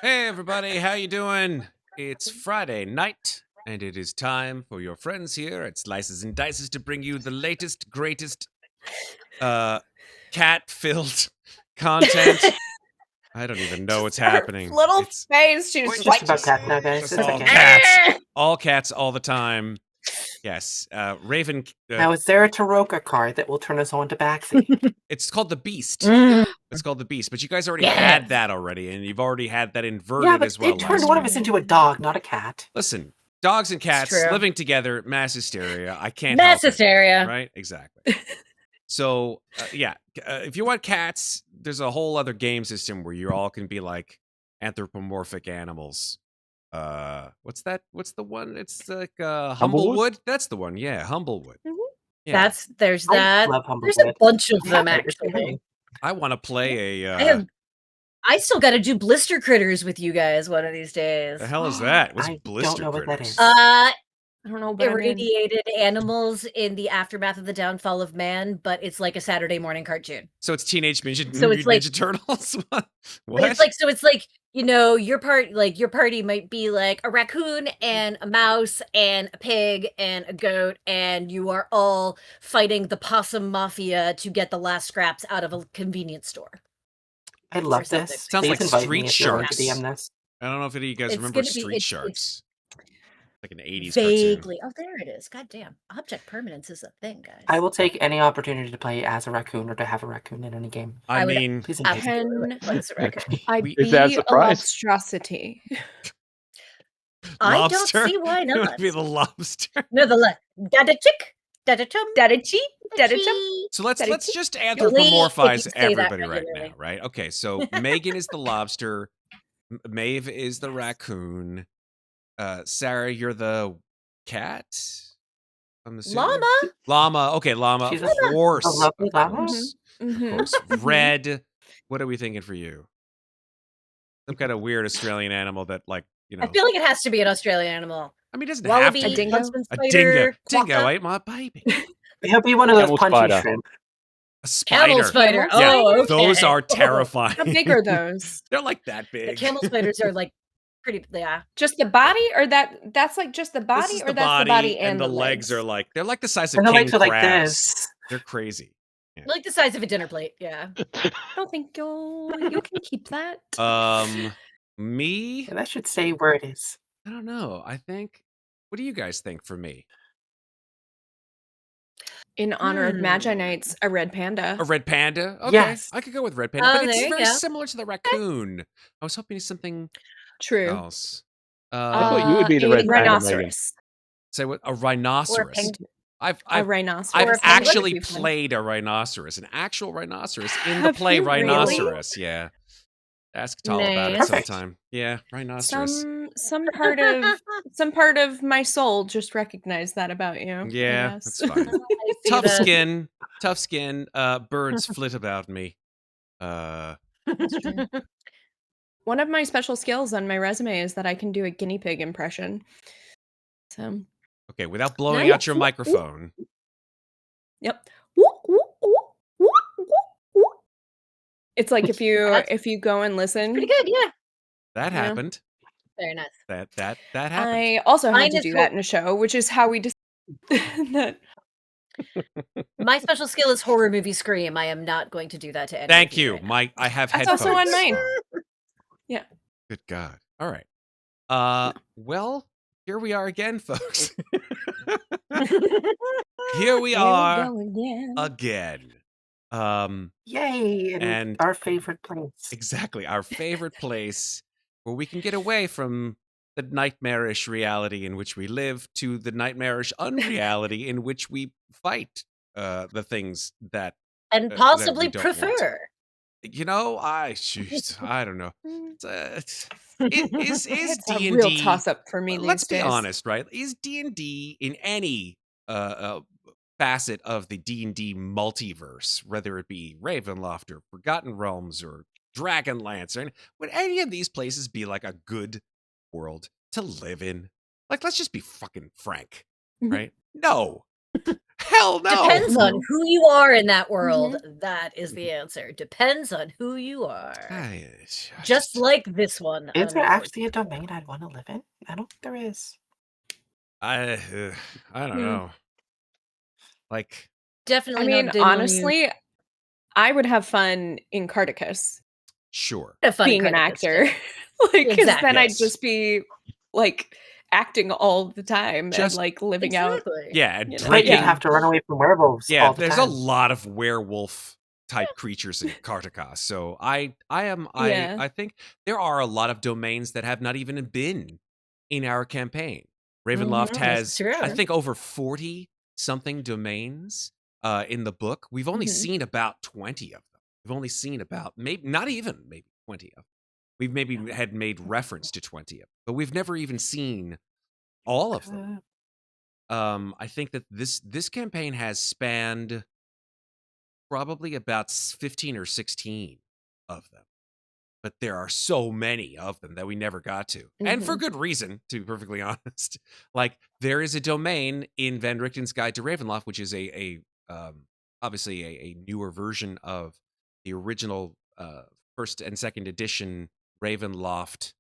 Hey everybody, how you doing? It's Friday night, and it is time for your friends here at Slices and Dices to bring you the latest, greatest, cat-filled content. I don't even know what's happening. Little It's face. She We're was just like, about cats now, guys. just It's all okay. cats, all cats, all the time. Yes, Raven. Now, is there a Taroka card that will turn us on to Baxi? It's called the Beast. Mm. It's called the Beast, but you guys already Yes. had that already, and you've already had that inverted Yeah, but as well. it turned last one of week. us into a dog, not a cat. Listen, dogs and cats true. living together, mass hysteria. I can't Mass help hysteria. it, right? Exactly. So, if you want cats, there's a whole other game system where you all can be like anthropomorphic animals. What's that? What's the one? It's like Humblewood? That's the one. Yeah, Humblewood. Mhm. Yeah. There's I that. love There's a Humblewood. bunch of them Yeah, it's actually. okay. I want to play a I still got to do blister critters with you guys one of these days. the hell is that? What's I blister don't know what that critters? is. I don't know, but irradiated animals in the aftermath of the downfall of man, but it's like a Saturday morning cartoon. So it's Teenage Mutant So it's like- Ninja Turtles. What? It's like you know, your party might be like a raccoon and a mouse and a pig and a goat, and you are all fighting the possum mafia to get the last scraps out of a convenience store. I love something. this. Sounds Please like invite Street me if you're willing to Sharks. DM this. I don't know if any of you guys It's remember gonna be- Street it's- Sharks. Like an 80s cartoon. Vaguely. Oh, there it is. God damn. Object permanence is a thing, guys. I will take any opportunity to play as a raccoon or to have a raccoon in any game. I I would- mean, Please invite me. Absolutely. Let's record. I'd We- be Is that a a surprise? monstrosity. I lobster? don't see why You want not. to be the lobster. No, the dada chick, dada chum, Daddy cheat, daddy chum. chee. So let's Daddy just Delete if anthropomorphize you say that everybody right now, regularly. right? Okay, so Megan is the lobster, Maeve is the raccoon, Sarah, you're the cat. I'm assuming. Llama. Okay, llama. She's Of a course. lovely Of llama. course. Of Mhm. course. Red. What are we thinking for you? Some kind of weird Australian animal that, like, you know. I feel like it has to be an Australian animal. I mean, it doesn't Wallaby, have to. A dingo? huntsman A spider, dingo. Dingo quokka, ate my baby. He'll be one of those Camel punchy spider. shrimp. A spider. camel spider. Yeah, Oh, okay. Those are Oh. terrifying. How big are those? They're like that The big. camel spiders are like pretty. Yeah. Just the body, or that's like just the This body, is or the that's body, the body and the legs are like, they're like the size of And the king legs are like crabs. this. They're crazy. Like the size of a dinner plate. Yeah. I don't think you can keep that. Me? And that should say where it is. I don't know. I think. What do you guys think for me? In honor of Magi Nights, a red panda. A red panda? Okay, Yes. I could go with red panda, Oh, but it's there you very go. similar to the raccoon. I was hoping it's something True. else. I thought you would be the a red panda, Megan. rhinoceros. Say what? A Or a rhinoceros. penguin. I've A rhinoceros. I've Or a penguin actually would be fun. played a rhinoceros, an actual rhinoceros in the Have play you really? Rhinoceros. Yeah. Ask Tal about it Nice. Perfect. sometime. Yeah, rhinoceros. Some part of my soul just recognized that about you. I Yeah, guess. that's fine. I see Tough that. skin. Tough skin. Birds flit about me. That's true. One of my special skills on my resume is that I can do a guinea pig impression. So, Okay, without blowing Nice. out your microphone. yep. It's like if you go and listen. Pretty good. Yeah. That Yeah. happened. Very nice. That happened. I also Mine had to is do cool. that in a show, which is how we just that. My special skill is horror movie scream. I am not going to do that to anyone. Thank you, Mike. I have That's headphones. also on mine. Yeah. Good God. All right. Well, here we are again, folks. Here we are again. Yay! And- our favorite place. Exactly. Our favorite place where we can get away from the nightmarish reality in which we live to the nightmarish unreality in which we fight the things that And that possibly we don't want. prefer. you know. I don't know. Is It's a D real and D? toss up for me Let's these be days. honest, right? Is D&D in any facet of the D&D multiverse, whether it be Ravenloft or Forgotten Realms or Dragonlance, or would any of these places be like a good world to live in? Like, let's just be fucking frank, Mhm. right? No. Hell no. Depends on who you are in that world. Mm-hmm. That is the answer. Depends on who you are. I Just like this one. Is there actually a domain I'd want to live in? I don't think there is. I don't know. Like, Definitely I mean, not Dominion. honestly, I would have fun in Carticus sure. A fun being an Carticus, actor. too. Like, because Exactly. then I'd Yes. just be like acting all the time and Just- like living out. Exactly. Yeah, and You know, But drinking. you'd have to run away from werewolves Yeah, all the there's time. a lot of werewolf type creatures in Carticos. So I think there are a lot of domains that have not even been in our campaign. Ravenloft Mhm, has, that's I true. think, over 40 something domains in the book. We've only Mhm. seen about 20 of them. We've only seen about maybe 20 of them. We've maybe had made reference to 20 of them, but we've never even seen all of them. I think that this campaign has spanned probably about 15 or 16 of them. But there are so many of them that we never got to. And for good reason, to be perfectly honest. Like, there is a domain in Van Richten's Guide to Ravenloft, which is obviously a newer version of the original first and second edition Ravenloft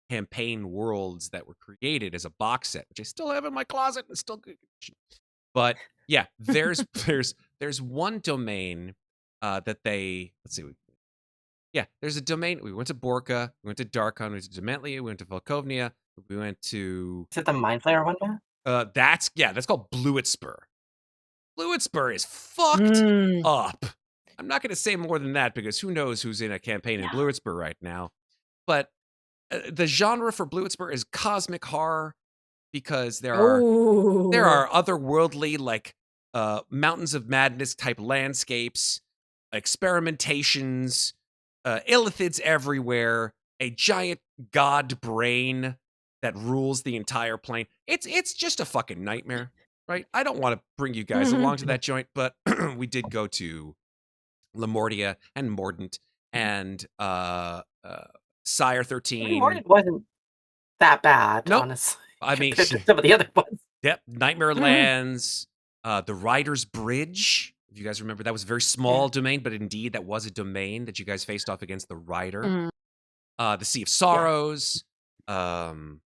campaign worlds that were created as a box set, which I still have in my closet and still good condition. But yeah, there's one domain that they, let's see, there's a domain. We went to Borka, we went to Darkon, we went to Dementlia, we went to Volkovnia, we went to Is it the Mind Flayer one, man? that's called Bluetspur. Bluetspur is fucked Mm. up. I'm not going to say more than that because who knows who's in a campaign in Bluetspur right now. But the genre for Bluetspur is cosmic horror because there are otherworldly, like mountains of madness type landscapes, experimentations, illithids everywhere, a giant god brain that rules the entire plane. It's just a fucking nightmare, right? I don't want to bring you guys along to that joint, but we did go to Lemortia and Mordant and Sire 13. Mordant wasn't that bad, Nope. honestly. I mean, compared to some of the other ones. Yep, Nightmare Lands, the Rider's Bridge. If you guys remember, that was a very small domain, but indeed that was a domain that you guys faced off against the Rider. The Sea of Sorrows, the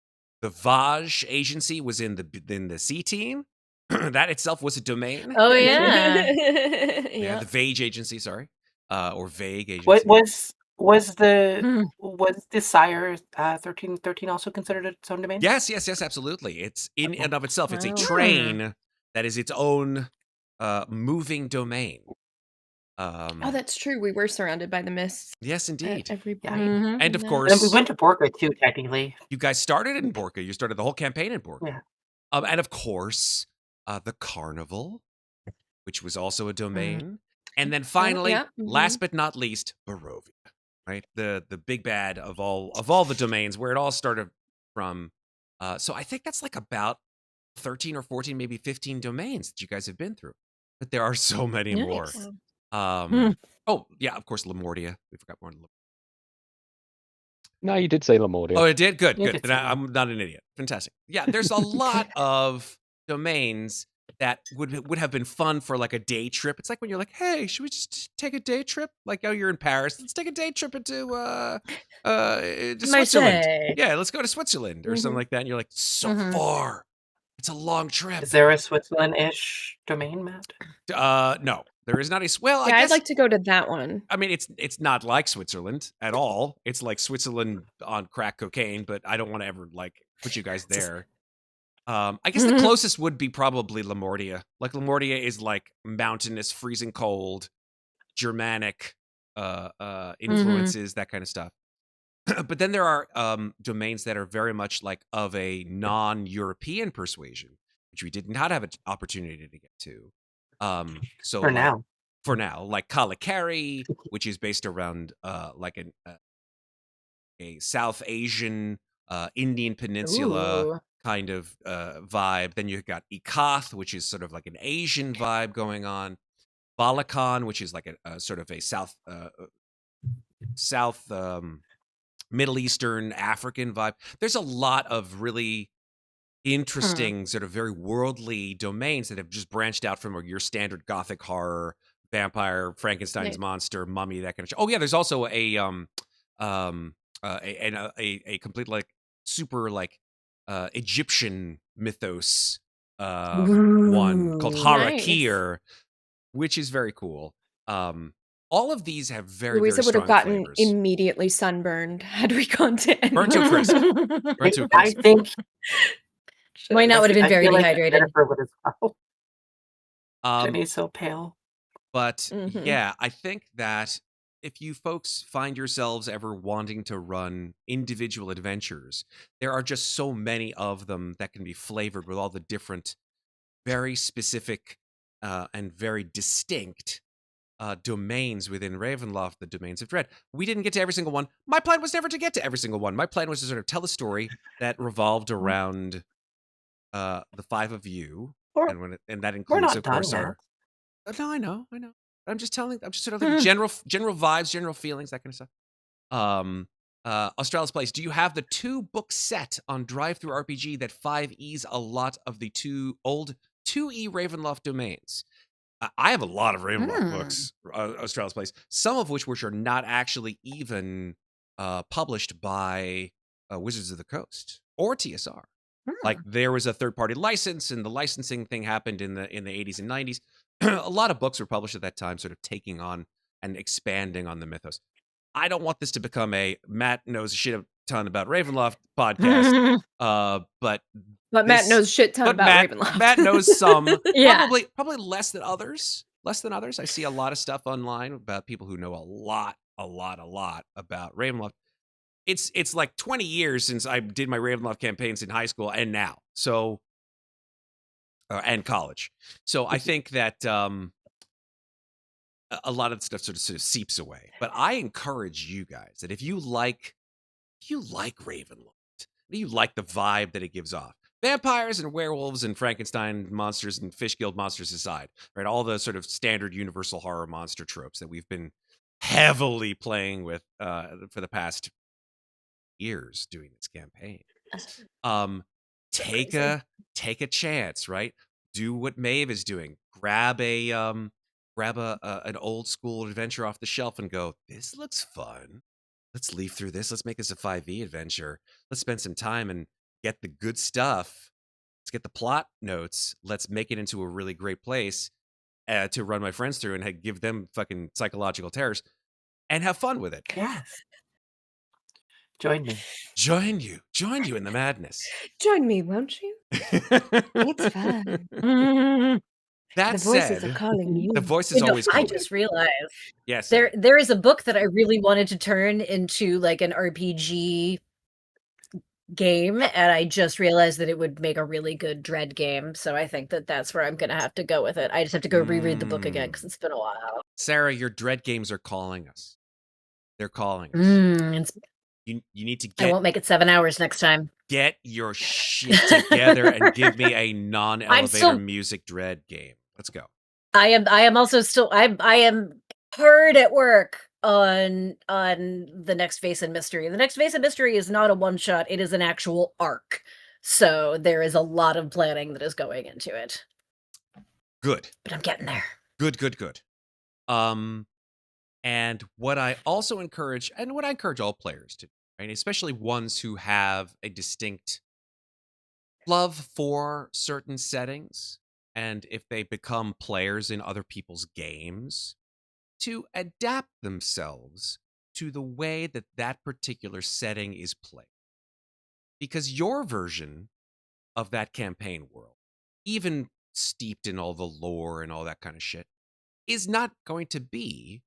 Vaj Agency was in the C team. That itself was a domain. Oh yeah. Yeah, the Vage Agency, sorry, or Vague Agency. What was the Sire 1313 also considered its own domain? Yes, absolutely. It's in and of itself. It's a Wow. train that is its own moving domain. Oh, that's true. We were surrounded by the mists Yes, indeed. at every point. Mhm. And of Yeah. course, And we went to Borka too, technically. you guys started in Borka. You started the whole campaign in Borka. Yeah. And of course, the Carnival, which was also a domain. And then finally, yeah. last but not least, Barovia, right? The big bad of all the domains, where it all started from. So I think that's like about 13 or 14, maybe 15 domains that you guys have been through. But there are so many more. Nice. Oh, yeah, of course, Lemortia. We forgot more. No, you did say Lemortia. Oh, it did? Good, You good. did Then say I'm not an idiot. Fantastic. Yeah, there's a lot of domains that would have been fun for like a day trip. It's like when you're like, hey, should we just take a day trip? Like, oh, you're in Paris. Let's take a day trip into Switzerland. Marseille. Yeah, let's go to Switzerland or something like that. And you're like, so far. It's a long trip. Is there a Switzerland-ish domain, Matt? No, there is not a. Well, Yeah, I guess. I'd like to go to that one. I mean, it's not like Switzerland at all. It's like Switzerland on crack cocaine, but I don't want to ever like put you guys there. I guess the closest would be probably Lemortia. Like Lemortia is like mountainous, freezing cold, Germanic influences, that kind of stuff. But then there are domains that are very much like of a non-European persuasion, which we did not have an opportunity to get to. So for now, like Kalakari, which is based around like a South Asian Indian Peninsula kind of vibe. Then you've got Ikath, which is sort of like an Asian vibe going on. Balakan, which is like a sort of a South Middle Eastern African vibe. There's a lot of really interesting, sort of very worldly domains that have just branched out from your standard gothic horror, vampire, Frankenstein's Nice. monster, mummy, that kind of shit. Oh yeah, there's also a complete like super like Egyptian mythos one called Ooh. Nice. Harakir, which is very cool. All of these have very, Louisa very would have strong gotten flavors. immediately sunburned had we gone to any Burnt to a crisp. Burnt to a I crisp. think Why not? Would have been I very feel like dehydrated. Ginnifer would as well. Um, Jenny's so pale. But Mhm. yeah, I think that if you folks find yourselves ever wanting to run individual adventures, there are just so many of them that can be flavored with all the different, very specific and very distinct domains within Ravenloft, the domains of dread. We didn't get to every single one. My plan was never to get to every single one. My plan was to sort of tell a story that revolved around the five of you, We're, and that we're includes, not of done course, yet. our. No, I know. I'm just sort of like general vibes, general feelings, that kind of stuff. Australis Place, do you have the 2-book set on Drive Through RPG that 5e's a lot of the old 2e Ravenloft domains? I have a lot of Ravenloft books, Australis Place, some of which are not actually even published by Wizards of the Coast or TSR. Like there was a third-party license, and the licensing thing happened in the 80s and 90s. A lot of books were published at that time, sort of taking on and expanding on the mythos. I don't want this to become a Matt knows a shit ton about Ravenloft podcast, but Matt knows shit ton about Ravenloft. Matt knows some, Yeah. probably less than others. I see a lot of stuff online about people who know a lot about Ravenloft. It's like 20 years since I did my Ravenloft campaigns in high school and now, so and college. So I think that a lot of stuff sort of seeps away. But I encourage you guys that if you like Ravenloft, if you like the vibe that it gives off, vampires and werewolves and Frankenstein monsters and Fish Guild monsters aside, right? All the sort of standard universal horror monster tropes that we've been heavily playing with for the past years doing this campaign. Take a chance, right? Do what Maeve is doing. Grab an old school adventure off the shelf and go, this looks fun. Let's leaf through this. Let's make this a 5e adventure. Let's spend some time and get the good stuff. Let's get the plot notes. Let's make it into a really great place to run my friends through and give them fucking psychological terrors and have fun with it. Yes. Join me. Join you in the madness. Join me, won't you? It's fun. That The voices are said, calling you. the voice is You know, always I calling. just realized Yes. there is a book that I really wanted to turn into like an RPG game, and I just realized that it would make a really good dread game. So I think that that's where I'm gonna have to go with it. I just have to go reread the book again because it's been a while. Sarah, your dread games are calling us. They're calling us. You need to I won't make it 7 hours next time. get your shit together and give me a non-elevator music dread game. Let's go. I am also still I am hard at work on the next Face and Mystery. The next Face and Mystery is not a one shot, it is an actual arc. So there is a lot of planning that is going into it. Good. But I'm getting there. Good. And what I also encourage, and what I encourage all players to do, right, especially ones who have a distinct love for certain settings, and if they become players in other people's games, to adapt themselves to the way that that particular setting is played. Because your version of that campaign world, even steeped in all the lore and all that kind of shit, is not going to be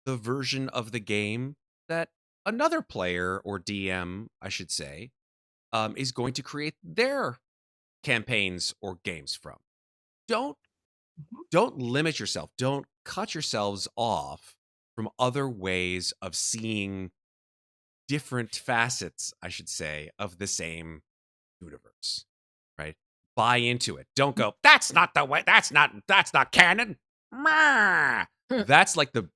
the version of the game that another player, or DM, I should say, is going to create their campaigns or games from. Don't limit yourself. Don't cut yourselves off from other ways of seeing different facets, I should say, of the same universe, right? Buy into it. Don't go, that's not the way, that's not canon. That's the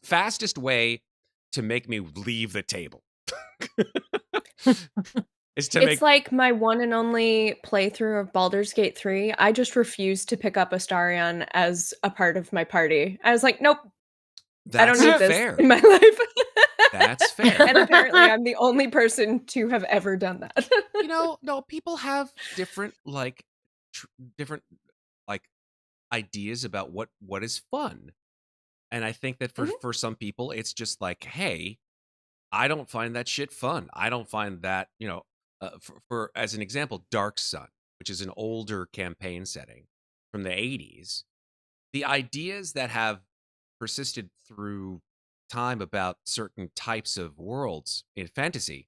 fastest way to make me leave the table. is to It's make like my one and only playthrough of Baldur's Gate 3. I just refused to pick up Astarion as a part of my party. I was like, nope, I don't that's need this fair. in my life. That's fair. And apparently I'm the only person to have ever done that. No, people have different different like ideas about what is fun. And I think that for some people it's just like, hey, I don't find that shit fun. I don't find that, for as an example, Dark Sun, which is an older campaign setting from the 80s. The ideas that have persisted through time about certain types of worlds in fantasy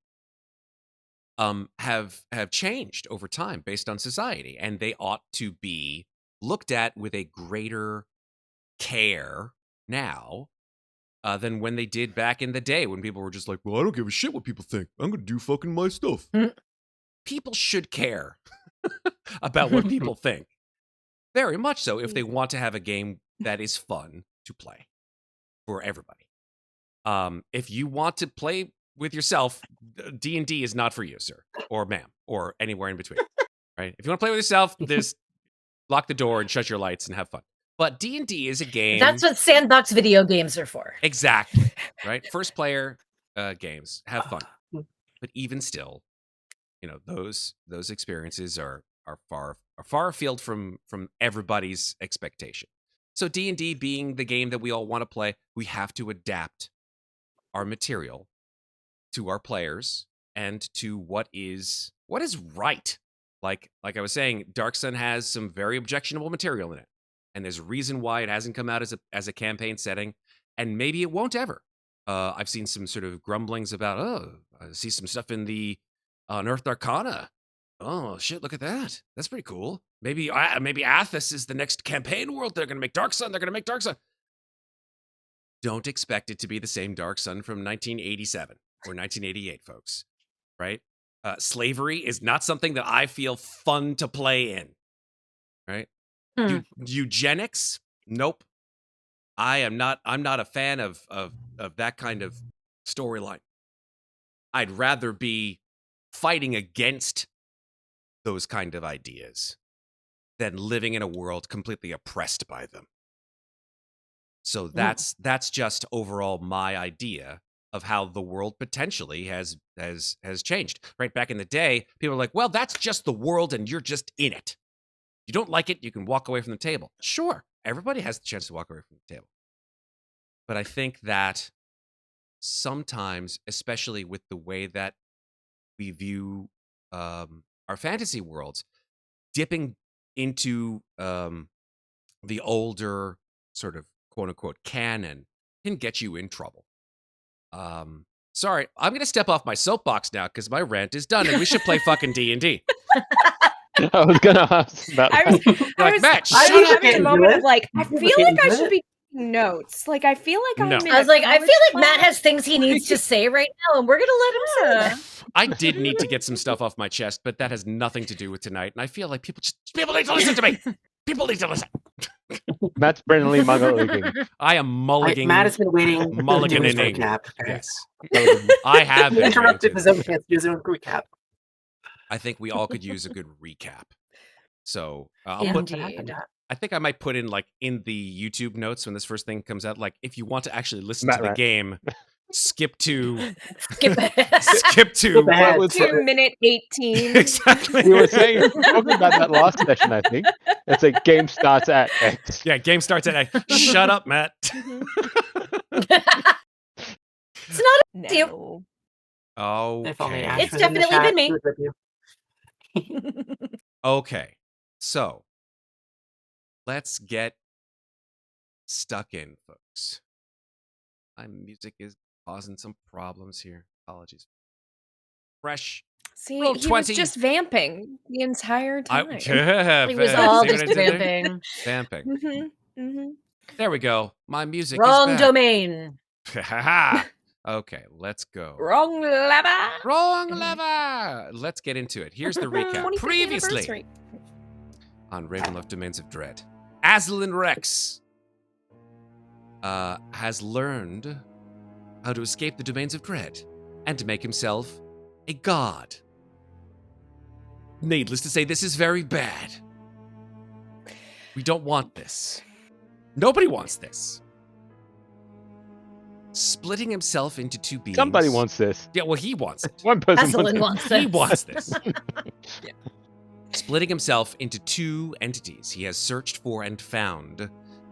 have changed over time based on society, and they ought to be looked at with a greater care now than when they did back in the day, when people were just like, well, I don't give a shit what people think. I'm going to do fucking my stuff. People should care about what people think. Very much so, if they want to have a game that is fun to play for everybody. If you want to play with yourself, D&D is not for you, sir, or ma'am, or anywhere in between. Right? If you want to play with yourself, lock the door and shut your lights and have fun. But D&D is a game. That's what sandbox video games are for. Exactly. Right? First player games have fun. But even still, those experiences are far afield from everybody's expectation. So D&D being the game that we all want to play, we have to adapt our material to our players and to what is right. Like I was saying, Dark Sun has some very objectionable material in it, and there's a reason why it hasn't come out as a campaign setting, and maybe it won't ever. I've seen some sort of grumblings about, I see some stuff in the Unearthed Arcana. Oh shit! Look at that. That's pretty cool. Maybe Athos is the next campaign world. They're gonna make Dark Sun. Don't expect it to be the same Dark Sun from 1987 or 1988, folks. Right? Slavery is not something that I feel fun to play in. Right? Eugenics? Nope. I'm not a fan of that kind of storyline. I'd rather be fighting against those kind of ideas than living in a world completely oppressed by them. So that's just overall my idea of how the world potentially has changed. Right back in the day, people were like, well, that's just the world and you're just in it. You don't like it, you can walk away from the table. Sure, everybody has the chance to walk away from the table. But I think that sometimes, especially with the way that we view our fantasy worlds, dipping into the older sort of quote-unquote canon can get you in trouble. Sorry, I'm going to step off my soapbox now because my rant is done and we should play fucking D&D. I was going to ask about Matt, I shut was up. having a moment of like, I feel like I should be taking notes. Like, I feel like I'm in I was like, I feel like Matt class. has things he needs to say right now, and we're gonna let him say that. I did need to get some stuff off my chest, but that has nothing to do with tonight. And I feel like people need to listen to me. People need to listen. Matt's brilliantly mulliganing. I am mulliganing. Matt has been waiting. Mulliganing. Recap. Yes. I have been Interrupted waiting the to zone. His own recap. I think we all could use a good recap. So Yeah. What happened? I think I might put in in the YouTube notes when this first thing comes out, if you want to actually listen to the game, skip to Skip skip to ahead. 2 minute 18. exactly. We were talking about that last session, I think. It's like game starts at X. Yeah, game starts at shut up, Matt. It's not you. No. If only Okay. Ash It's was in the definitely chat, been me. he would rip you. Okay. So let's get stuck in, folks. My music is causing some problems here. Apologies. Fresh. See, Roll he 20. was just vamping the entire time. He was all See what just I did there? vamping. Vamping. Mm-hmm. There we go. My music Wrong is back. domain. Okay, let's go. Wrong lever. Wrong lever. Let's get into it. Here's the recap. 25th Previously anniversary. on Ravenloft Domains of Dread, Aslan Rex has learned how to escape the Domains of Dread and to make himself a god. Needless to say, this is very bad. We don't want this. Nobody wants this. Splitting himself into two beings. Somebody wants this. Yeah, well, he wants it. One person Asselin wants wants it. this. He wants this. Yeah. Splitting himself into two entities, he has searched for and found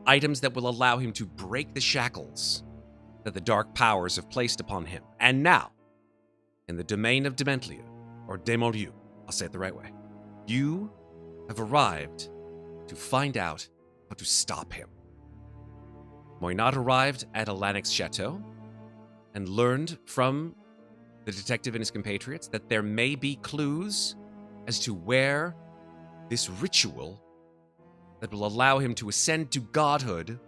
items that will allow him to break the shackles that the dark powers have placed upon him. And now, in the domain of Dementlia, or Demoliu, I'll say it the right way, you have arrived to find out how to stop him. Muadnhait arrived at Alanix Chateau and learned from the detective and his compatriots that there may be clues as to where this ritual that will allow him to ascend to godhood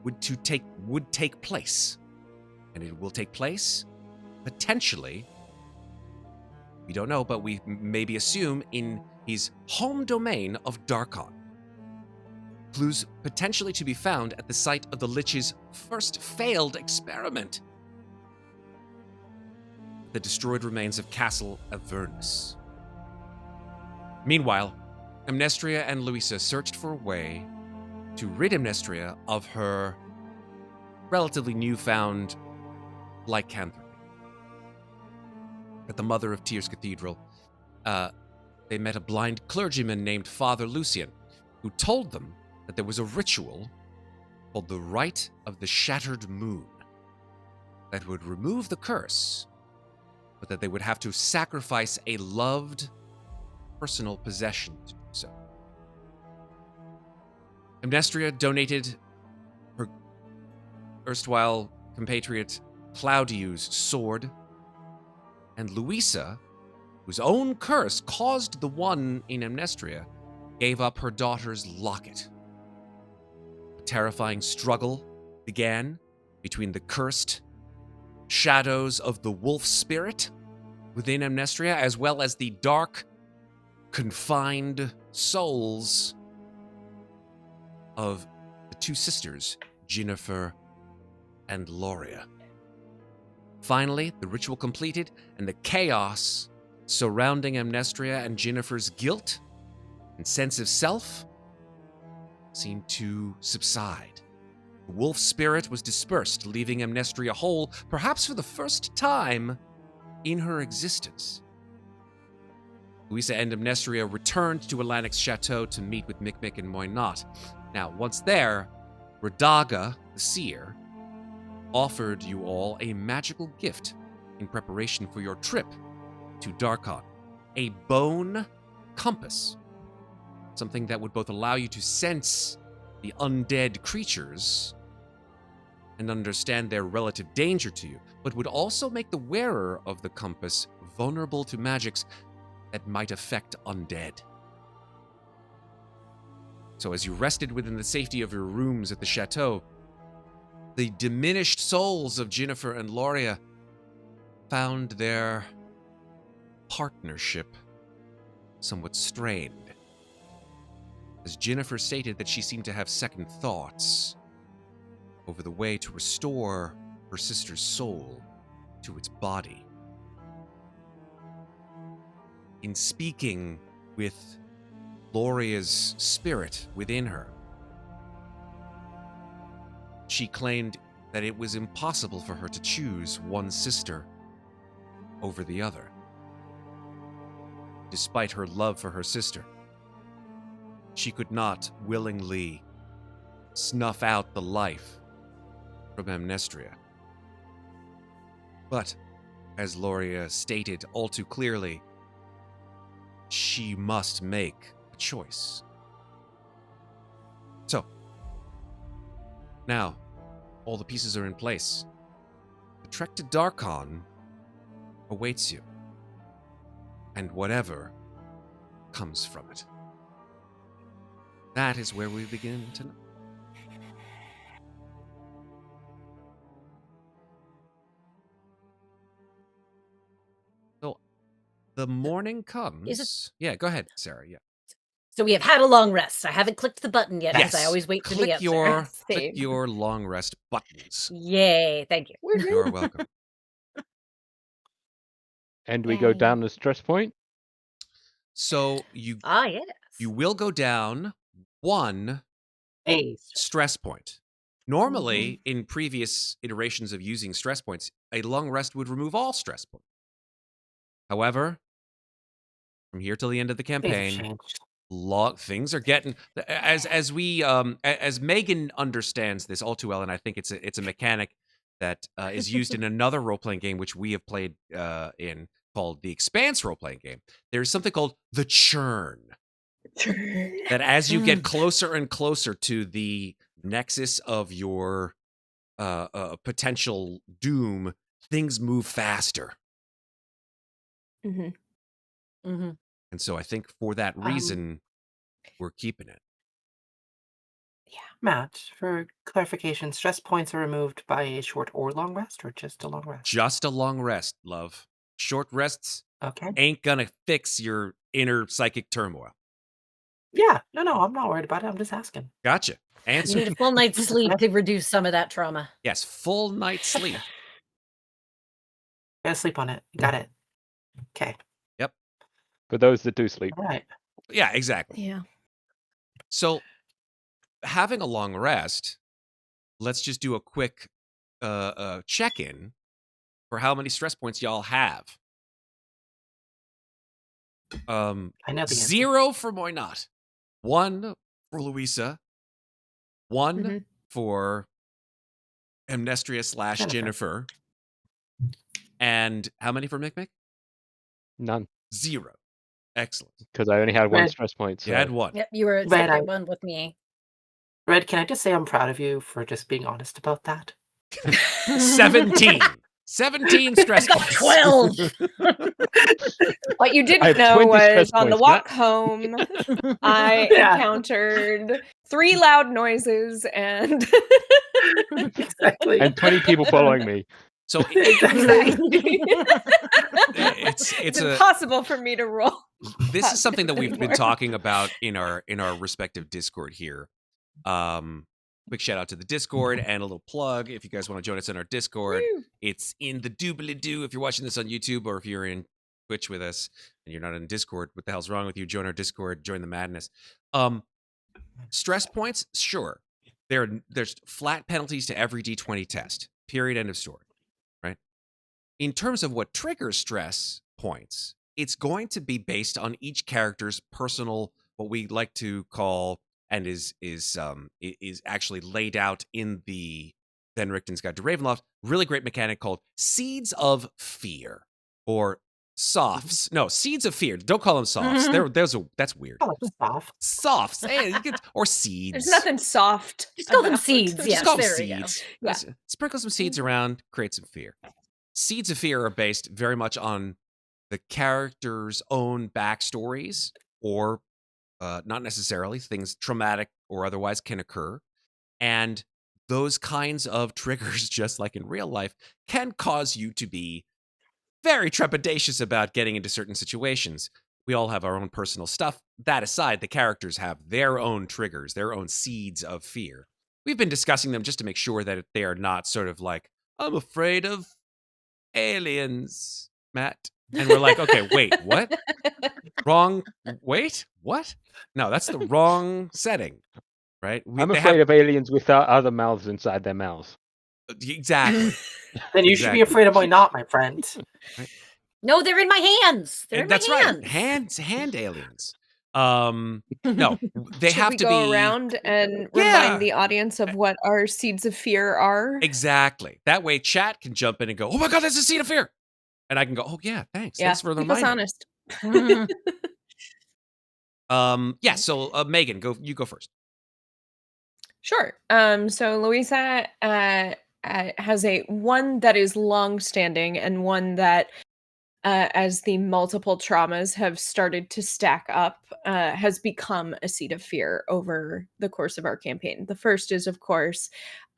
would take place. And it will take place, potentially, we don't know, but we maybe assume, in his home domain of Darkon. Clues potentially to be found at the site of the Lich's first failed experiment. The destroyed remains of Castle Avernus. Meanwhile, Amnestria and Louisa searched for a way to rid Amnestria of her relatively newfound lycanthropy. At the Mother of Tears Cathedral, they met a blind clergyman named Father Lucian, who told them that there was a ritual called the Rite of the Shattered Moon that would remove the curse, but that they would have to sacrifice a loved personal possession to do so. Amnestria donated her erstwhile compatriot Claudiu's sword, and Louisa, whose own curse caused the one in Amnestria, gave up her daughter's locket. A terrifying struggle began between the cursed shadows of the wolf spirit within Amnestria, as well as the dark, confined souls of the two sisters, Ginnifer and Loria. Finally, the ritual completed, and the chaos surrounding Amnestria and Ginnifer's guilt and sense of self seemed to subside. The wolf spirit was dispersed, leaving Amnestria whole, perhaps for the first time in her existence. Louisa and Amnestria returned to Alanix Chateau to meet with Mikmick and Muadnhait. Now, once there, Radaga, the seer, offered you all a magical gift in preparation for your trip to Darkon. A bone compass. Something that would both allow you to sense the undead creatures and understand their relative danger to you, but would also make the wearer of the compass vulnerable to magics that might affect undead. So as you rested within the safety of your rooms at the chateau, the diminished souls of Ginnifer and Loria found their partnership somewhat strained, as Ginnifer stated that she seemed to have second thoughts over the way to restore her sister's soul to its body. In speaking with Loria's spirit within her, she claimed that it was impossible for her to choose one sister over the other. Despite her love for her sister, she could not willingly snuff out the life from Amnestria. But, as Loria stated all too clearly, she must make a choice. So, now, all the pieces are in place. The trek to Darkon awaits you, and whatever comes from it. That is where we begin tonight. So, the morning comes. Yeah, go ahead, Sarah. Yeah. So we have had a long rest. I haven't clicked the button yet, Yes. because I always wait for the Click answer. your Same. long rest buttons. Yay, thank you. You're welcome. And we go Yay. down the stress point. So you Yes. will go down 1 Ace. stress point. Normally, in previous iterations of using stress points, a long rest would remove all stress points. However, from here till the end of the Things have campaign, changed. things are getting as we as Megan understands this all too well, and I think it's a mechanic that is used in another role playing game which we have played in called the Expanse role playing game. There's something called the churn. That as you get closer and closer to the nexus of your potential doom, things move faster. Mhm. Mhm. And so I think for that reason, we're keeping it. Matt, for clarification, stress points are removed by a short or long rest, or just a long rest? Just a long rest, love. Short rests Okay. ain't gonna fix your inner psychic turmoil. Yeah, no, I'm not worried about it. I'm just asking. Gotcha. You Answer. need a full night's sleep to reduce some of that trauma. Yes, full night's sleep. Gotta sleep on it. Got it. Okay. Yep. For those that do sleep. All right. Yeah, exactly. Yeah. So having a long rest, let's just do a quick check-in for how many stress points y'all have. I know the answer. 0 for Moynat, 1 for Louisa, 1 for Amnestria / Ginnifer, and how many for Mikmick? None. 0. Excellent. Because I only had 1 Red. stress point. You So. had 1. Yep, you were at Red, second one with me. Red, can I just say I'm proud of you for just being honest about that? 17. 17 stress got points. 12. What you I didn't have know 20 stress was on the points, walk home, I Yeah. encountered 3 loud noises and Exactly. And 20 people following me. So Exactly. it's It's a impossible for me to roll. this is something that we've been anymore. talking about in our respective Discord here. Quick shout out to the Discord and a little plug if you guys want to join us in our Discord. Woo. It's in the doobly-doo if you're watching this on YouTube or if you're in Twitch with us and you're not in Discord. What the hell's wrong with you? Join our Discord, join the madness. Stress points, sure. There's flat penalties to every D20 test. Period, end of story. Right? In terms of what triggers stress points, it's going to be based on each character's personal, what we like to call, and is actually laid out in the Ben Richten's Guide to Ravenloft, really great mechanic called Seeds of Fear, or softs. No, Seeds of Fear. Don't call them softs. That's weird. Oh, it's soft. Softs, or seeds. There's nothing soft. Just call them about it. seeds. Just Yes, call them there we go. seeds. Yeah. Sprinkle some seeds around, create some fear. Seeds of Fear are based very much on the character's own backstories, or not necessarily. Things traumatic or otherwise can occur. And those kinds of triggers, just like in real life, can cause you to be very trepidatious about getting into certain situations. We all have our own personal stuff. That aside, the characters have their own triggers, their own seeds of fear. We've been discussing them just to make sure that they are not sort of like, I'm afraid of aliens, Matt. And we're like, okay, wait, what? Wrong. Wait, what? No, that's the wrong setting, right? I'm afraid of aliens without other mouths inside their mouths. Exactly. Then you should be afraid of not, my friend. No, they're in my hands. They're in That's my right. hands. Hand aliens. No, they Should have we to go be around and Yeah. remind the audience of what our seeds of fear are? Exactly. That way, chat can jump in and go, "Oh my god, that's a seed of fear," and I can go, "Oh yeah, thanks. Yeah, Thanks for the keep us reminder." honest. Yeah. So, Megan, you go first. Sure. So Louisa has a one that is long-standing and one that, as the multiple traumas have started to stack up, has become a seed of fear over the course of our campaign. The first is, of course,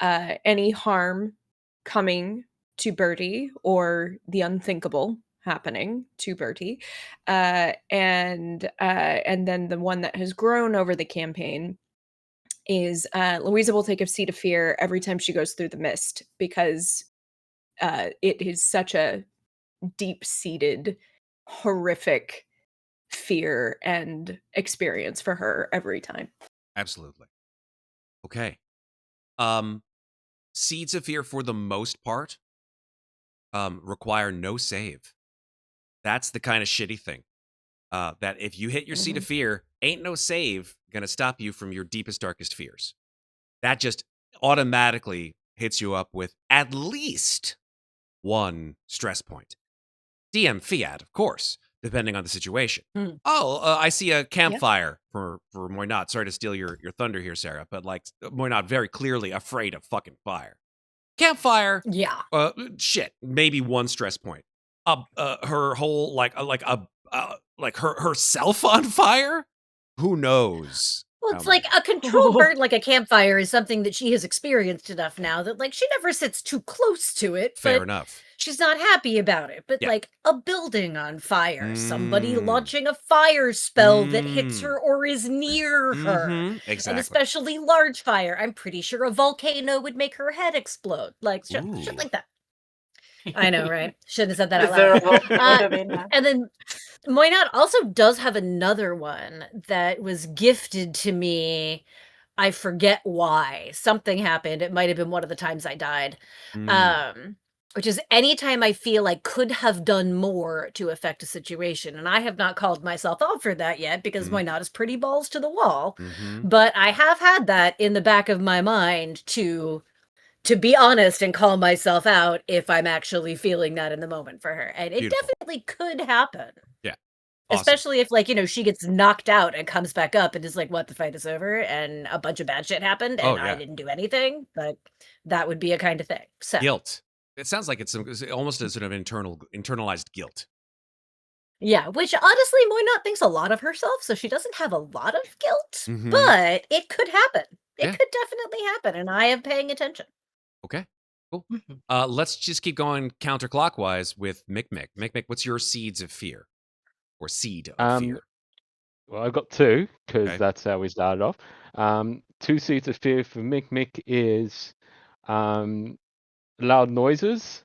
any harm coming to Bertie or the unthinkable happening to Bertie, and then the one that has grown over the campaign is Louisa will take a seed of fear every time she goes through the mist because it is such a deep-seated, horrific fear and experience for her every time. Absolutely. Okay. Seeds of Fear, for the most part, require no save. That's the kind of shitty thing. That if you hit your Seed of Fear, ain't no save gonna stop you from your deepest, darkest fears. That just automatically hits you up with at least one stress point. DM fiat, of course, depending on the situation. Hmm. I see a campfire for Muadnhait. Sorry to steal your thunder here, Sarah, but like Muadnhait very clearly afraid of fucking fire. Campfire, Yeah. shit, maybe one stress point. Her whole like herself on fire. Who knows? Well, it's like a controlled burn, like a campfire, is something that she has experienced enough now that, like, she never sits too close to it. Fair but enough. she's not happy about it. But Yeah. like a building on fire, somebody Mm. launching a fire spell that hits her or is near her, an Exactly. especially large fire. I'm pretty sure a volcano would make her head explode. Like shit Ooh. like that. I know, right? Shouldn't have said that Is out there a loud. volcano in that? And then Muadnhait also does have another one that was gifted to me. I forget why. Something happened. It might have been one of the times I died. Mm. Which is anytime I feel I could have done more to affect a situation. And I have not called myself out for that yet because Muadnhait is pretty balls to the wall. But I have had that in the back of my mind to be honest and call myself out if I'm actually feeling that in the moment for her. And it Beautiful. definitely could happen. Yeah. Awesome. Especially if, like, she gets knocked out and comes back up and is like, what, the fight is over? And a bunch of bad shit happened and I didn't do anything. But that would be a kind of thing. So Guilt. It sounds like it's almost a sort of internalized guilt. yeah, which honestly, Muadnhait thinks a lot of herself, so she doesn't have a lot of guilt, but it could happen. It could definitely happen, and I am paying attention. Okay, cool. Let's just keep going counterclockwise with Mikmick. Mikmick, what's your seeds of fear? Or seed of fear? Well, I've got two, because Okay. that's how we started off. Two seeds of fear for Mikmick is loud noises.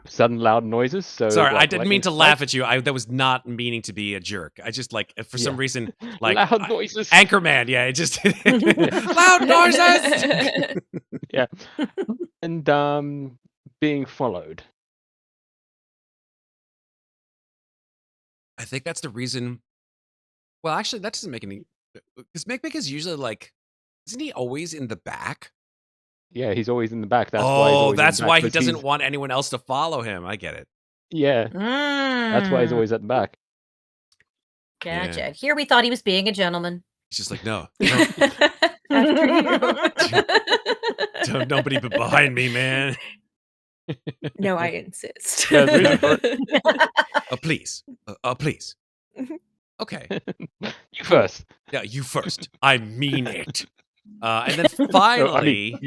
Sudden loud noises. So sorry, like I didn't mean to laugh at you. That was not meaning to be a jerk. I just like for some reason like loud noises. Anchorman, yeah, it just loud noises. Yeah. And being followed. I think that's the reason. Well, actually, that doesn't make any. Because Mikmick is usually like, isn't he always in the back? Yeah, he's always in the back. That's why he doesn't want anyone else to follow him. I get it. Yeah, that's why he's always at the back. Gotcha. Yeah. Here we thought he was being a gentleman. He's just like, no, After you. nobody but behind me, man. No, I insist. Please, please. Okay. You first. Yeah, you first. I mean it. And then finally,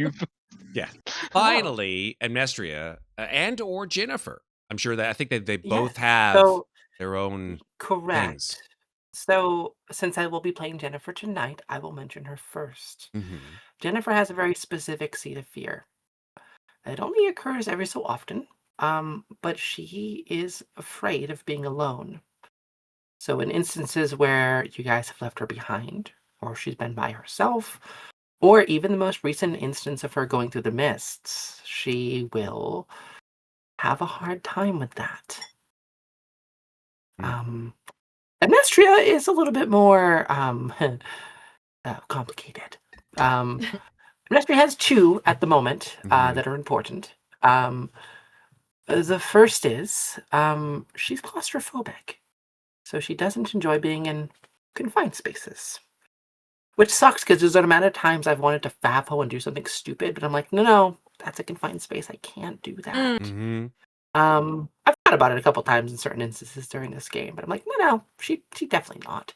finally, Amnestria and or Ginnifer. I'm sure that I think that they both have their own correct. things. So since I will be playing Ginnifer tonight, I will mention her first. Ginnifer has a very specific seed of fear. It only occurs every so often, but she is afraid of being alone. So in instances where you guys have left her behind, or she's been by herself, or even the most recent instance of her going through the mists, she will have a hard time with that. Amnestria is a little bit more complicated. Amnestria has two at the moment that are important. The first is she's claustrophobic. So she doesn't enjoy being in confined spaces. Which sucks because there's an amount of times I've wanted to FAFO and do something stupid, but I'm like, no, that's a confined space. I can't do that. I've thought about it a couple times in certain instances during this game, but I'm like, no, she definitely not.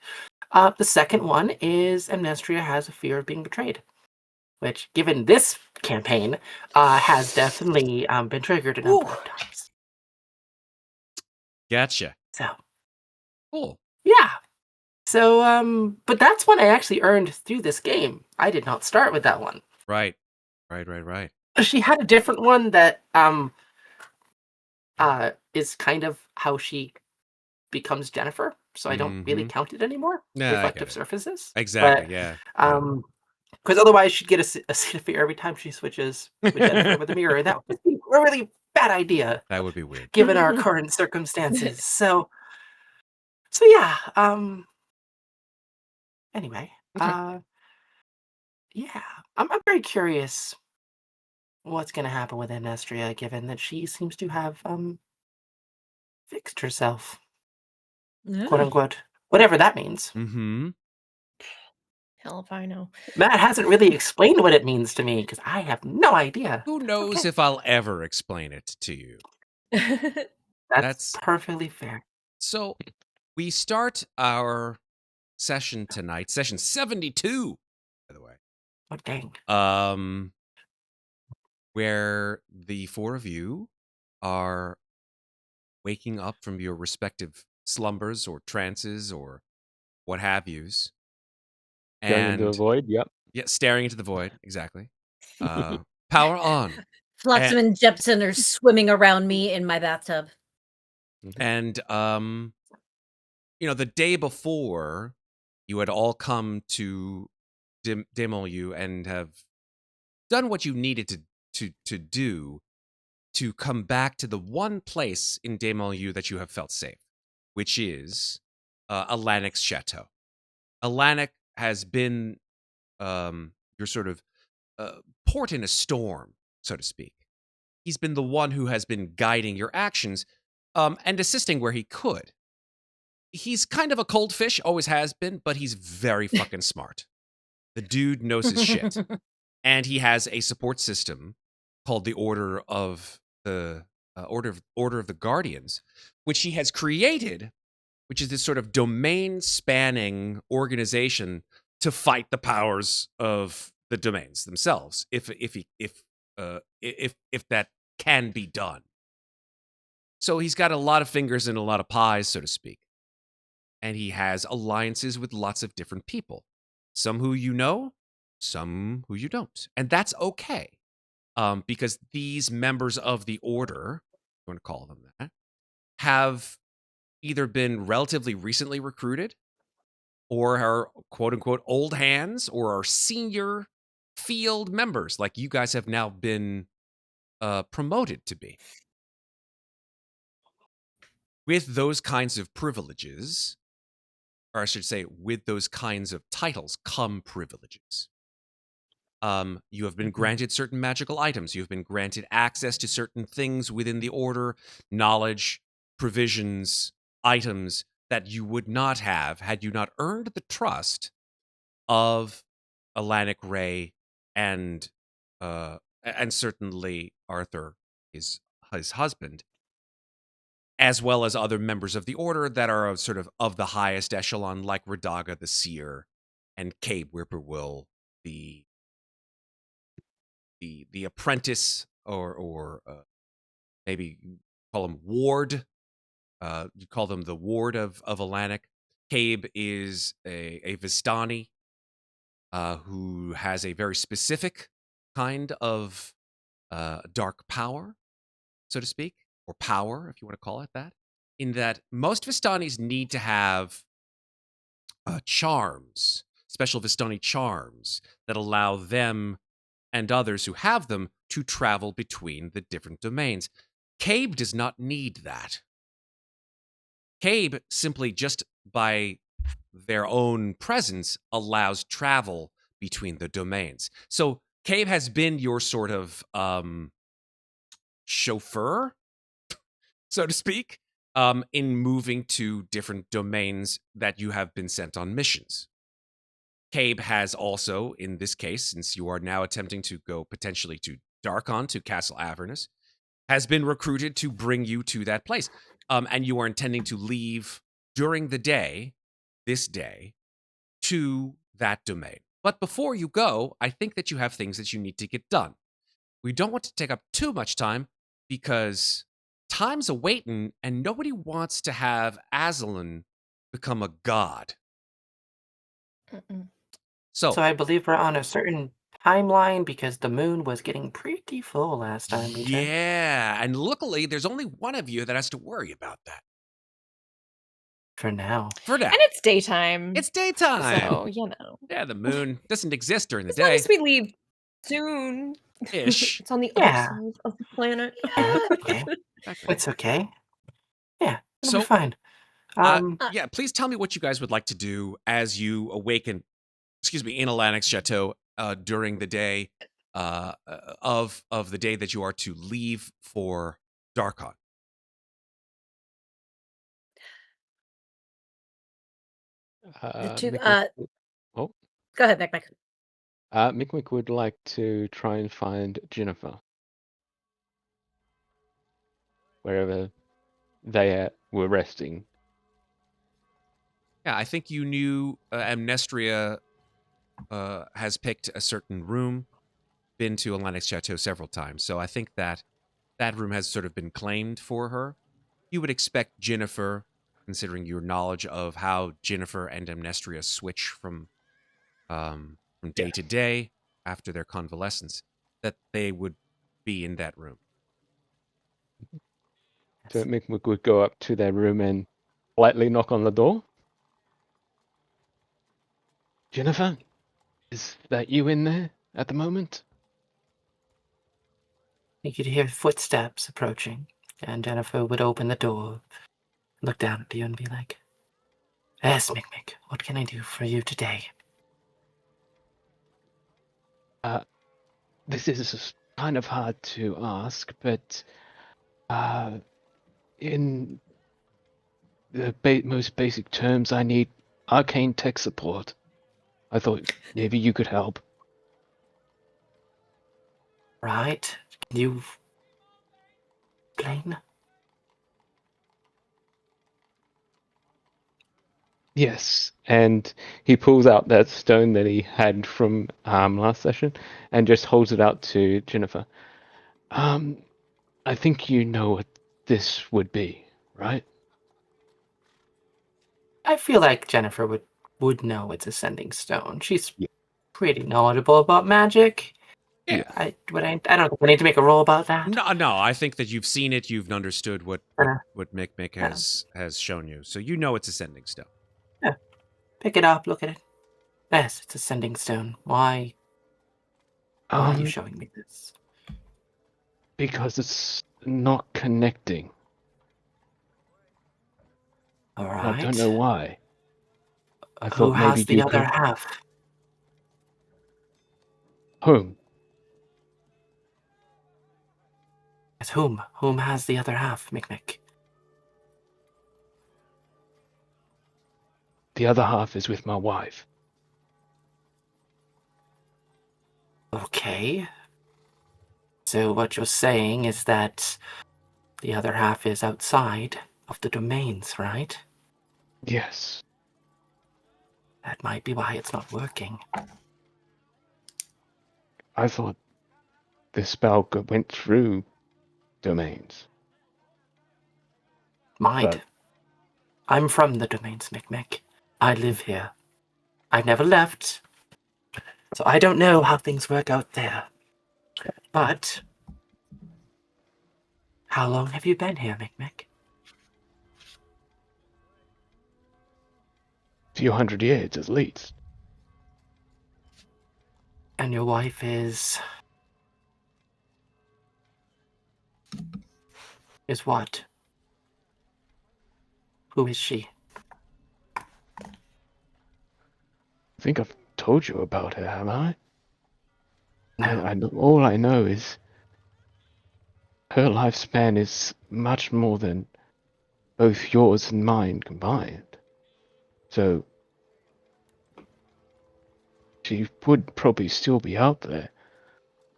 The second one is Amnestria has a fear of being betrayed, which, given this campaign, has definitely been triggered a number of times. Gotcha. So. Cool. Yeah. So, but that's one I actually earned through this game. I did not start with that one. Right. She had a different one that is kind of how she becomes Ginnifer, so I don't really Mhm. count it anymore. Yeah, I get Reflective it. surfaces. Exactly, But yeah. because otherwise she'd get a seat of fear every time she switches with Ginnifer with the mirror. That would be a really bad idea That would be weird. given our current circumstances. So yeah. Anyway, Okay. yeah, I'm very curious what's going to happen with Amnestria, given that she seems to have fixed herself, quote Yeah. unquote, whatever that means. Mm-hmm. Hell if I know. Matt hasn't really explained what it means to me because I have no idea. Who knows Okay. if I'll ever explain it to you? That's That's perfectly fair. so we start our session tonight, session 72, by the way. Oh, dang. Where the four of you are waking up from your respective slumbers or trances or what have yous. Going into a And void. Yep. yeah, staring into the void, exactly. Power on. Flotsam and Jepson are swimming around me in my bathtub. And the day before, you had all come to Demolieu and have done what you needed to do to come back to the one place in Demolieu that you have felt safe, which is Alanic's chateau. Alanic has been your sort of port in a storm, so to speak. He's been the one who has been guiding your actions and assisting where he could. He's kind of a cold fish, always has been, but he's very fucking smart. The dude knows his shit. And he has a support system called the Order of the Order of the Guardians, which he has created, which is this sort of domain-spanning organization to fight the powers of the domains themselves, if that can be done. So he's got a lot of fingers in a lot of pies, so to speak. And he has alliances with lots of different people. Some who you know, some who you don't. And that's okay. Because these members of the order, I'm going to call them that, have either been relatively recently recruited or are quote unquote old hands or are senior field members like you guys have now been promoted to be. With those kinds of privileges, or I should say, with those kinds of titles come privileges. You have been granted certain magical items. You have been granted access to certain things within the order, knowledge, provisions, items that you would not have had you not earned the trust of Alanic Ray and certainly Arthur, his husband, as well as other members of the order that are sort of the highest echelon, like Radaga the Seer and Cabe Whippoorwill, the apprentice, or maybe you call him ward. You call them the ward of Alanic. Cabe is a Vistani who has a very specific kind of dark power, so to speak, or power, if you want to call it that, in that most Vistanis need to have charms, special Vistani charms that allow them and others who have them to travel between the different domains. Cabe does not need that. Cabe simply, just by their own presence, allows travel between the domains. So Cabe has been your sort of chauffeur, so to speak, in moving to different domains that you have been sent on missions. Cabe has also, in this case, since you are now attempting to go potentially to Darkon, to Castle Avernus, has been recruited to bring you to that place. And you are intending to leave during the day, this day, to that domain. But before you go, I think that you have things that you need to get done. We don't want to take up too much time because time's a-waiting and nobody wants to have Azalin become a god. Mm-mm. So I believe we're on a certain timeline because the moon was getting pretty full last time we checked. Yeah, and luckily there's only one of you that has to worry about that. For now. For now. And it's daytime. It's daytime. So, Yeah, the moon doesn't exist during the as long day. as we leave soon. Ish. It's on the Yeah. other side of the planet. Yeah, that's okay. Exactly. It's okay. Yeah, it'll So, be fine. yeah, please tell me what you guys would like to do as you awaken, in Atlantic's chateau during the day of the day that you are to leave for Darkon. The two, Mikmick, oh, go ahead, Mikmick. Mikmick would like to try and find Ginnifer wherever they were resting. Yeah, I think you knew Amnestria has picked a certain room, been to Atlantic's chateau several times, so I think that room has sort of been claimed for her. You would expect Ginnifer, considering your knowledge of how Ginnifer and Amnestria switch from day to day after their convalescence, that they would be in that room. So Mikmick would go up to their room and lightly knock on the door. Ginnifer, is that you in there at the moment? You could hear footsteps approaching, and Jennifer would open the door, look down at you, and be like, "Yes, Mikmick, what can I do for you today?" This is kind of hard to ask, but in the most basic terms, I need arcane tech support. I thought maybe you could help. Right? Can you explain? Yes, and he pulls out that stone that he had from last session and just holds it out to Ginnifer. I think you know what this would be, right? I feel like Jennifer would know it's a sending stone. She's Yeah. pretty knowledgeable about magic. Yeah. I don't think I need to make a roll about that. No, I think that you've seen it, you've understood what Mikmick has shown you. So you know it's a sending stone. Yeah. Pick it up, look at it. Yes, it's a sending stone. Why are you showing me this? Because it's not connecting. All right. I don't know why. I Who thought maybe has the you other could. half? Whom? Yes, whom? Whom has the other half, Mikmick? The other half is with my wife. Okay. So what you're saying is that the other half is outside of the domains, right? Yes. That might be why it's not working. I thought this spell went through domains. Might. But I'm from the domains, Mikmick. I live here. I've never left, so I don't know how things work out there. But how long have you been here, Mikmick? a few hundred years at least. And your wife is... Is what? Who is she? I think I've told you about her, have I? No. All I know is her lifespan is much more than both yours and mine combined. So she would probably still be out there.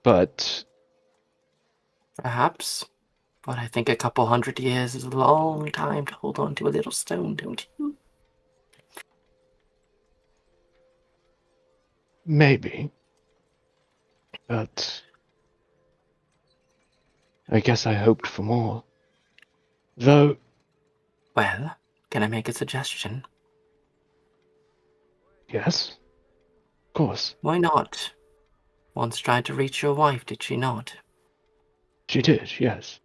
But Perhaps. But I think a couple hundred years is a long time to hold on to a little stone, don't you? maybe. But I guess I hoped for more. Though, Well, can I make a suggestion? yes, of course. Why not? Once tried to reach your wife, did she not? She did, yes.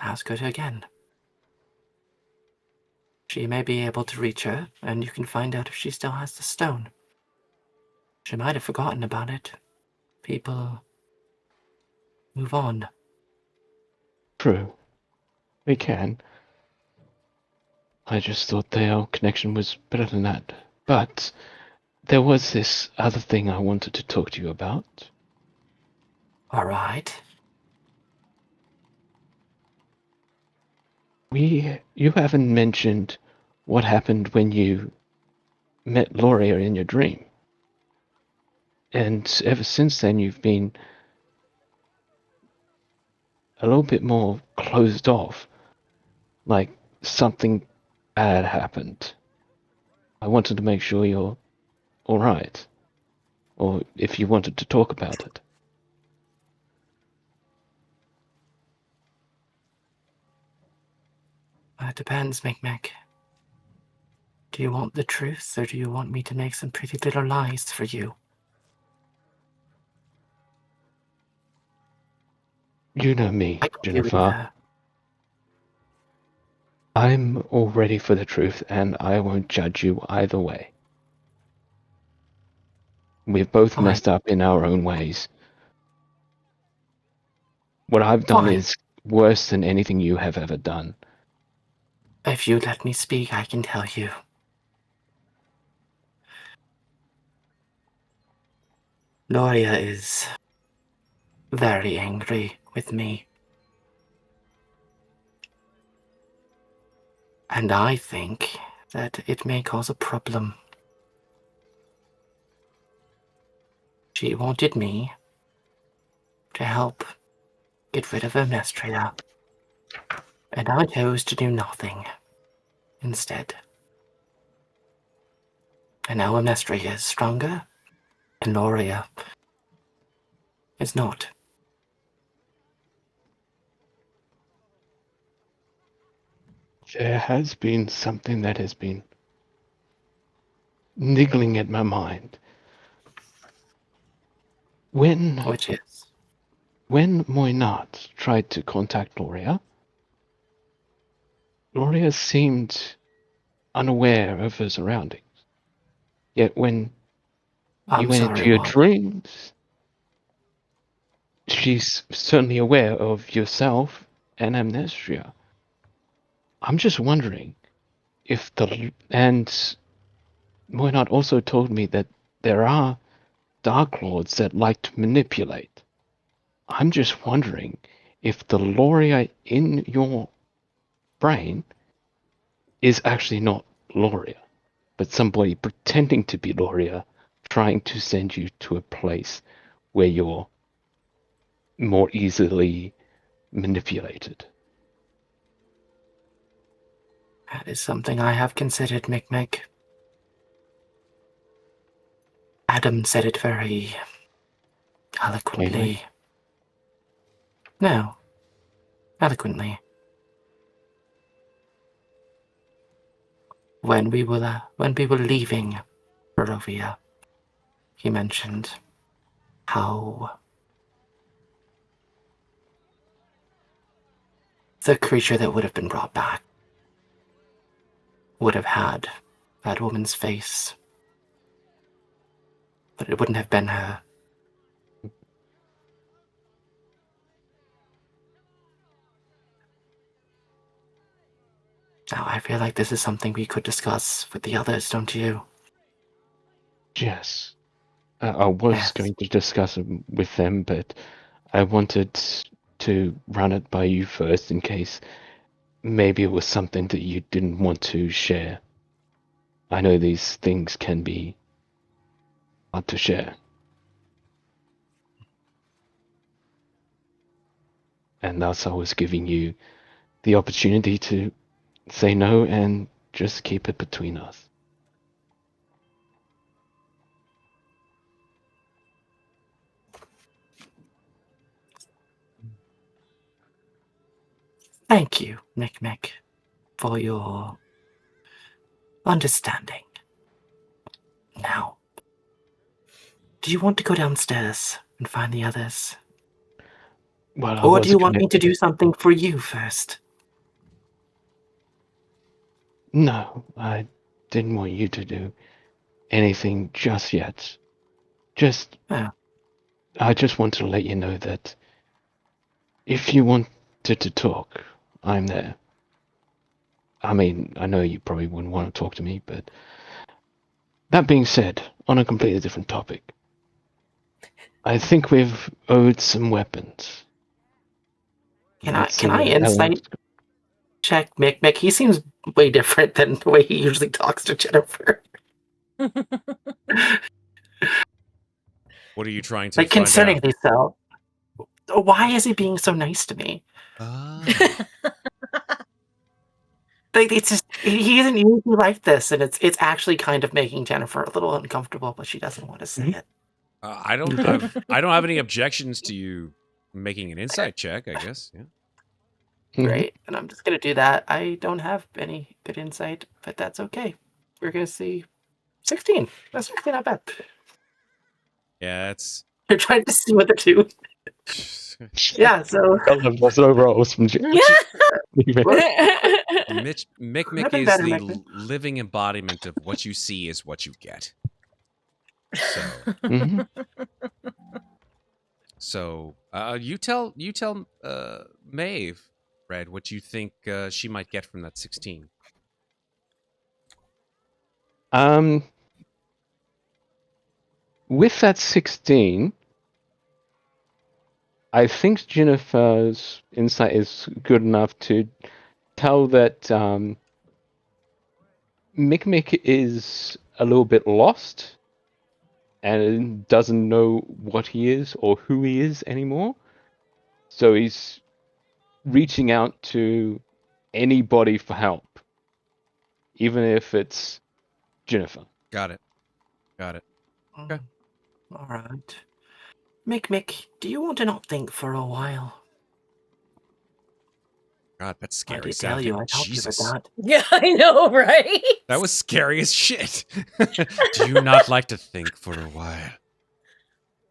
Ask her again. She may be able to reach her, and you can find out if she still has the stone. She might have forgotten about it. People move on. True. We can. I just thought their connection was better than that. But there was this other thing I wanted to talk to you about. All right. You haven't mentioned what happened when you met Loria in your dream. And ever since then, you've been a little bit more closed off. Like something bad happened. I wanted to make sure you're alright. Or if you wanted to talk about it. It depends, Mikmick. Do you want the truth, or do you want me to make some pretty little lies for you? You know me, I can do Ginnifer. either. I'm all ready for the truth, and I won't judge you either way. We've both Fine. messed up in our own ways. What I've done Fine. is worse than anything you have ever done. If you let me speak, I can tell you. Loria is very angry with me. And I think that it may cause a problem. She wanted me to help get rid of Amnestria, and I chose to do nothing instead. And now Amnestria is stronger, and Loria is not. There has been something that has been niggling at my mind. Which is? When Muadnhait tried to contact Loria seemed unaware of her surroundings. Yet when you went into your dreams, she's certainly aware of yourself and Amnestria. I'm just wondering if and Muadnhait also told me that there are Dark Lords that like to manipulate. I'm just wondering if the Loria in your brain is actually not Loria, but somebody pretending to be Loria, trying to send you to a place where you're more easily manipulated. That is something I have considered, Mikmick. Adam said it very eloquently. Plainly? No, eloquently. When we were leaving Barovia, he mentioned how the creature that would have been brought back would have had that woman's face, but it wouldn't have been her. Now, I feel like this is something we could discuss with the others, don't you? Yes. I was going to discuss it with them, but I wanted to run it by you first in case maybe it was something that you didn't want to share. I know these things can be hard to share. And thus I was giving you the opportunity to say no and just keep it between us. Thank you, Mikmick, for your understanding. Now, do you want to go downstairs and find the others? Well, Or do you want me to do something for you first? No, I didn't want you to do anything just yet. Just, Yeah. I just want to let you know that if you wanted to talk, I'm there. I mean, I know you probably wouldn't want to talk to me, but that being said, on a completely different topic, I think we've owed some weapons. Can Let's see I where that insight looks. check Mikmick? He seems way different than the way he usually talks to Ginnifer. What are you trying to Like find out? concerningly so. Why is he being so nice to me? Ah. Like, it's just he isn't usually like this, and it's actually kind of making Ginnifer a little uncomfortable, but she doesn't want to say it. I don't have any objections to you making an insight check, I guess. Yeah. Great, and I'm just gonna do that. I don't have any good insight, but that's okay. We're gonna see 16. That's actually not bad. Yeah, it's You're trying to see what the two. Yeah, so I love those overalls from Yeah. Mikmick Nothing is better, the Mikmick. living embodiment of what you see is what you get. So Mhm. So you tell Maeve, Red, what you think she might get from that 16. With that 16, I think Ginnifer's insight is good enough to tell that Mikmick is a little bit lost and doesn't know what he is or who he is anymore. So he's reaching out to anybody for help, even if it's Ginnifer. Got it. Okay. All right. Mikmick, do you want to not think for a while? God, that's I scary did tell you, sounding. I helped you with Jesus. that. Yeah, I know, right? That was scary as shit. Do you not like to think for a while?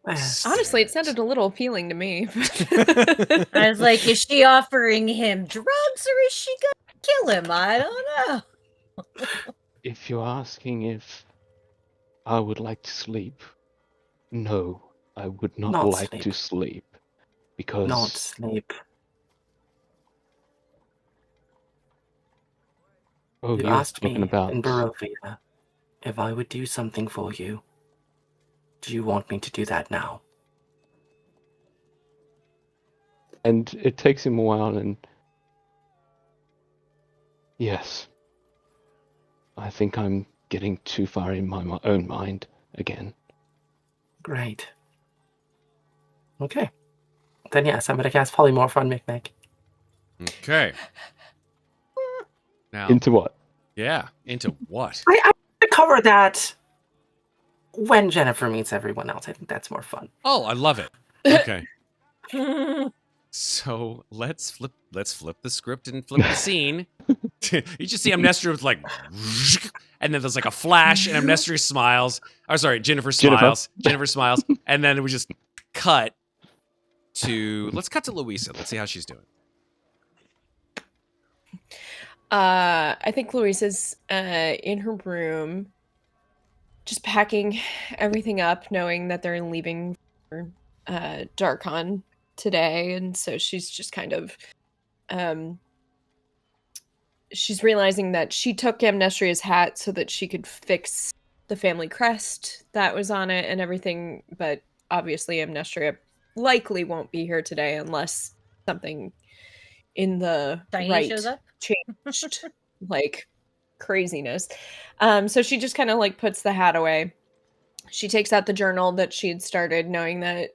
Honestly, it sounded a little appealing to me. I was like, is she offering him drugs or is she gonna kill him? I don't know. If you're asking if I would like to sleep, no, I would not Not like sleep. to sleep. Because Not sleep. oh, You you're asked talking me about in Barovia if I would do something for you. Do you want me to do that now? and it takes him a while, and yes, I think I'm getting too far in my own mind again. Great. Okay. Then yes, I'm going to cast Polymorph on Mikmick. Okay. Now, Into what? yeah, into what? I'm going to cover that when Ginnifer meets everyone else. I think that's more fun. Oh, I love it. Okay. So let's flip the script and flip the scene. You just see Amnestria with like, and then there's like a flash, and Amnestria smiles. Oh, sorry, Ginnifer smiles. Ginnifer smiles, and then we just cut to. Let's cut to Louisa. Let's see how she's doing. I think Louisa's in her room, just packing everything up, knowing that they're leaving for Darkon today, and so she's just kind of she's realizing that she took Amnestria's hat so that she could fix the family crest that was on it and everything, but obviously Amnestria likely won't be here today unless something in the Diane shows up? changed like craziness. So she just kind of like puts the hat away. She takes out the journal that she had started, knowing that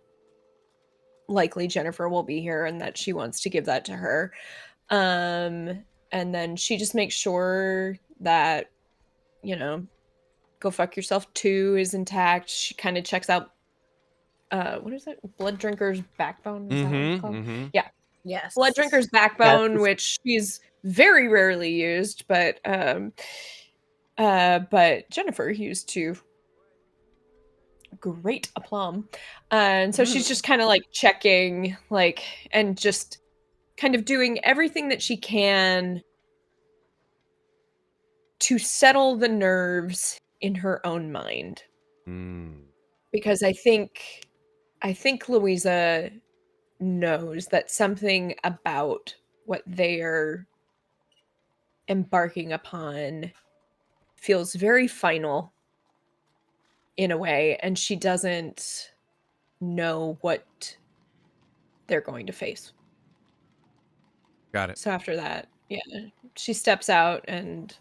likely Ginnifer will be here and that she wants to give that to her. And then she just makes sure that, Go Fuck Yourself 2 is intact. She kind of checks out what is it? Blood Drinker's Backbone? Is that what it's called? Yeah. Yes. Blood Drinker's Backbone, Yes. which she's very rarely used, but Ginnifer used to great aplomb. And so she's just kind of like checking, like, and just kind of doing everything that she can to settle the nerves in her own mind. Because I think Louisa knows that something about what they are embarking upon feels very final in a way, and she doesn't know what they're going to face. Got it. So after that, yeah, she steps out and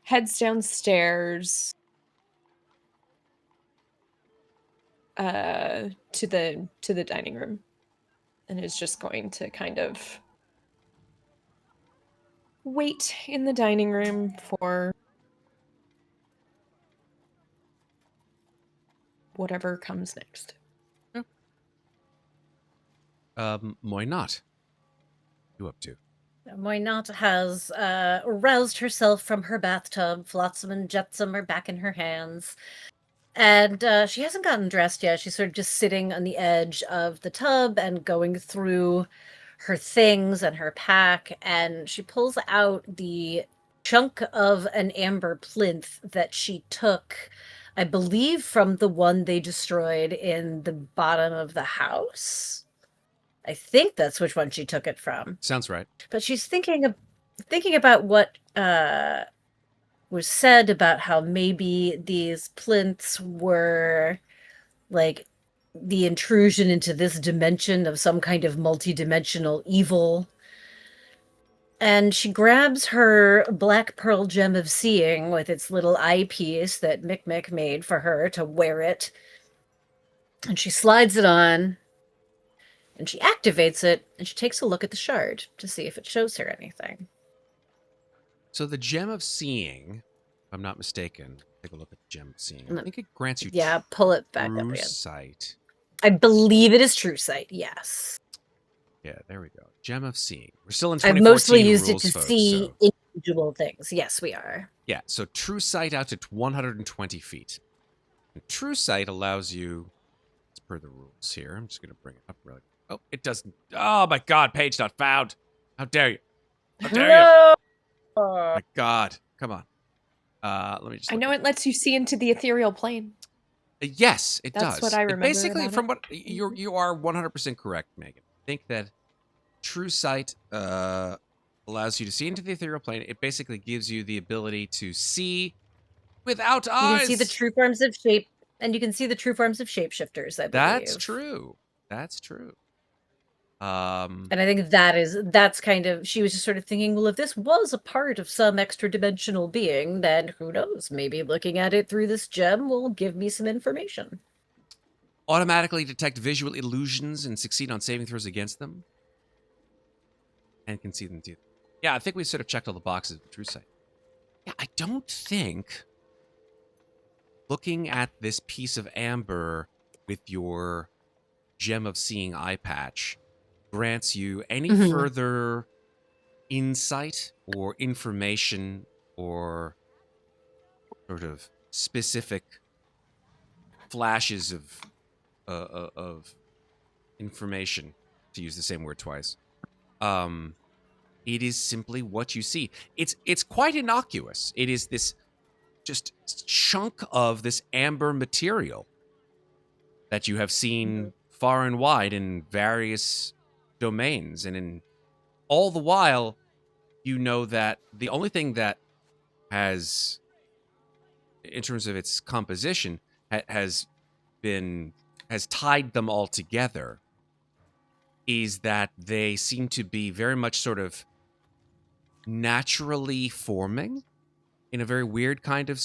heads downstairs to the dining room, and is just going to kind of wait in the dining room for whatever comes next. Muadnhait, you up to? Muadnhait has roused herself from her bathtub. Flotsam and Jetsam are back in her hands. And she hasn't gotten dressed yet. She's sort of just sitting on the edge of the tub and going through her things and her pack. And she pulls out the chunk of an amber plinth that she took, I believe, from the one they destroyed in the bottom of the house. I think that's which one she took it from. Sounds right. But she's thinking about what was said about how maybe these plinths were like the intrusion into this dimension of some kind of multidimensional evil. And she grabs her black pearl gem of seeing with its little eyepiece that Mikmick made for her to wear it. And she slides it on. And she activates it, and she takes a look at the shard to see if it shows her anything. So the gem of seeing, if I'm not mistaken, take a look at the gem of seeing. I think it grants you pull it back up true again. sight. I believe it is true sight, yes. Yeah, there we go. Gem of seeing. We're still in 2014 I've mostly used rules, it to folks, see so. individual things. Yes, we are. Yeah, so true sight out to 120 feet. And true sight allows you, as per the rules here, I'm just going to bring it up really. Oh, it doesn't. Oh my God, page not found. How dare you? How dare you? Oh my God, come on. Let me just. I know it lets you see into the ethereal plane. Yes, it does. That's what I remember. Basically, about from it. what you are 100% correct, Megan. I think that true sight allows you to see into the ethereal plane. It basically gives you the ability to see without eyes. You can see the true forms of shape, and you can see the true forms of shapeshifters, I believe. That's true. That's true. And I think that's kind of, she was just sort of thinking, well, if this was a part of some extra dimensional being, then who knows? Maybe looking at it through this gem will give me some information. Automatically detect visual illusions and succeed on saving throws against them. And can see them too. Yeah, I think we sort of checked all the boxes with true sight. Yeah, I don't think looking at this piece of amber with your gem of seeing eye patch grants you any further insight or information or sort of specific flashes of information, to use the same word twice. It is simply what you see. It's quite innocuous. It is this just chunk of this amber material that you have seen far and wide in various domains, and in all the while, you know that the only thing that has, in terms of its composition, has tied them all together is that they seem to be very much sort of naturally forming in a very weird kind of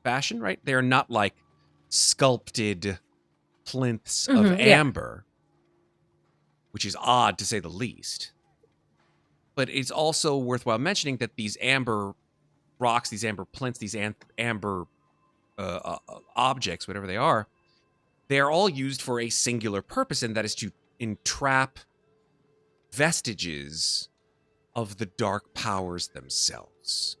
fashion, right? They're not like sculpted plinths of amber, which is odd to say the least. But it's also worthwhile mentioning that these amber rocks, these amber plinths, these amber objects, whatever they are all used for a singular purpose, and that is to entrap vestiges of the dark powers themselves.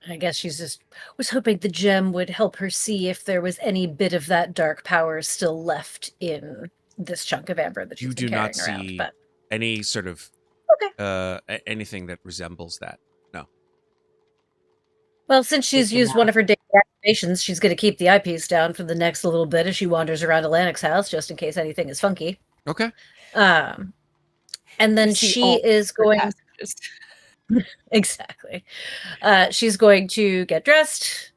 I guess she's just was hoping the gem would help her see if there was any bit of that dark power still left in this chunk of amber that You she's do been not carrying around. see But any sort of okay. anything that resembles that. No. Well, since she's Taken used out. one of her daily activations, she's going to keep the eyepiece down for the next little bit as she wanders around Atlantic's house, just in case anything is funky. Okay. And then We see she all is her going passages. exactly. She's going to get dressed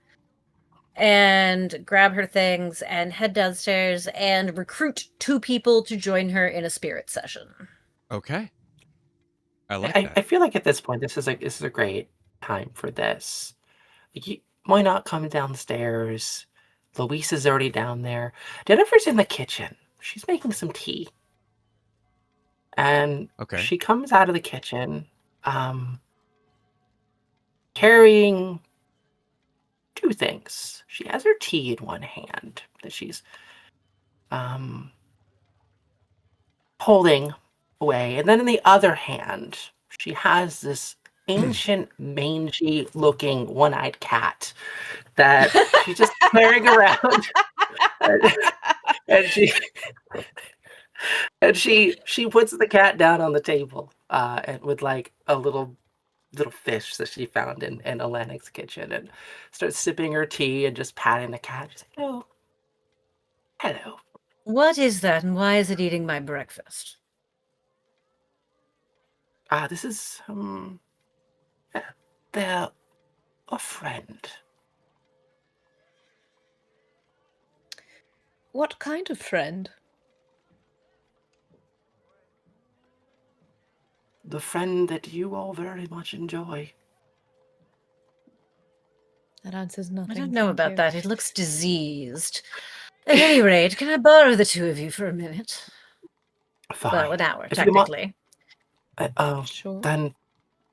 and grab her things and head downstairs and recruit 2 people to join her in a spirit session. Okay. I like I that. feel like at this point, this is a great time for this. Why not come downstairs? Louisa's already down there. Jennifer's in the kitchen. She's making some tea. And Okay. she comes out of the kitchen carrying 2 things. She has her tea in one hand that she's holding away. And then in the other hand, she has this ancient, mangy looking one-eyed cat that she's just carrying around. and she puts the cat down on the table and with like a little fish that she found in Atlantic's kitchen and starts sipping her tea and just patting the cat. She's like, "Oh, hello." What is that, and why is it eating my breakfast? This is they're a friend. What kind of friend? The friend that you all very much enjoy. That answers I nothing. don't know thank about you. that. It looks diseased. At any rate, can I borrow the 2 of you for a minute? Fine. Well, an hour, If you want- technically. Sure. Then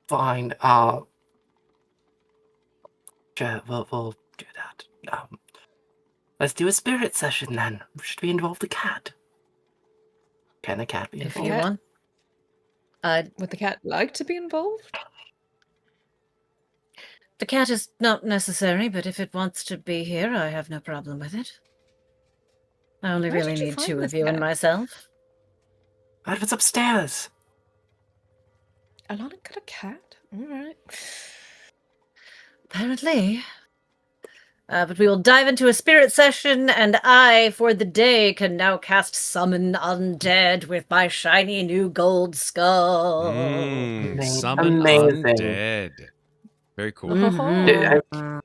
fine. Sure, we'll do that. Let's do a spirit session then. Should we involve the cat? Can the cat be If involved? you want. Would the cat like to be involved? The cat is not necessary, but if it wants to be here, I have no problem with it. I only Where really did you need find 2 this of you and cat? myself. What if it's upstairs? Alana got a cat? Alright. Apparently. But we will dive into a spirit session, and I, for the day, can now cast Summon Undead with my shiny new gold skull. Summon Amazing. undead. Very cool. Mhm.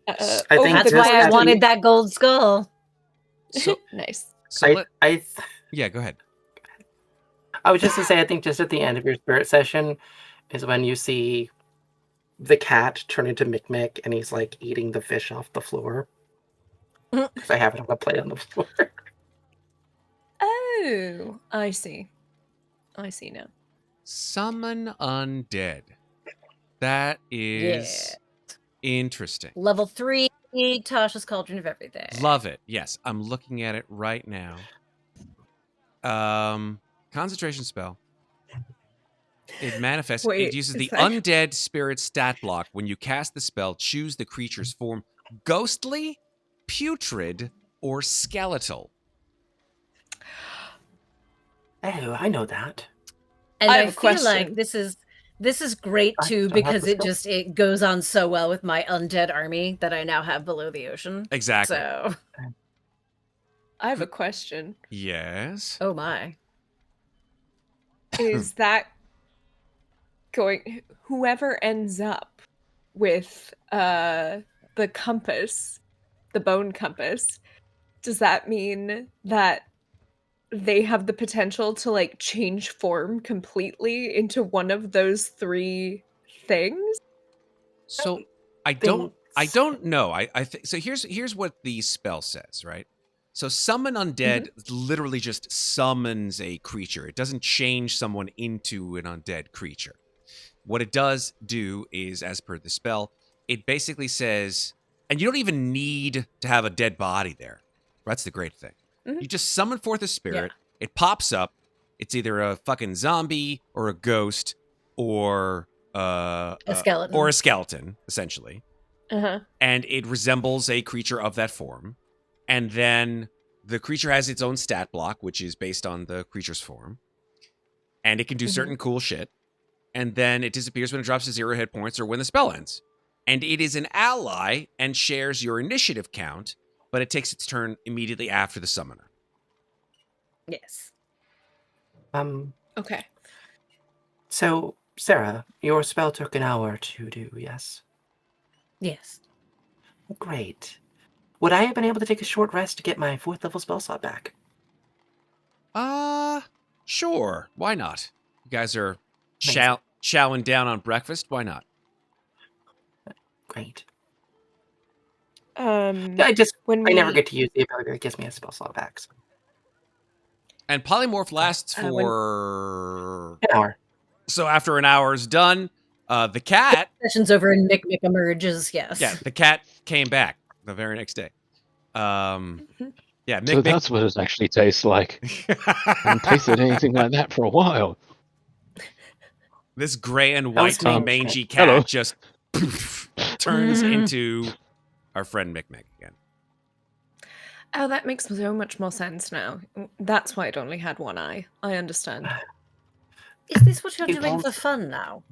I think That's this why I actually- wanted that gold skull. So, nice. so I go ahead. I was just to say, I think just at the end of your spirit session is when you see the cat turn into Mikmick and he's like eating the fish off the floor. Because I have it on a plate on the floor. Oh, I see. I see now. Summon undead. That is interesting. Level 3, Tasha's Cauldron of Everything. Love it. Yes, I'm looking at it right now. Concentration spell. It manifests. Wait, it uses is the that- undead spirit stat block. When you cast the spell, choose the creature's form: ghostly, putrid, or skeletal. Oh, I know that. And I I, have a feel question. like this is great I too don't have because the it goes on so well with my undead army that I now have below the ocean. Exactly. So, I have a question. Yes. oh my. Is that going whoever ends up with the compass, the bone compass, does that mean that they have the potential to like change form completely into one of those 3 things? So I don't know. I think so. Here's what the spell says, right? So summon undead literally just summons a creature. It doesn't change someone into an undead creature. What it does do is, as per the spell, it basically says, and you don't even need to have a dead body there. That's the great thing. You just summon forth a spirit. It pops up. It's either a fucking zombie or a ghost or A skeleton. or a skeleton, essentially. Uh-huh. And it resembles a creature of that form. And then the creature has its own stat block, which is based on the creature's form. And it can do certain cool shit. And then it disappears when it drops to 0 hit points or when the spell ends. And it is an ally and shares your initiative count, but it takes its turn immediately after the summoner. Yes. Okay. So, Sarah, your spell took an hour to do, yes? Yes. Great. Would I have been able to take a short rest to get my 4th level spell slot back? Sure. Why not? You guys are Amazing. chowing down on breakfast. Why not? Great. I I never get to use the ability that gives me a spell slot back. So. And polymorph lasts when- for An hour. So after an hour's done, the cat. Session's over and Mikmick emerges. Yes. Yeah, the cat came back the very next day. Yeah, Mikmick. So that's what it actually tastes like. I haven't tasted anything like that for a while. This gray and That was white me. mangy cat Hello. just turns into our friend Mikmick again. Oh, that makes so much more sense now. That's why it only had one eye. I understand. Is this what you're He doing for wants- fun now?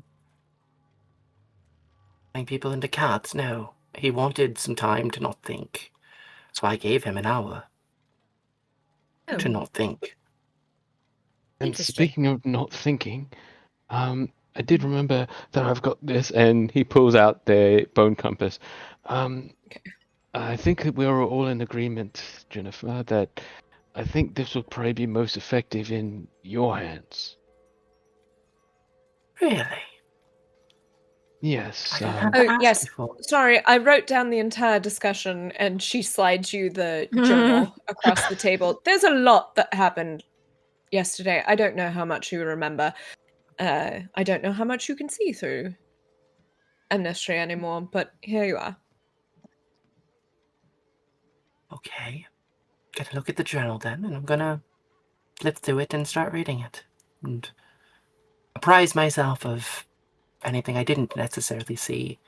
Turning people into cats, no. He wanted some time to not think. So I gave him an hour to not think. And Interesting. speaking of not thinking, I did remember that I've got this, and he pulls out the bone compass. I think that we are all in agreement, Ginnifer, that I think this will probably be most effective in your hands. Really? Yes. I didn't have to Oh, ask yes. before. Sorry, I wrote down the entire discussion and she slides you the journal across the table. There's a lot that happened yesterday. I don't know how much you remember. I don't know how much you can see through Amnestria anymore, but here you are. Okay. Gotta look at the journal then, and I'm gonna flip through it and start reading it. And apprise myself of anything I didn't necessarily see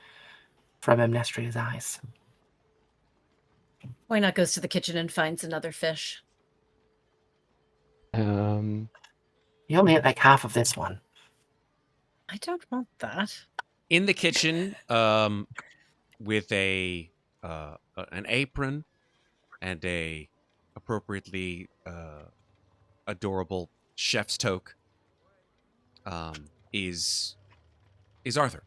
from Amnestria's eyes. Why not goes to the kitchen and finds another fish? You only ate like half of this one. I don't want that. In the kitchen, with an apron and a appropriately adorable chef's toque, is Arthur,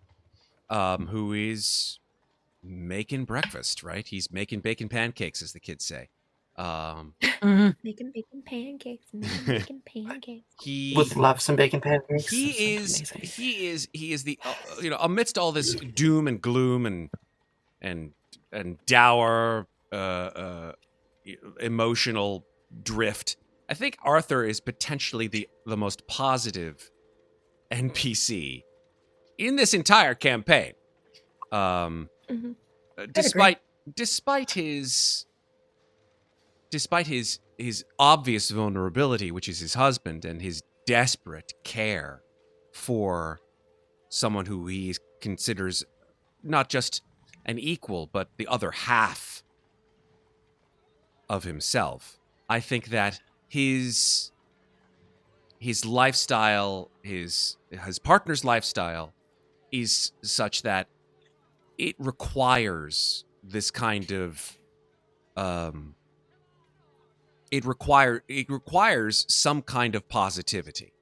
who is making breakfast. Right, he's making bacon pancakes, as the kids say. Making bacon pancakes. He Would love some bacon pancakes. he That sounds is amazing. he is the amidst all this doom and gloom and dour emotional drift, I think Arthur is potentially the most positive NPC in this entire campaign. Despite his obvious vulnerability, which is his husband, and his desperate care for someone who he considers not just an equal, but the other half of himself. I think that his lifestyle, his partner's lifestyle, is such that it requires this kind of it requires some kind of positivity.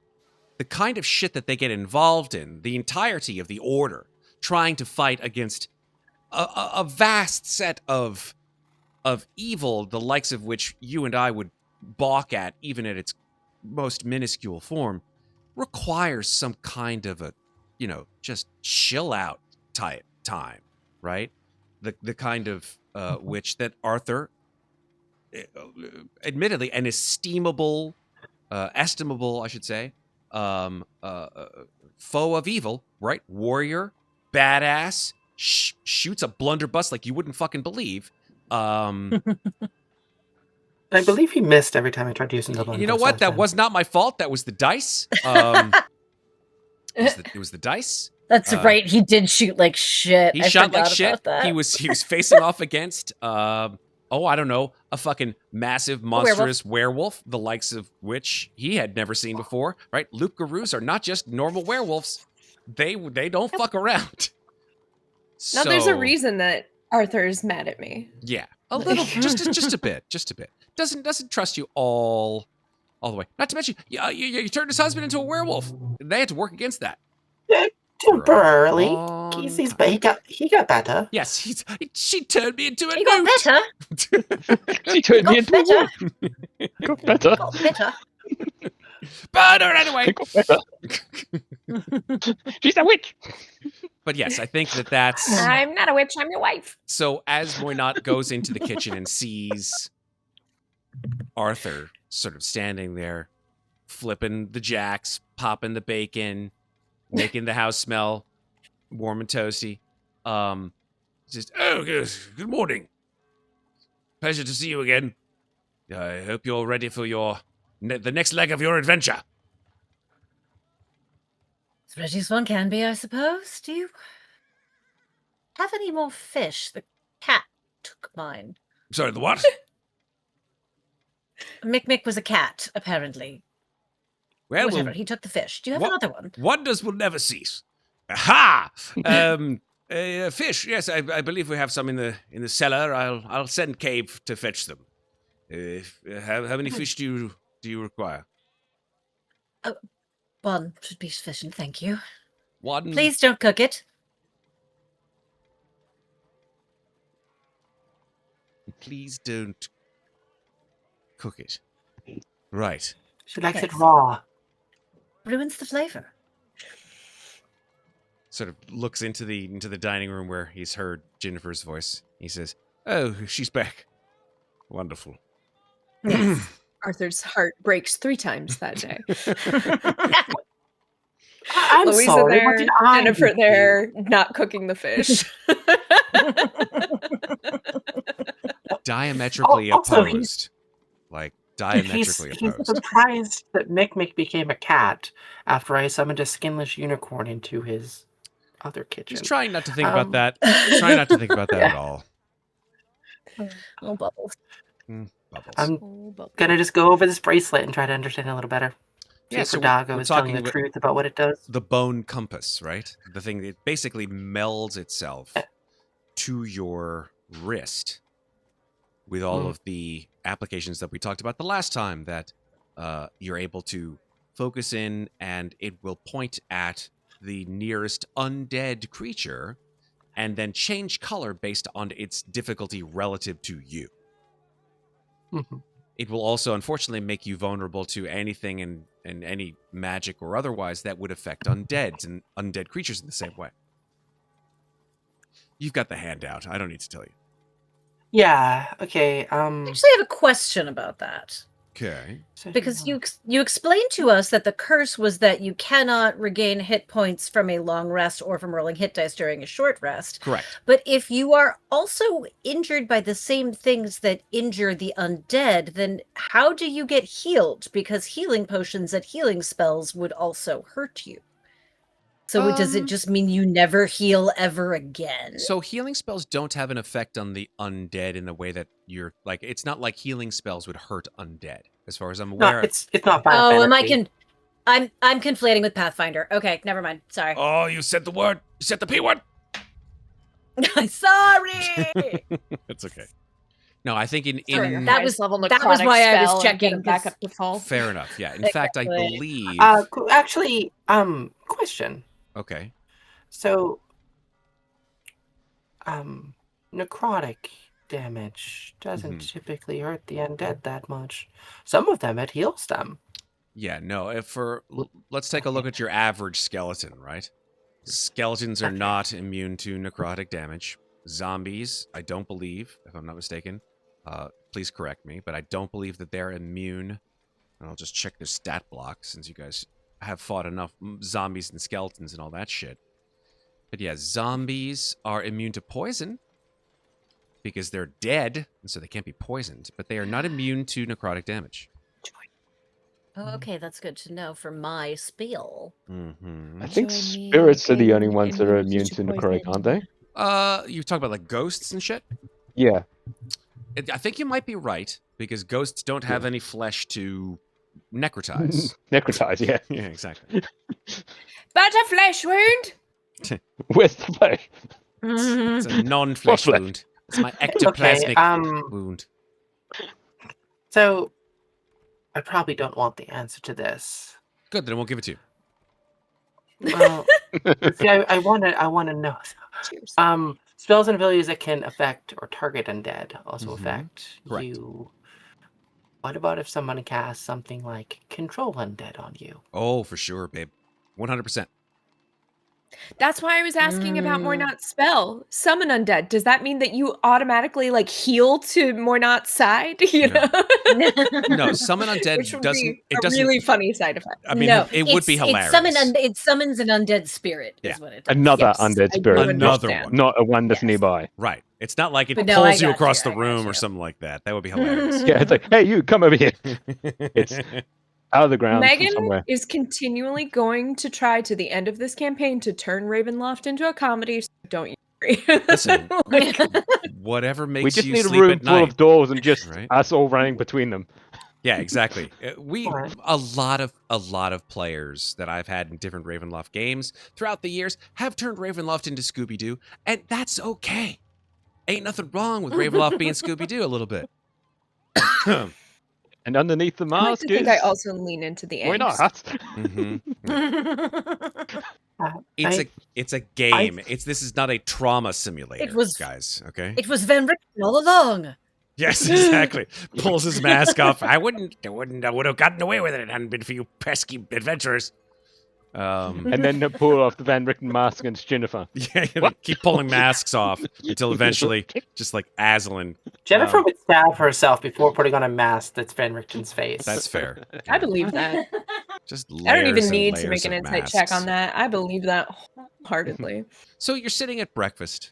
The kind of shit that they get involved in, the entirety of the Order, trying to fight against a vast set of evil, the likes of which you and I would balk at, even at its most minuscule form, requires some kind of a, just chill out type time, right? The kind of which that Arthur, admittedly, an estimable, I should say, foe of evil, right? Warrior, badass, shoots a blunderbuss like you wouldn't fucking believe. I believe he missed every time I tried to use the You know what? That was not my fault. That was the dice. It was the dice. That's right. He did shoot like shit. He I shot like forgot shit. about that. He was facing off against Oh, I don't know, a fucking massive, monstrous werewolf, the likes of which he had never seen before, right? Loup-garous are not just normal werewolves. They don't fuck around. Now, there's a So, reason that Arthur's mad at me. Yeah, a little, just a bit. Doesn't trust you all the way. Not to mention, you turned his husband into a werewolf. They had to work against that. Temporarily. Long But he got better. Yes, she turned me into a He got newt. better. She turned me into a better. wolf. Got better. Got better. But anyway. Got better. She's a witch. But yes, I think that's... I'm not a witch, I'm your wife. So as Muadnhait goes into the kitchen and sees Arthur sort of standing there, flipping the jacks, popping the bacon, making the house smell warm and toasty, says, "Oh, good morning. Pleasure to see you again. I hope you're ready for the next leg of your adventure." As ready as one can be, I suppose. Do you have any more fish? The cat took mine. Sorry, the what? Mikmick was a cat, apparently. Well, Whatever, he took the fish. Do you have another one? Wonders will never cease. Aha! Fish. Yes, I believe we have some in the cellar. I'll send Cave to fetch them. How many fish do you require? One should be sufficient, thank you. One. Please don't cook it. Please don't cook it. Right. She likes it Yes. raw. Ruins the flavor. Sort of looks into the dining room where he's heard Ginnifer's voice. He says, "Oh, she's back. Wonderful." Arthur's heart breaks 3 times that day. I'm Louisa sorry. there, What did I Ginnifer do? there, not cooking the fish. Diametrically Also, opposed. Like, He's diametrically opposed. surprised that Mikmick became a cat after I summoned a skinless unicorn into his other kitchen. He's trying not to think about that. Try not to think about that at all. Oh, bubbles. Bubbles. I'm gonna just go over this bracelet and try to understand it a little better. Yeah, See so if Dago we're is telling talking the about truth about what it does. the bone compass, right? The thing that basically melds itself to your wrist with all of the applications that we talked about the last time, that you're able to focus in and it will point at the nearest undead creature and then change color based on its difficulty relative to you. Mhm. It will also, unfortunately, make you vulnerable to anything and any magic or otherwise that would affect undeads and undead creatures in the same way. You've got the handout. I don't need to tell you. Yeah. Okay. I actually have a question about that. Okay. Because you explained to us that the curse was that you cannot regain hit points from a long rest or from rolling hit dice during a short rest. Correct. But if you are also injured by the same things that injure the undead, then how do you get healed? Because healing potions and healing spells would also hurt you. So does it just mean you never heal ever again? So healing spells don't have an effect on the undead in the way that you're like. It's not like healing spells would hurt undead, as far as I'm aware. No, it's not. Oh, Fantasy. I'm conflating with Pathfinder. Okay, never mind. Sorry. Oh, you said the word. You said the P word. Sorry. It's okay. No, I think in that was level that was why I was spell and checking getting back up to full. fair enough. Yeah. In fact, I believe. Actually, question. Okay. So, necrotic damage doesn't typically hurt the undead that much. Some of them, it heals them. Yeah. No. Let's take a look at your average skeleton. Right. Skeletons are not immune to necrotic damage. Zombies, I don't believe, if I'm not mistaken. Please correct me, but I don't believe that they're immune. And I'll just check their stat block since you guys have fought enough zombies and skeletons and all that shit. But yeah, zombies are immune to poison because they're dead, and so they can't be poisoned, but they are not immune to necrotic damage. Oh, okay, that's good to know for my spell. Mm-hmm. I think Join me spirits are the only in ones that are immunity immune to to necrotic, poison. aren't they? You talk about like ghosts and shit? Yeah. I think you might be right because ghosts don't have any flesh to necrotize. Necrotize, yeah. Yeah, exactly. But a flesh wound. Where's the flesh? It's a non-flesh flesh? wound. It's my ectoplasmic wound. So, I probably don't want the answer to this. Good, then we'll give it to you. Well, see, I want to know. Cheers. Spells and abilities that can affect or target undead also Mhm. affect Correct. you. What about if someone casts something like control undead on you? Oh, for sure, babe. 100%. That's why I was asking about Mornaught's spell. Summon undead. Does that mean that you automatically like heal to Mornaught's side? You No. know? No, summon undead Which would doesn't. be It a doesn't. really funny side effect. I mean, No, it would be hilarious. It summons an undead spirit. Yeah. Is what it does. Another Yes, undead I do spirit. Another understand. one. Not a one that's Yes. nearby. Right. It's not like it But no, I pulls you got across you, the I got room or you. something like that. That would be hilarious. Yeah, it's like, hey, you come over here. It's out of the ground from Megan somewhere. is continually going to try to the end of this campaign to turn Ravenloft into a comedy. So don't you worry. Listen, Like, whatever makes We just you need a sleep room at full night. of doors and just Right? us all running between them. Yeah, exactly. Alright. A lot of players that I've had in different Ravenloft games throughout the years have turned Ravenloft into Scooby Doo, and that's okay. Ain't nothing wrong with Ravenloft being Scooby Doo a little bit. And underneath the I like mask to think is... I also lean into the Why angst. not? Mhm. It's a game. This is not a trauma simulator, It was- guys. Okay. It was Van Richten all along. Yes, exactly. Pulls his mask off. I would have gotten away with it if it hadn't been for you pesky adventurers. And then pull off the Van Richten mask against Ginnifer. Yeah, keep pulling masks off until eventually, just like Aslan. Jennifer would stab herself before putting on a mask that's Van Richten's face. That's fair. I believe that. Just I don't layers even and need to layers make an of insight check on masks. that. I believe that wholeheartedly. So you're sitting at breakfast.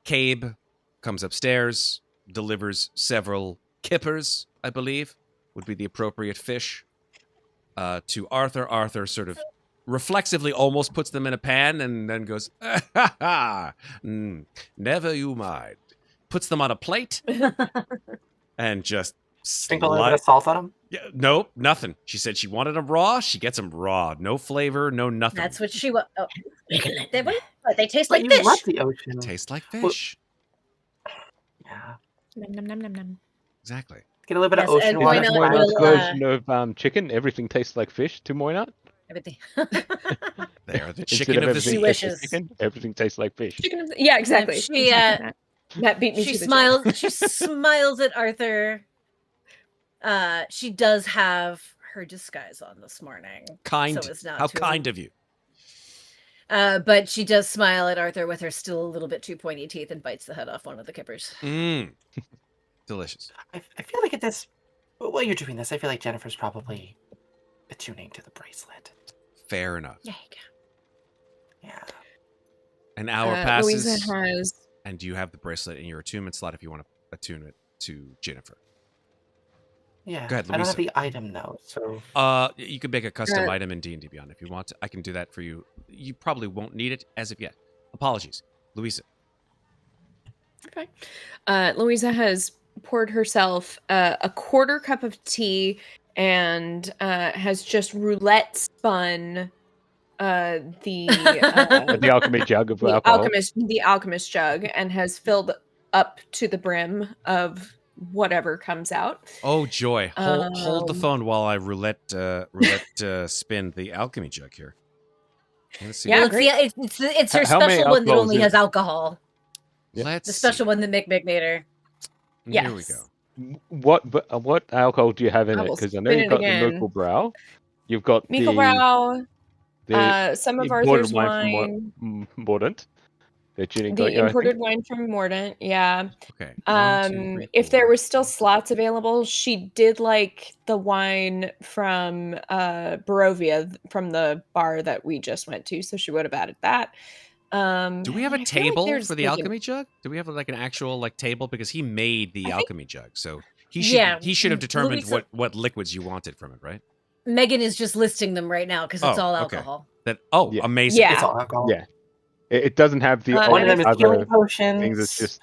Cabe comes upstairs, delivers several kippers, I believe, would be the appropriate fish, to Arthur. Arthur sort of reflexively almost puts them in a pan and then goes, never you mind. Puts them on a plate and just Sprinkle a little bit of salt on them. Yeah, nope, nothing. She said she wanted them raw. She gets them raw. No flavor, no nothing. That's what she was. Oh. They taste But like you fish. love the ocean. Tastes like fish. Yeah. Nom, nom, nom, nom, nom. Exactly. Get a little bit Yes, of ocean and Is why water. that not? Moynard's We'll, version of chicken? Everything tastes like fish to Moynard? Everything. They are the Instead chicken of the everything sea. tastes wishes. like chicken, everything tastes like fish. Chicken of the- Yeah, exactly. She, Exactly that beat me She to the smiles. joke. She smiles at Arthur. She does have her disguise on this morning. Kind. So as not How to- kind of you. But she does smile at Arthur with her still a little bit too pointy teeth and bites the head off one of the kippers. Delicious. I feel like at this, while you're doing this, I feel like Jennifer's probably attuning to the bracelet. Fair enough. There you go. Yeah. An hour passes, Louisa has and you have the bracelet in your attunement slot if you want to attune it to Ginnifer. Yeah. Go ahead, I don't have Louisa. the item though, so You could make a custom Uh, item in D&D Beyond if you want to. I can do that for you. You probably won't need it as of yet. Apologies. Louisa. okay. Louisa has poured herself a quarter cup of tea and has just roulette spun The alchemy jug of the alcohol. alchemist jug and has filled up to the brim of whatever comes out. Oh, joy. Hold the Um, phone while I roulette spin the alchemy jug here. Let's see. Yeah, Well, it's her How many special one that alcohols only is has it? alcohol. Let's The special one that Mikmick made her. Here we Yes. go. What alcohol do you have in I it? will Because I know spin you've it got the again. Muckle Brow. You've got Mikkelbrow, the some of imported Arthur's wine wine, from Mordant. The gin and the tonic, I think. imported wine from Mordant, yeah. Okay. 1, 2, 3, If there 4. were still slots available, she did like the wine from Barovia from the bar that we just went to, so she would have added that. Do we have a and I feel like table there's for the like alchemy jug? Do we have like an actual like table because he made the I think- alchemy jug, so he should have determined Louisa- what liquids you wanted from it, right? Megan is just listing them right now because it's Oh, all okay. alcohol. That Yeah. amazing. Yeah. it's all alcohol. Yeah. It doesn't have the One One of other them is healing things. It's potions. just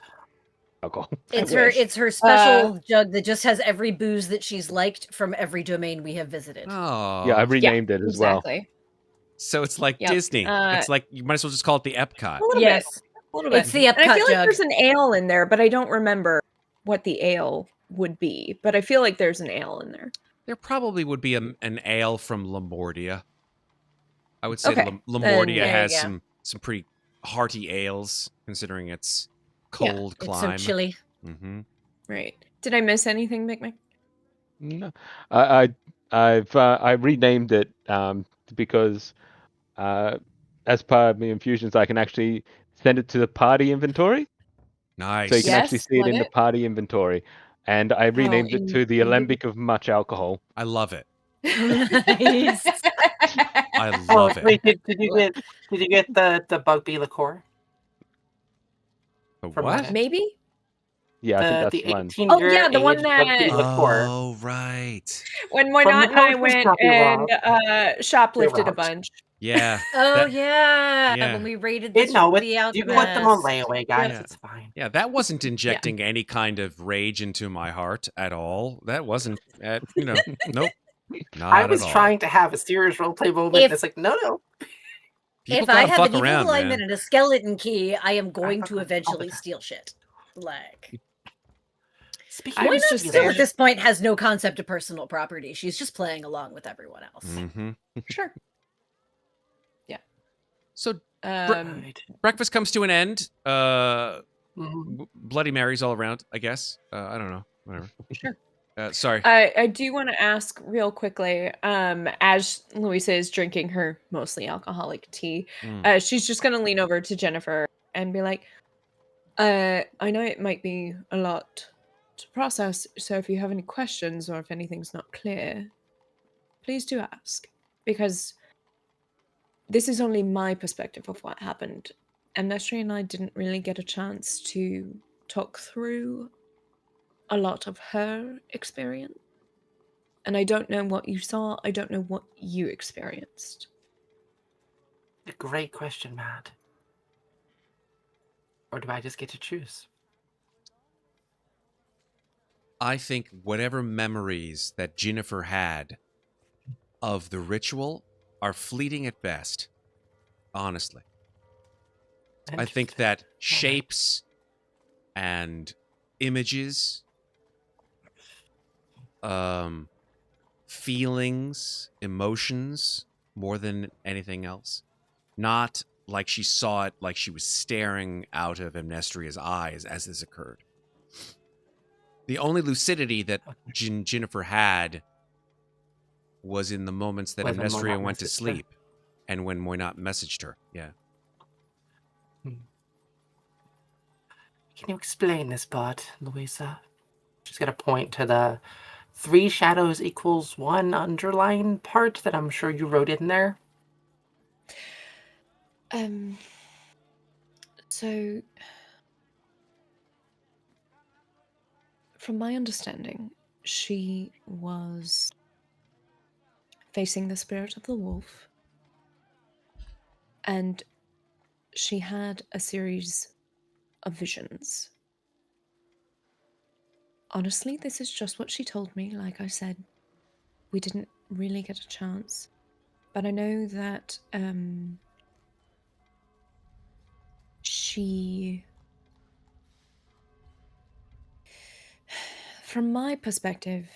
alcohol. It's I her. wish. It's her special jug that just has every booze that she's liked from every domain we have visited. Oh. Yeah, I renamed it as well. Exactly. So it's like Yep. Disney. It's like you might as well just call it the Epcot. A little Yes, bit. A little bit. it's the And I Epcot feel like jug. there's an ale in there, but I don't remember what the ale would be. But I feel like there's an ale in there. There probably would be an ale from Lamordia. I would say Okay. Lamordia There has you go. some pretty hearty ales, considering its Yeah, cold It's so climb. chilly. Mm-hmm. Right. Did I miss anything, Mikmick? No, I renamed it because as part of the infusions, I can actually send it to the party inventory, Nice. so you can actually Yes, see it love in the it. party inventory. And I renamed it to the indeed. Alembic of Much Alcohol. I love it. Nice. I Oh, love it. wait, did you get the Bugby liqueur The from what? Reddit? Maybe? Yeah, I think The that's the the one. 18 Oh, year yeah, the one aged Bugby that- liqueur. Oh, right. When From Moynat the and I Potions went Copy and Rob. shoplifted a robbed. bunch. Yeah. Oh That- yeah. yeah. When we raided You know, the you can put them on alchemist. layaway, guys. Yeah. It's fine. Yeah, that wasn't injecting any kind of rage into my heart at all. That wasn't, nope. Not I at was all. trying to have a serious roleplay moment, If- and it's like, no. People If I gotta have fuck an evil around, alignment man. and a skeleton key, I am going fuck to all the eventually time. steal shit. Like, Speaking I of was Moynat just still stealing, at this point has no concept of personal property. She's just playing along with everyone else. Mm-hmm. Sure. So right. breakfast comes to an end. Mhm. Bloody Marys all around, I guess. I don't know. Whatever. Sure. Sorry. I do want to ask real quickly, as Louisa is drinking her mostly alcoholic tea, Mm. she's just going to lean over to Ginnifer and be like, I know it might be a lot to process, so if you have any questions or if anything's not clear, please do ask. Because this is only my perspective of what happened. Amnestria and I didn't really get a chance to talk through a lot of her experience. And I don't know what you saw. I don't know what you experienced. A great question, Matt. Or do I just get to choose? I think whatever memories that Ginnifer had of the ritual are fleeting at best. Honestly. I think Interesting. that shapes and images, feelings, emotions, more than anything else. Not like she saw it, like she was staring out of Amnestria's eyes as this occurred. The only lucidity that Ginnifer had was in the moments that When Amnestria Moynat went to messaged her. sleep and when Moynat messaged her. Yeah. Can you explain this part, Louisa? She's gonna point to the 3 shadows equals 1 underline part that I'm sure you wrote in there. So from my understanding, she was facing the spirit of the wolf, and she had a series of visions. Honestly, this is just what she told me. Like I said, we didn't really get a chance. But I know that she... From my perspective,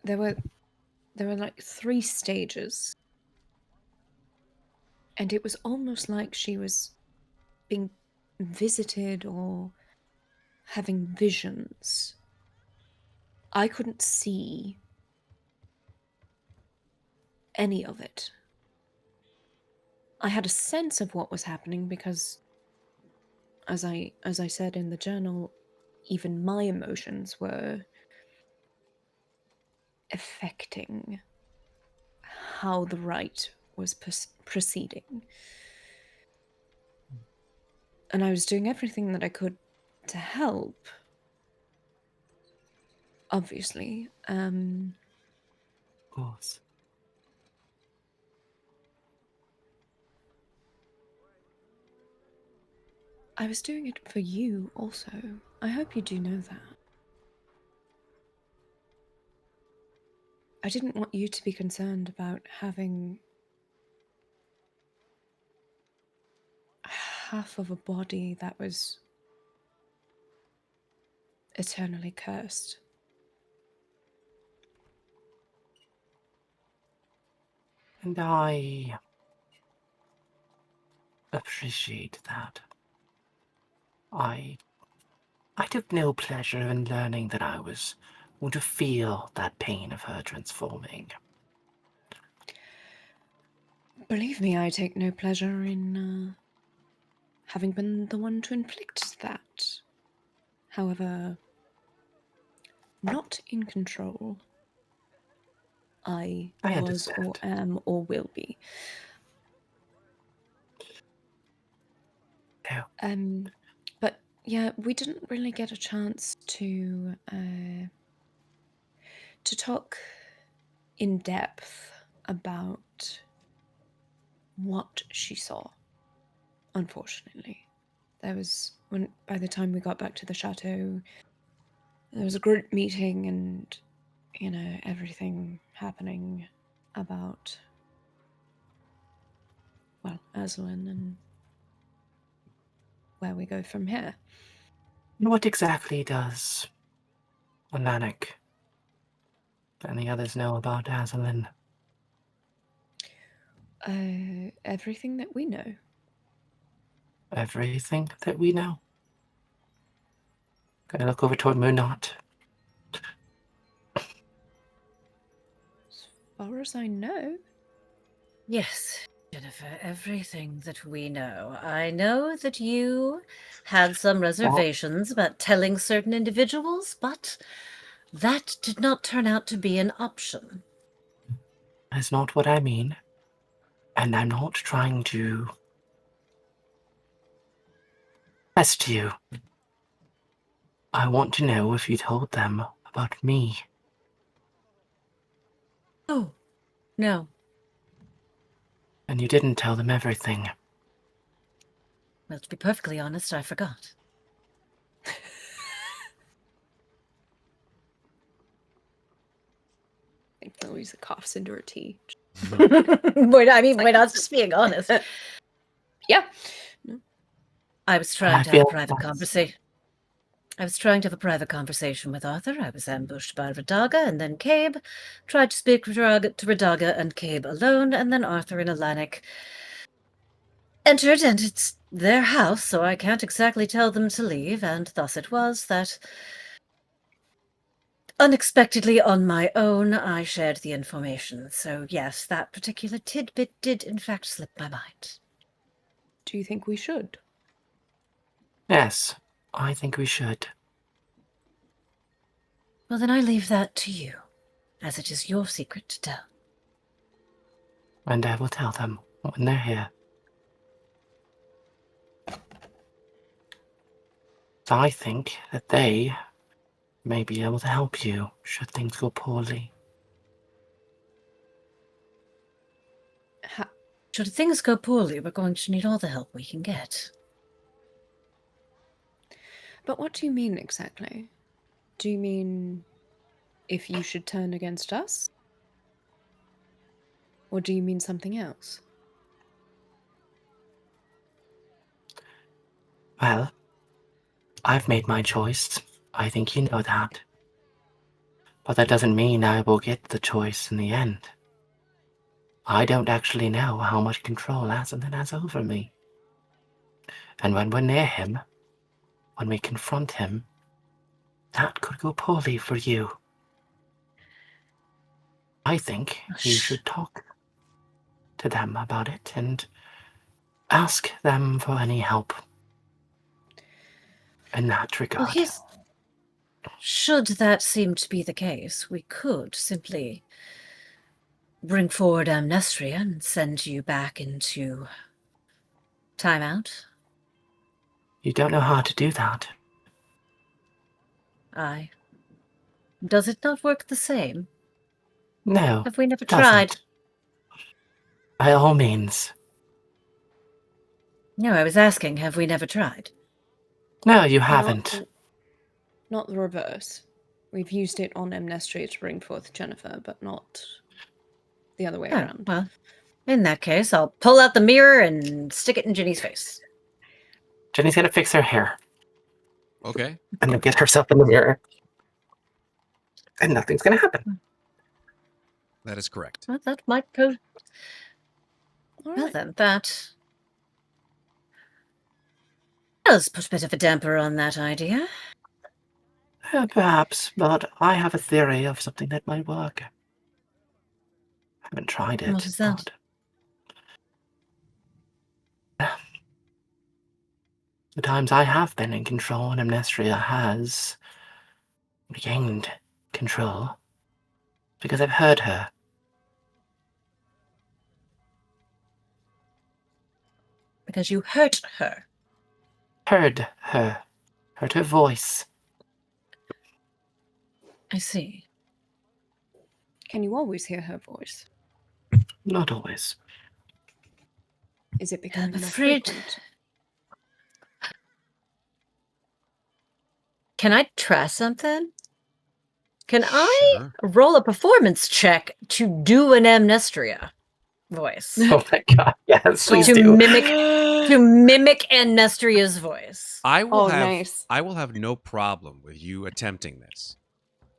there were like 3 stages. And it was almost like she was being visited or having visions. I couldn't see any of it. I had a sense of what was happening because, as I said in the journal, even my emotions were affecting how the rite was proceeding. And I was doing everything that I could to help, obviously. Of course. I was doing it for you also. I hope you do know that. I didn't want you to be concerned about having half of a body that was eternally cursed. And I appreciate that. I took no pleasure in learning that I was going to feel that pain of her transforming. Believe me, I take no pleasure in having been the one to inflict that. However, not in control. I was or understand. am or will be. No. But yeah, we didn't really get a chance to talk in depth about what she saw. Unfortunately, by the time we got back to the chateau, there was a group meeting and everything happening about, well, Aslan and where we go from here. What exactly does Alanik and the others know about Aslan? Everything that we know. Everything that we know? Gonna look over toward Muadnhait. As far as I know. Yes, Ginnifer, everything that we know. I know that you had some reservations about telling certain individuals, but that did not turn out to be an option. That's not what I mean. And I'm not trying to test you. I want to know if you told them about me. Oh, no. And you didn't tell them everything. Well, to be perfectly honest, I forgot. I think Louisa coughs into her tea. We're not just being honest. Yeah. I was trying I to have a feel private that's- conversation. I was trying to have a private conversation with Arthur. I was ambushed by Radaga, and then Cabe tried to speak to Radaga and Cabe alone, and then Arthur and Alanik entered, and it's their house, so I can't exactly tell them to leave, and thus it was that unexpectedly on my own, I shared the information. So yes, that particular tidbit did in fact slip my mind. Do you think we should? Yes, I think we should. Well, then I leave that to you, as it is your secret to tell. And I will tell them when they're here. I think that they may be able to help you should things go poorly. Should things go poorly, we're going to need all the help we can get. But what do you mean exactly? Do you mean if you should turn against us? Or do you mean something else? Well, I've made my choice. I think you know that. But that doesn't mean I will get the choice in the end. I don't actually know how much control Aslan has over me. And when we're near him, when we confront him, that could go poorly for you. I think you should talk to them about it and ask them for any help in that regard. Well, should that seem to be the case, we could simply bring forward Amnestria and send you back into timeout. You don't know how to do that. Aye. Does it not work the same? No. Have we never it doesn't. tried? By all means. No, I was asking, have we never tried? No, you haven't. Not the reverse. We've used it on Amnestria to bring forth Ginnifer, but not the other way Oh, around. well, in that case, I'll pull out the mirror and stick it in Ginny's face. Jenny's gonna fix her hair Okay. and then get herself in the mirror. And nothing's gonna happen. That is correct. Well, that might go. All Well, right. then, that does put a bit of a damper on that idea. Perhaps, but I have a theory of something that might work. Haven't tried it. What is that? but the times I have been in control and Amnestria has regained control because I've heard her. Because you hurt her. Heard her. Heard her voice. I see. Can you always hear her voice? Not always. Is it becoming more afraid- frequent? Can I try something? Can I Sure. roll a performance check to do an Amnestria voice? Oh my god, yes, please to do. mimic Amnestria's voice. I will Oh, have nice. I will have no problem with you attempting this.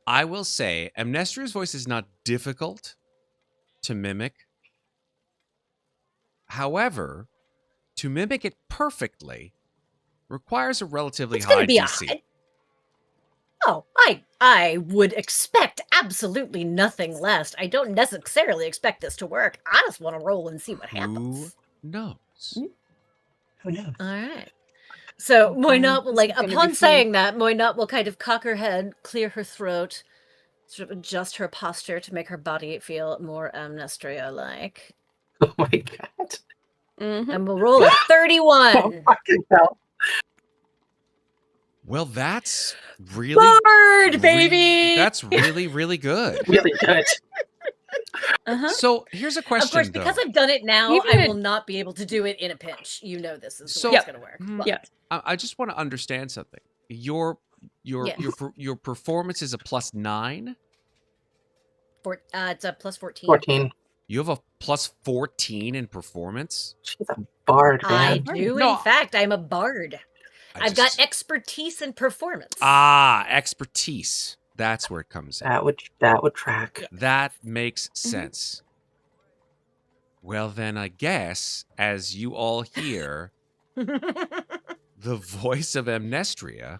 I will say Amnestria's voice is not difficult to mimic. However, to mimic it perfectly requires a relatively It's high gonna be a DC. high. Oh, I would expect absolutely nothing less. I don't necessarily expect this to work. I just want to roll and see what Who happens. knows? Who knows? All right. So Moynat will, this like, is gonna be upon fun. saying that, Moynat will kind of cock her head, clear her throat, sort of adjust her posture to make her body feel more Amnestria-like. Oh my god. Mhm. And we'll roll a 31. Oh fucking hell. Well, that's really Bird, baby! That's really, really good. Really good. Uh-huh. So here's a question, Of course, though. because I've done it now, Even I it- will not be able to do it in a pinch. You know this is the So- way it's going to work. Mm, But yeah. I just want to understand something. Your Yes. your performance is a +9. it's a plus 14. 14. You have a +14 in performance. She's a bard, I man. do, No. in fact. I'm a bard. I've got just- expertise in performance. expertise. That's where it comes in. That would track. That makes sense. Well, then I guess as you all hear the voice of Amnestria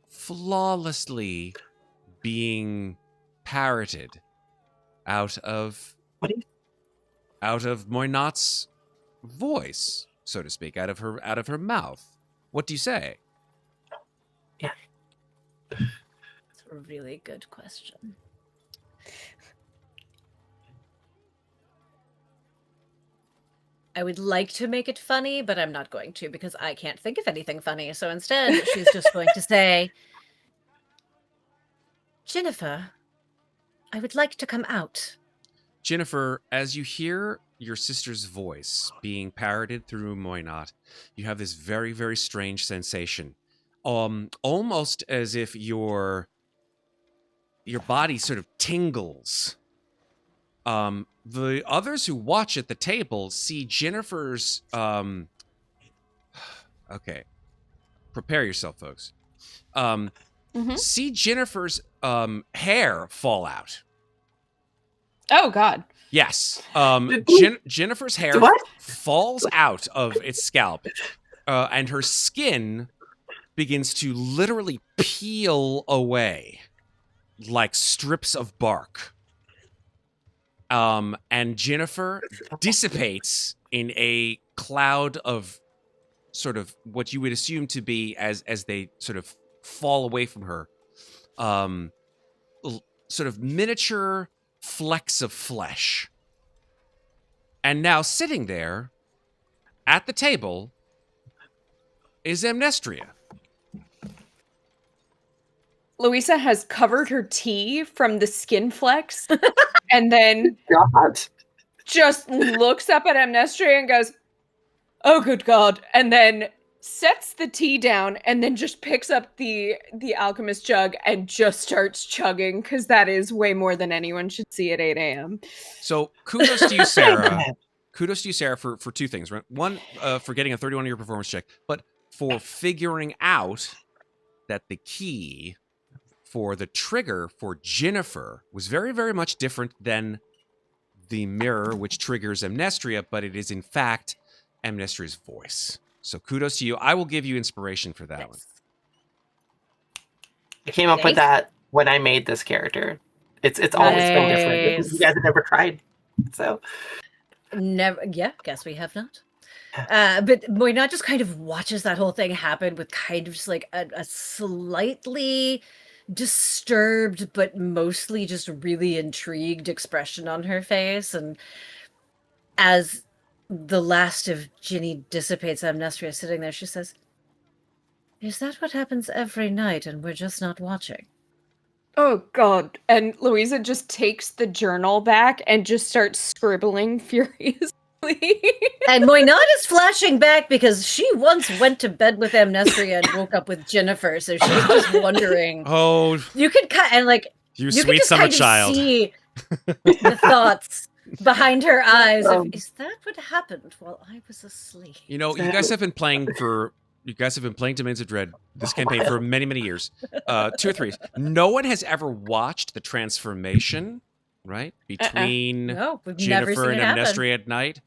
flawlessly being parroted out of What do you- Moynat's voice, so to speak, out of her mouth. What do you say? That's a really good question. I would like to make it funny, but I'm not going to because I can't think of anything funny. So instead, she's just going to say, Ginnifer, I would like to come out. Ginnifer, as you hear your sister's voice being parroted through Moynat, you have this very, very strange sensation. Almost as if your body sort of tingles. The others who watch at the table see Ginnifer's okay. Prepare yourself, folks. See Ginnifer's hair fall out. Oh God. Yes. Ginnifer's hair What? falls out of its scalp, and her skin begins to literally peel away like strips of bark. And Ginnifer dissipates in a cloud of sort of what you would assume to be as they sort of fall away from her, sort of miniature flecks of flesh. And now sitting there at the table is Amnestria. Louisa has covered her tea from the skin flecks and then God. just looks up at Amnestria and goes, "Oh, good God." And then sets the tea down, and then just picks up the alchemist jug and just starts chugging, because that is way more than anyone should see at 8 a.m. So kudos to you, Sarah. Kudos to you, Sarah, for two things. Right? One, for getting a 31 on your performance check, but for figuring out that the key for the trigger for Ginnifer was very, very much different than the mirror, which triggers Amnestria, but it is in fact Amnestria's voice. So kudos to you. I will give you inspiration for that one. I came up with that when I made this character. It's always been different. You guys have never tried, so never. Yeah, guess we have not. But Muadnhait just kind of watches that whole thing happen with kind of just like a slightly disturbed, but mostly just really intrigued expression on her face. And as the last of Ginny dissipates, Amnestria sitting there, she says, "Is that what happens every night and we're just not watching?" Oh, God. And Louisa just takes the journal back and just starts scribbling furiously. And Muadnhait is flashing back because she once went to bed with Amnestria and woke up with Ginnifer, so she's just wondering. Oh, you could and like you you sweet could just summer kind of child. see the thoughts behind her eyes. Is that what happened while I was asleep? You know, you guys have been playing Domains of Dread, this campaign, for many, many years. 2 or 3 years. No one has ever watched the transformation, right? Between No, we've never Ginnifer seen and it happen. Amnestria at night.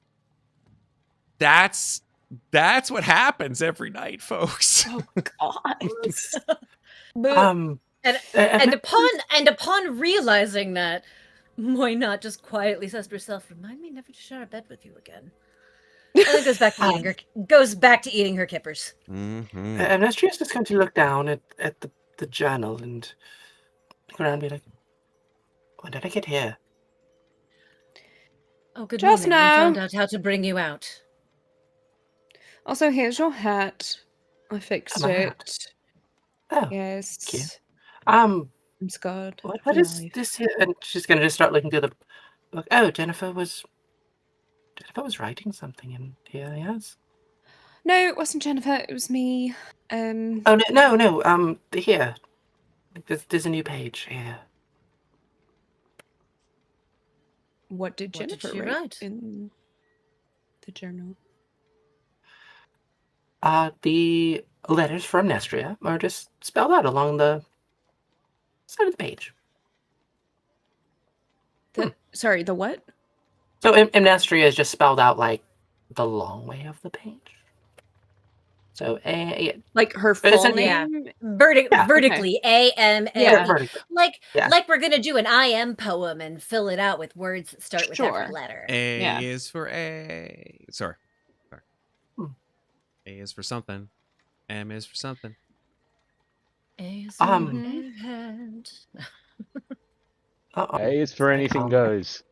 That's what happens every night, folks. Oh, God. And upon realizing that, Muadnhait just quietly says to herself, "Remind me never to share a bed with you again." And then goes back to eating her kippers. Mm-hmm. Amnestria's just going to look down at the journal and look around and be like, "When did I get here?" Oh, good Just morning. now. I found out how to bring you out. Also, here's your hat. I fixed My hat. it. Oh, Yes. thank you. I'm scarred. What is this here? And she's going to just start looking through the book. Oh, Ginnifer was writing something in here. Yes. No, it wasn't Ginnifer. It was me. Oh no. Here. There's a new page here. What did What did Ginnifer she write write? in the journal? The letters from Amnestria are just spelled out along the side of the page. Sorry, the what? So Amnestria is just spelled out like the long way of the page. So yeah. Like her But it's full a- name? Vertically, A-M-L-E. Yeah. vertical. Like Yeah. we're gonna do an I-M poem and fill it out with words that start with every Sure. letter. A Yeah. is for A. Sorry. A is for something. M is for something. A is Mhm. hand. Uh-oh. A is for anything goes.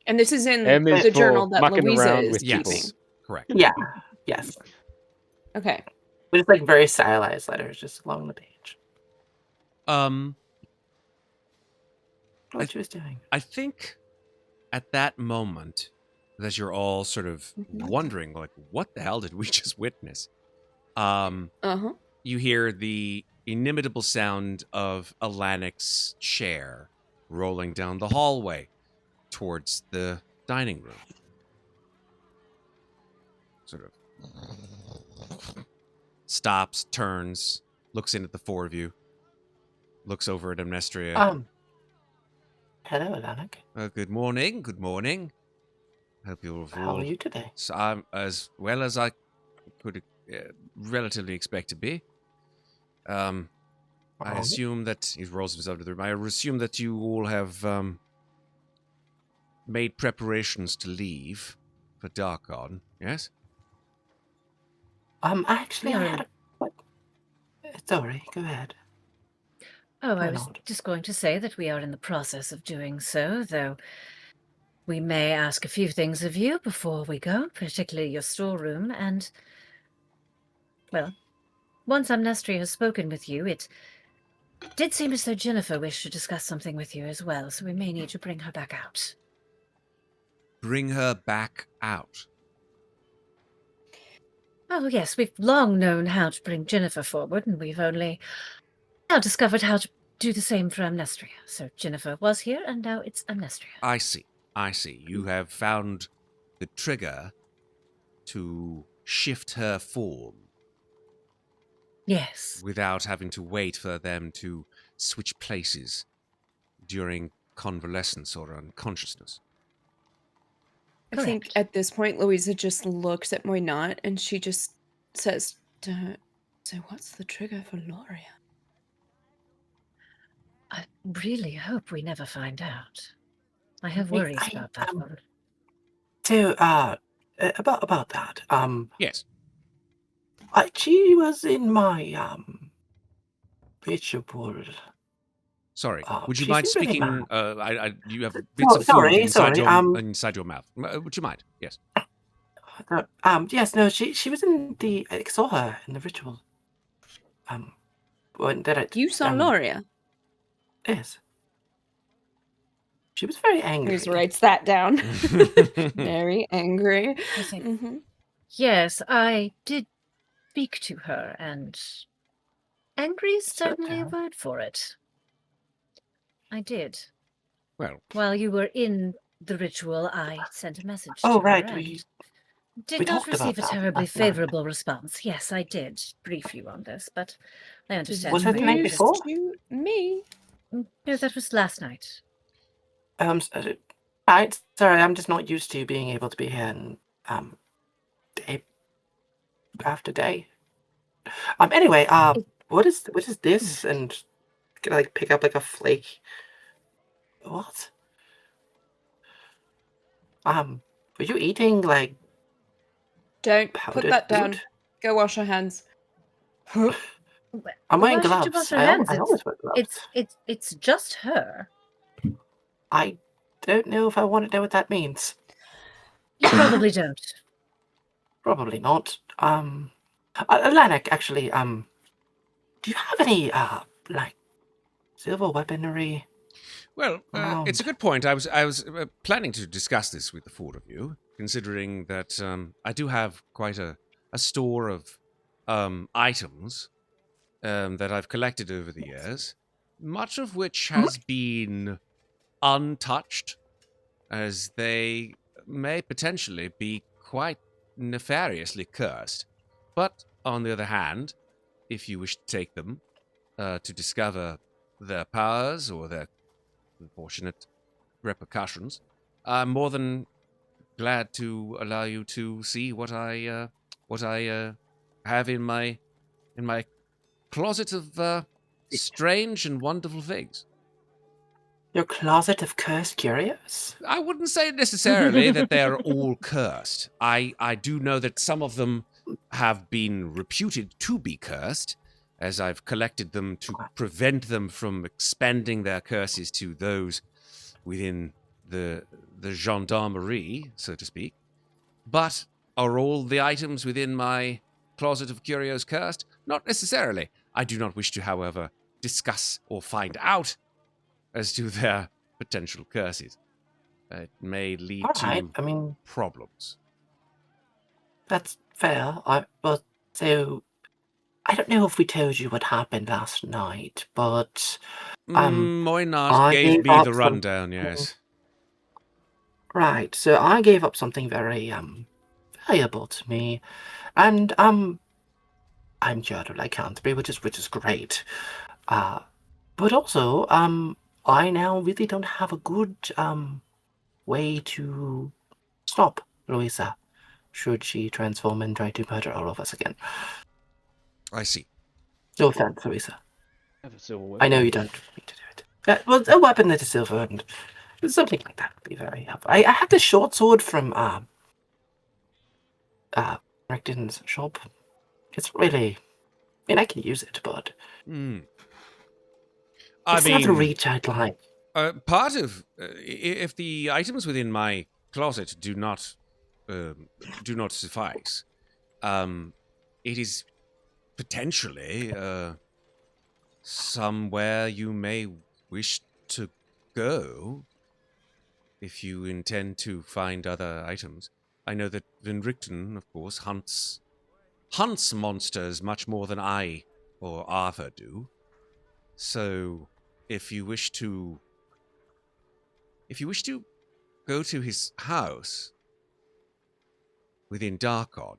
And this is in M is the for journal that mucking Louisa around is with keeping. people. Yes. Correct. Yeah. Yes. Okay. But it's like very stylized letters just along the page. What she was doing. I think at that moment, as you're all sort of wondering, like, what the hell did we just witness? Uh-huh. You hear the inimitable sound of Alanic's chair rolling down the hallway towards the dining room. Sort of stops, turns, looks in at the 4 of you, looks over at Amnestria. Hello, Alanic. Good morning. Good morning. Hope you're all How are you today? So I'm as well as I could relatively expect to be. I assume that he rolls himself to the room. I assume that you all have made preparations to leave for Darkon. Yes. Actually, I had a. Sorry, go ahead. Oh, I Why was not? just going to say that we are in the process of doing so, though we may ask a few things of you before we go, particularly your storeroom, and, well, once Amnestria has spoken with you, it did seem as though Ginnifer wished to discuss something with you as well, so we may need to bring her back out. Bring her back out. Oh, yes, we've long known how to bring Ginnifer forward, and we've only now discovered how to do the same for Amnestria. So Ginnifer was here, and now it's Amnestria. I see. I see. You have found the trigger to shift her form Yes. without having to wait for them to switch places during convalescence or unconsciousness. I think Correct. at this point, Louisa just looks at Muadnhait and she just says, so what's the trigger for Loria? I really hope we never find out. I have Hey, worries about that one. So, about that, Yes. she was in my, ritual. Sorry. Would you She mind seemed really speaking? mad. You have bits of food Sorry, inside sorry, inside your mouth. Would you mind? Yes. Yes, no, she was in the, I saw her in the ritual. When did it, You saw Loria? yes. She was very angry. Louisa writes that down. Very angry. I think. Mhm. Yes, I did speak to her, and angry is certainly a word for it. I did. Well, While you were in the ritual, I sent a message Oh, to her right, and we did not talked about receive a that terribly last night. favorable response. Yes, I did brief you on this, but I understand. Was you that the might night be before? busy. To me. No, that was last night. Sorry, I'm just not used to being able to be here and, day after day. Anyway, what is this? And can I, like, pick up, like, a flake? What? Were you eating, like, Don't put powdered that down. food? Go wash your hands. I'm wearing Why should you gloves. wash your I hands? always wear gloves. It's just her. I don't know if I want to know what that means. You probably don't. Probably not. Lanek, actually, do you have any, like, silver weaponry? well, Around? it's a good point. I was planning to discuss this with the four of you, considering that I do have quite a store of items that I've collected over the years, much of which has been untouched, as they may potentially be quite nefariously cursed. But on the other hand, if you wish to take them to discover their powers or their unfortunate repercussions, I'm more than glad to allow you to see what I have in my closet of strange and wonderful things. Your closet of cursed curios? I wouldn't say necessarily that they're all cursed. I do know that some of them have been reputed to be cursed, as I've collected them to prevent them from expanding their curses to those within the gendarmerie, so to speak. But are all the items within my closet of curios cursed? Not necessarily. I do not wish to, however, discuss or find out as to their potential curses. It may lead Alright, to I mean, problems. that's fair. So, I don't know if we told you what happened last night, but, Moynard I gave gave me up the rundown, something. yes. Right, so I gave up something very, valuable to me, and, I'm cured of lycanthropy, which is great. But also, I now really don't have a good, way to stop Louisa, should she transform and try to murder all of us again. I see. No offense, Louisa. Have a silver I know weapon. you don't need to do it. Well, a weapon that is silver and something like that would be very helpful. I have this short sword from Recton's shop. It's really, I mean, I can use it, but I it's not the mean, reach I'd like. part of if the items within my closet do not suffice, it is potentially somewhere you may wish to go if you intend to find other items. I know that Vinrichten, of course, hunts hunts monsters much more than I or Arthur do. So, if you wish to go to his house within Darkon,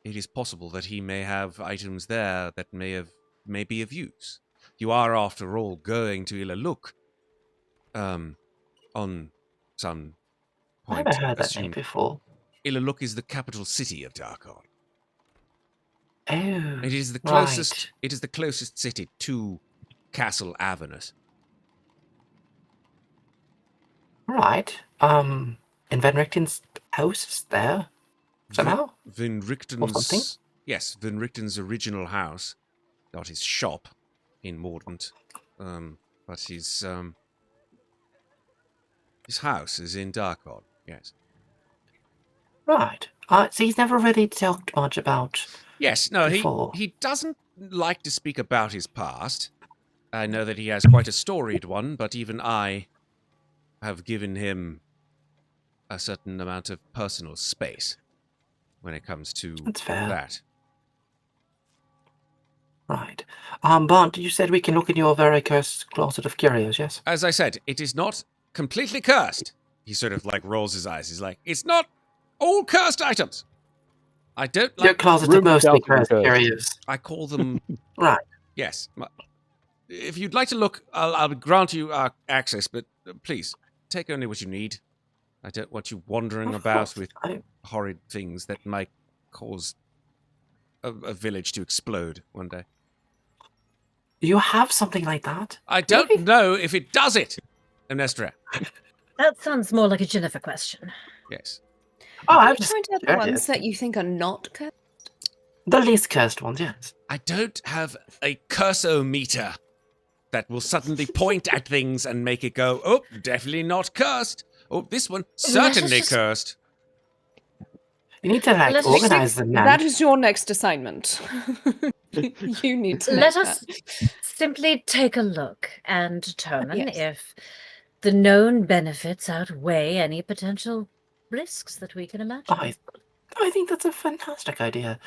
it is possible that he may have items there that may be of use. You are, after all, going to Ilaluk on some I've point. never heard that name before. Ilaluk is the capital city of Darkon. Oh, It is the right. closest. It is the closest city to Castle Avernus. Right. And Van Richten's house is there somehow? Van Or something? Richten's, yes, Van Richten's original house, not his shop in Mordant, but his house is in Darkon. Yes. Right. So he's never really talked much about. Yes. No. Before. He doesn't like to speak about his past. I know that he has quite a storied one, but even I have given him a certain amount of personal space when it comes to That's fair. that. Right. Bond, you said we can look in your very cursed closet of curios, yes? As I said, it is not completely cursed. He sort of like rolls his eyes. He's like, it's not all cursed items. I don't Your like. closet room of mostly itself is cursed cursed. curios. I call them. Right. Yes. If you'd like to look, I'll grant you access, but please take only what you need. I don't want you wandering Of about course. with I- horrid things that might cause a village to explode one day. You have something like that? I don't Really? know if it does it, Amnestria. That sounds more like a Ginnifer question. Yes. Oh, Can I've you just point out the curious. ones that you think are not cursed? The least cursed ones, yes. I don't have a cursometer that will suddenly point at things and make it go, oh, definitely not cursed. Oh, this one, certainly just- cursed. You need to like Let's just organize them, man. That is your next assignment. You need to Let make us that. simply take a look and determine Yes. if the known benefits outweigh any potential risks that we can imagine. I think that's a fantastic idea.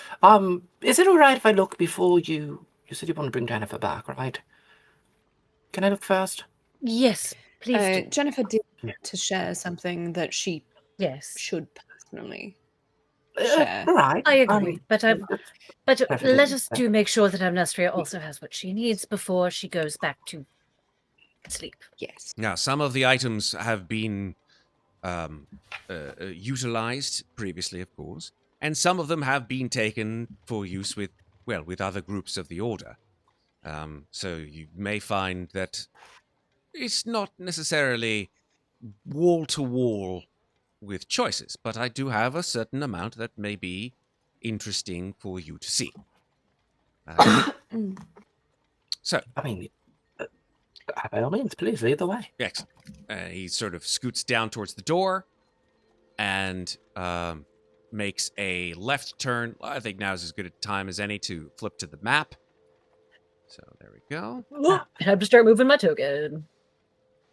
Is it alright if I look before you said you want to bring Jennifer back, right? Can I look first? Yes, please do. Jennifer did Yeah. to share something that she Yes, should personally Uh, share. alright. I agree, but let Perfectly. us do make sure that Amnestria also has what she needs before she goes back to sleep. Yes. Now, some of the items have been utilized previously, of course, and some of them have been taken for use with other groups of the Order. So you may find that it's not necessarily wall-to-wall with choices, but I do have a certain amount that may be interesting for you to see. So, I mean, by all means, please lead the way. excellent. He sort of scoots down towards the door and makes a left turn. I think now is as good a time as any to flip to the map. So there we go. Time to start moving my token.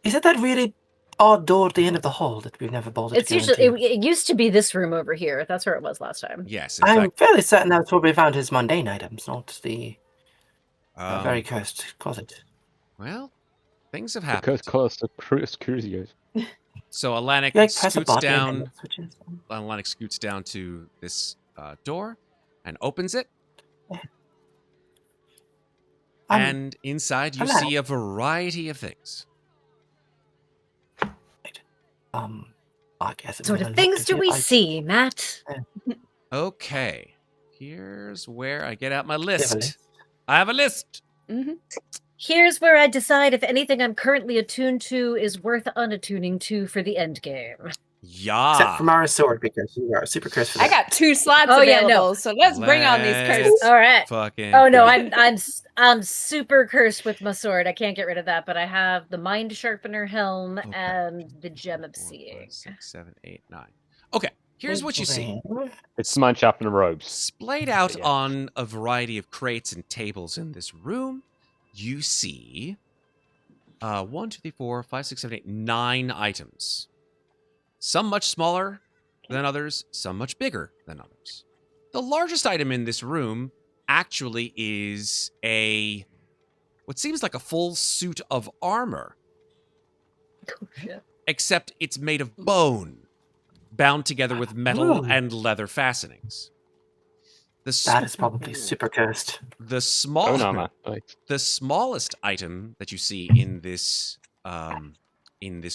Is it that really odd door at the end of the hall that we've never bothered It's to go usually into? it used to be this room over here. That's where it was last time. Yes, in I'm fact, fairly certain that's where we found his mundane items, not the very um, cursed closet. well, things have The happened. cursed cost of curios. So Alanic You like press a scoots button and down. it switches. Alanic scoots down to this door and opens it. And inside you hello. see a variety of things. I guess What sort of things do we see, Matt? Okay, here's where I get out my have a list. list? I have a list. Mm-hmm. Here's where I decide if anything I'm currently attuned to is worth unattuning to for the end game. Yeah. Except for Mara's sword, because you are super cursed for I that. got 2 slots Oh, yeah, available, no. so let's bring on these curses. Let's All right. Fucking. Oh no, go. I'm super cursed with my sword. I can't get rid of that, but I have the Mind Sharpener helm Okay. and the Gem of 4, 5, Seeing. 6, 7, 8, 9. Okay, here's what you see. It's mine sharpening robes. Splayed out Yeah. on a variety of crates and tables in this room, you see 1, 2, 3, 4, 5, 6, 7, 8, 9 items. Some much smaller than others, some much bigger than others. The largest item in this room actually is what seems like a full suit of armor, except it's made of bone, bound together with metal and leather fastenings. That is probably super cursed. The Bone armor. Right. the smallest item that you see in this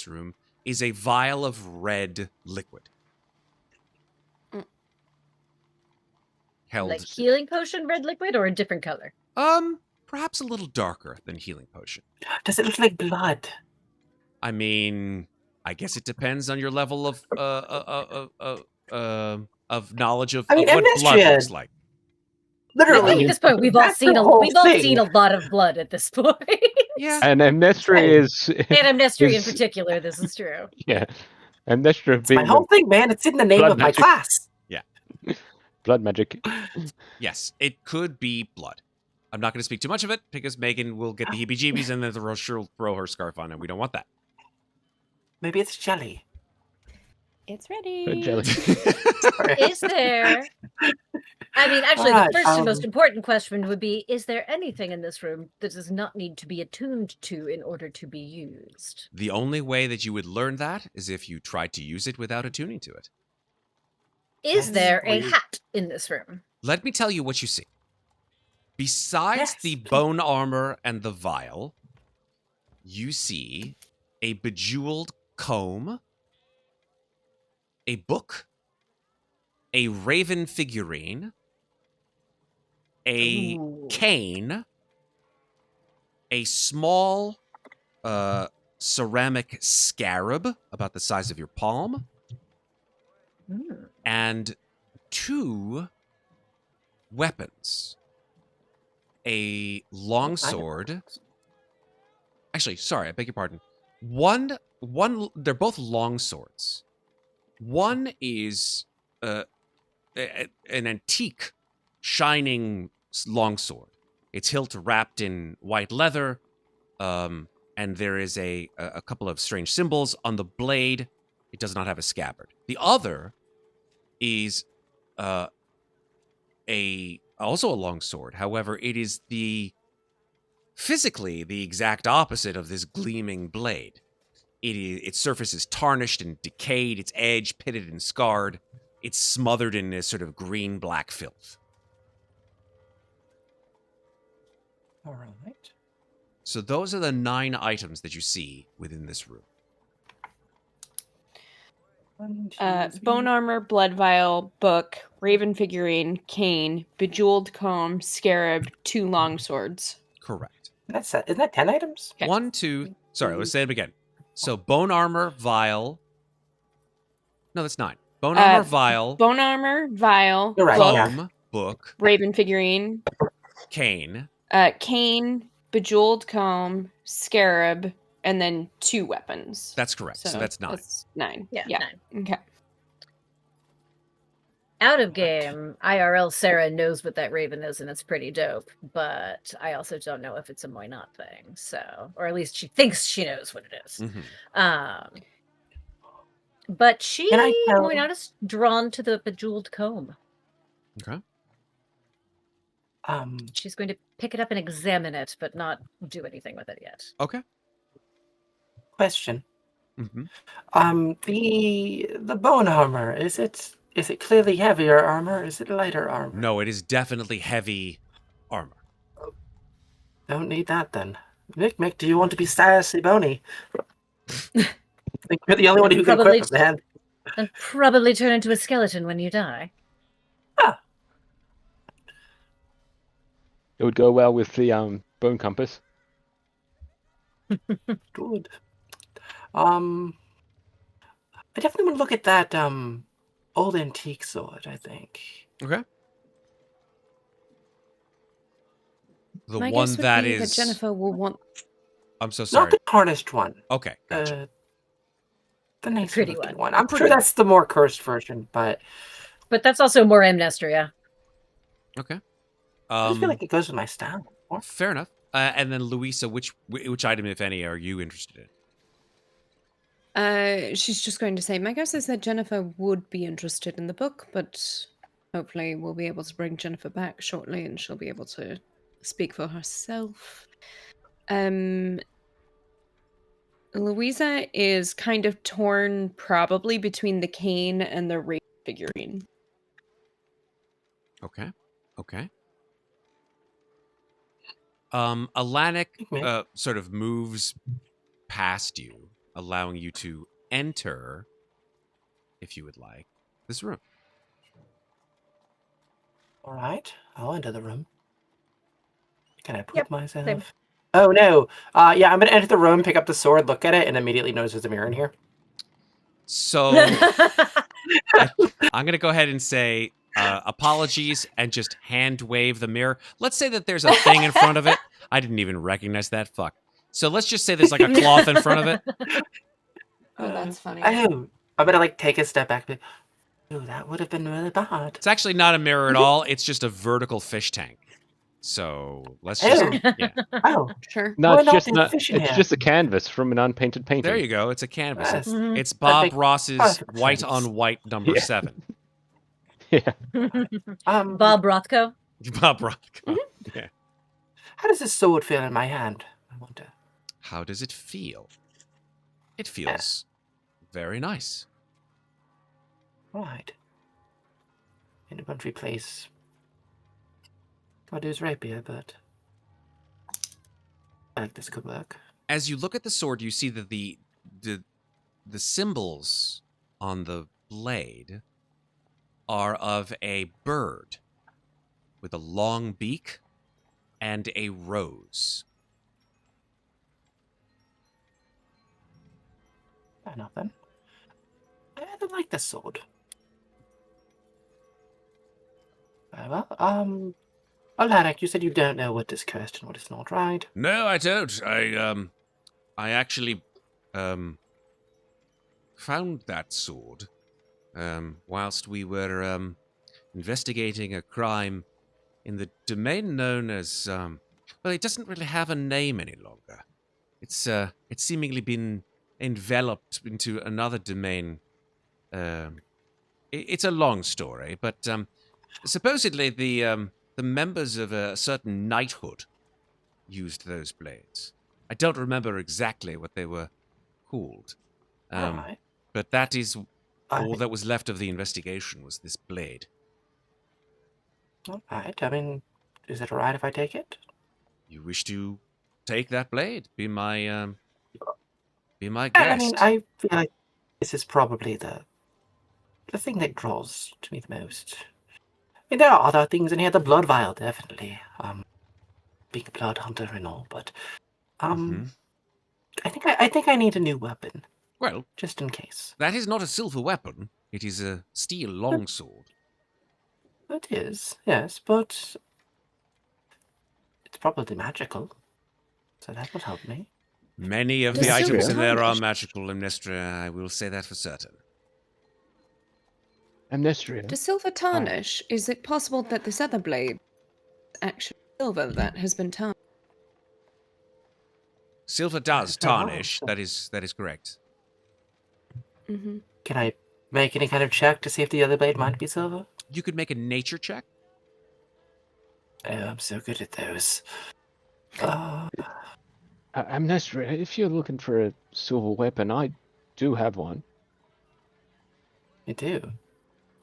room is a vial of red liquid. Held Like healing potion red liquid or a different color? perhaps a little darker than healing potion. Does it look like blood? I mean, I guess it depends on your level of knowledge of what blood Amnestria, looks like. I think Literally, at this point we've all that's seen the whole seen a thing. lot of blood at this point. Yeah. And Amnestria is And Amnestria in is- particular, this is true. yeah. Amnestria It's my being whole thing, man. It's in the name blood of my magic. class. blood magic. Yes, it could be blood. I'm not going to speak too much of it because Megan will get the heebie-jeebies and then she'll throw her scarf on, and we don't want that. Maybe it's jelly. It's ready. Red jelly. Is there? I mean, actually, Alright, the first and most important question would be: is there anything in this room that does not need to be attuned to in order to be used? The only way that you would learn that is if you tried to use it without attuning to it. Is That's there a weird. hat in this room? Let me tell you what you see. Besides Yes, the please. bone armor and the vial, you see a bejeweled comb, a book, a raven figurine, a Ooh. cane, a small ceramic scarab about the size of your palm, Hmm. and 2 weapons. A longsword. Actually, sorry, I beg your pardon. One, they're both long swords. One is an antique, shining longsword. Its hilt wrapped in white leather, and there is a couple of strange symbols on the blade. It does not have a scabbard. The other is also a long sword. However, it is physically the exact opposite of this gleaming blade. Its surface is tarnished and decayed, its edge pitted and scarred. It's smothered in this sort of green-black filth. All right. So those are the 9 items that you see within this room. 1, 2, 3. Bone armor, blood vial, book, raven figurine, cane, bejeweled comb, scarab, 2 long swords. Correct. Isn't that 10 items? Okay. 1, 2... Sorry, let's say it again. So bone armor, vial... No, that's 9. Bone armor, vial, Bone armor, vial, You're right, book, yeah. comb, book, raven figurine, cane, cane, bejeweled comb, scarab, and then 2 weapons. That's correct. So that's 9. That's 9. Yeah, Yeah. 9. Okay. Out of game, IRL Sarah knows what that raven is, and it's pretty dope. But I also don't know if it's a Moynat thing. So, or at least she thinks she knows what it is. Mhm. But she, Can I tell- Moynat is drawn to the bejeweled comb. Okay. She's going to pick it up and examine it, but not do anything with it yet. Okay. Question. Mm-hmm. The bone armor, is it clearly heavier armor? Is it lighter armor? No, it is definitely heavy armor. Don't need that then. Mikmick, do you want to be sassy bony? I think you're the only one who can Probably- equip it, man. And probably turn into a skeleton when you die. It would go well with the bone compass. Good. I definitely want to look at that old antique sword, I think. Okay. The My one guess would that be is... that Ginnifer will want. I'm so Not sorry. the tarnished one. Okay, gotcha. The nice pretty looking one. one. I'm sure that's the more cursed version, but But that's also more Amnestria. Okay. I just feel like it goes with my style. More. Fair enough. And then Louisa, which item, if any, are you interested in? She's just going to say, my guess is that Ginnifer would be interested in the book, but hopefully we'll be able to bring Ginnifer back shortly, and she'll be able to speak for herself. Louisa is kind of torn, probably between the cane and the Raven figurine. Okay. Alanik Mikmick. sort of moves past you, allowing you to enter, if you would like, this room. All right, I'll enter the room. Can I put Yep, myself? same. Oh no. Yeah, I'm gonna enter the room, pick up the sword, look at it, and immediately notice there's a mirror in here. So I'm going to go ahead and say apologies and just hand wave the mirror. Let's say that there's a thing in front of it. I didn't even recognize that. Fuck. So let's just say there's like a cloth in front of it. Oh, that's funny. Oh, I'm gonna like take a step back. Oh, that would have been really bad. It's actually not a mirror at all. It's just a vertical fish tank. So let's just, yeah. Oh, Sure. No, Why it's not just do not. fish in It's here? just a canvas from an unpainted painting. There you go. It's a canvas. Yes. Mhm. It's Bob makes Ross's perfect white sense. on white number Yeah. 7. Yeah. Bob Rothko. Bob Rothko. Yeah. How does this sword feel in my hand? I wonder. How does it feel? It feels very nice. Right. In a country place. God do his rapier, but I think this could work. As you look at the sword, you see that the symbols on the blade are of a bird with a long beak and a rose. Fair enough then. I don't like this sword. Very well. Alanik, you said you don't know what is cursed and what is not, right? No, I don't. I actually found that sword whilst we were investigating a crime in the domain known as well, it doesn't really have a name any longer. It's seemingly been enveloped into another domain. It's a long story, but supposedly the members of a certain knighthood used those blades. I don't remember exactly what they were called, Alright. but that is all I- that was left of the investigation was this blade. Alright, I mean, is it alright if I take it? You wish to take that blade? Be my guest. I mean, I feel like this is probably the thing that draws to me the most. I mean, there are other things in here. The blood vial, definitely. Being a blood hunter and all, but Mhm. I think I need a new weapon, Well, just in case. that is not a silver weapon. It is a steel longsword. It is, yes, but it's probably magical, so that would help me. Many of Does the items silver in there are tarnish? magical, Amnestria. I will say that for certain. Amnestria. Does silver tarnish? Is it possible that this other blade is actually silver that has been tarnished? Silver does tarnish. Perhaps. That is correct. Mm-hmm. Can I make any kind of check to see if the other blade might be silver? You could make a nature check. Oh, I'm so good at those. Amnestria, if you're looking for a silver weapon, I do have one. You do?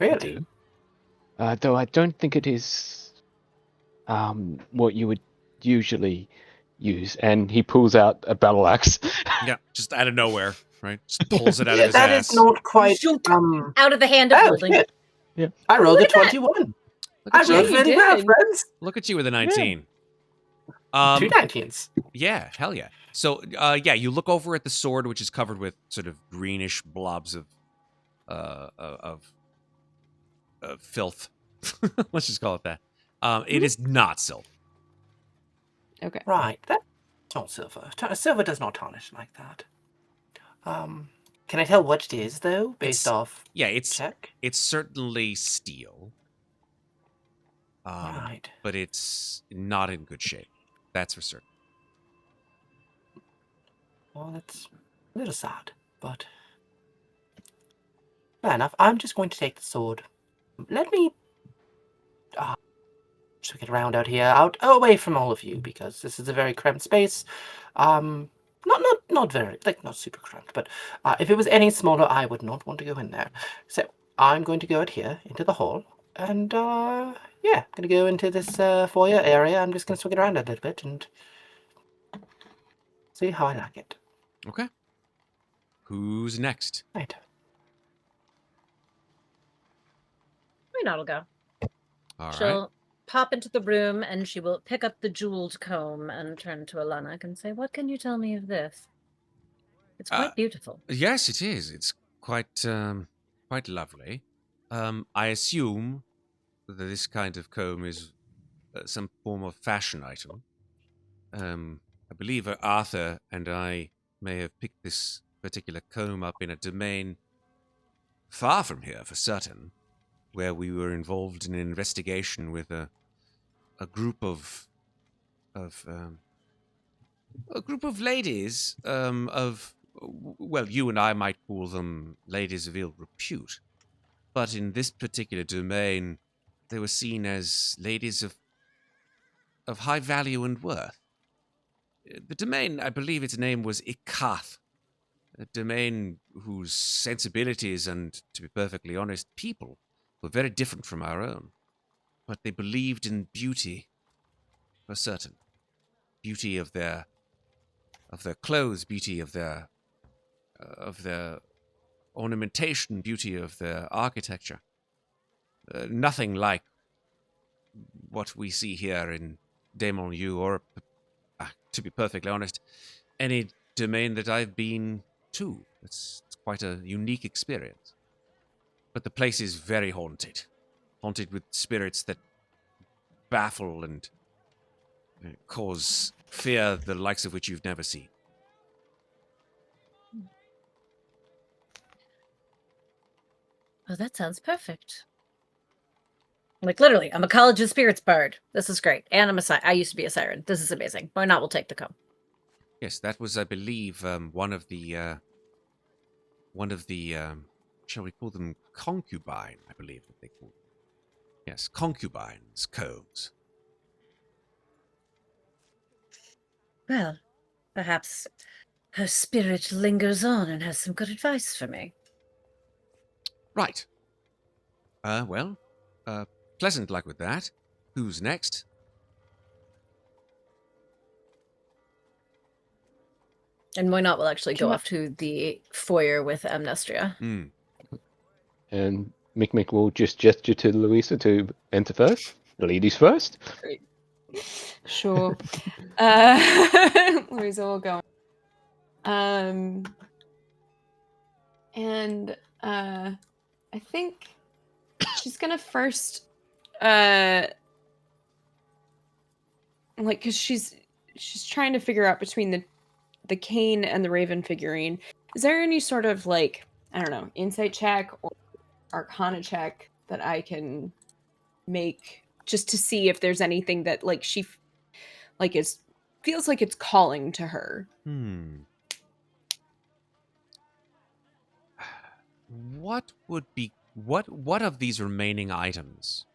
I Really? do. Though I don't think it is what you would usually use. And he pulls out a battle axe. Yeah, just out of nowhere, right? Just pulls it out of Yeah, his that ass. is not quite. Shoot. Out of the hand of Oh, holding. shit. Yeah. I rolled a Look at that. 21. Look I at rolled you. really You well, did. friends. Look at you with a 19. Two 19s. Yeah, hell yeah. So, yeah, you look over at the sword, which is covered with sort of greenish blobs of filth. Let's just call it that. It is not silver. Okay. Right, that's not silver. Silver does not tarnish like that. Can I tell what it is though, based off Yeah, it's check? certainly steel. Right. But it's not in good shape. That's for certain. Well, that's a little sad, but fair enough. I'm just going to take the sword. Let me just get around out here, out away from all of you, because this is a very cramped space. Not very, like, not super cramped, but if it was any smaller, I would not want to go in there. So I'm going to go out here into the hall, and yeah, I'm gonna go into this foyer area. I'm just gonna swing it around a little bit and see how I like it. Okay. Who's next? Right. Moonot will go. All right. She'll pop into the room and she will pick up the jeweled comb and turn to Alanak and say, "What can you tell me of this? It's quite beautiful." Yes, it is. It's quite lovely. I assume that this kind of comb is some form of fashion item. I believe Arthur and I may have picked this particular comb up in a domain far from here, for certain, where we were involved in an investigation with a group of ladies well, you and I might call them ladies of ill repute, but in this particular domain, they were seen as ladies of high value and worth. The domain, I believe its name was Ikath, a domain whose sensibilities and, to be perfectly honest, people were very different from our own. But they believed in beauty, for certain. Beauty of their clothes, beauty of their ornamentation, beauty of their architecture. Nothing like what we see here in Desmontlieu, or, to be perfectly honest, any domain that I've been to. It's quite a unique experience. But the place is very haunted. Haunted with spirits that baffle and cause fear the likes of which you've never seen. Oh, that sounds perfect. Like, literally, I'm a College of Spirits bard. This is great. And I used to be a siren. This is amazing. Why not? We'll take the comb. Yes, that was, I believe, one of the, shall we call them concubine, I believe that they call them. Yes, concubines' combs. Well, perhaps her spirit lingers on and has some good advice for me. Right. Well, pleasant luck with that. Who's next? And Moynot will actually go off to the foyer with Amnestria. And Mikmick will just gesture to Louisa to enter first. Ladies first. Great. Sure. Louisa will go. And I think she's gonna first, like, because she's trying to figure out between the cane and the raven figurine. Is there any sort of, like, I don't know, insight check or arcana check that I can make just to see if there's anything that, like, she like feels like it's calling to her? What would be what of these remaining items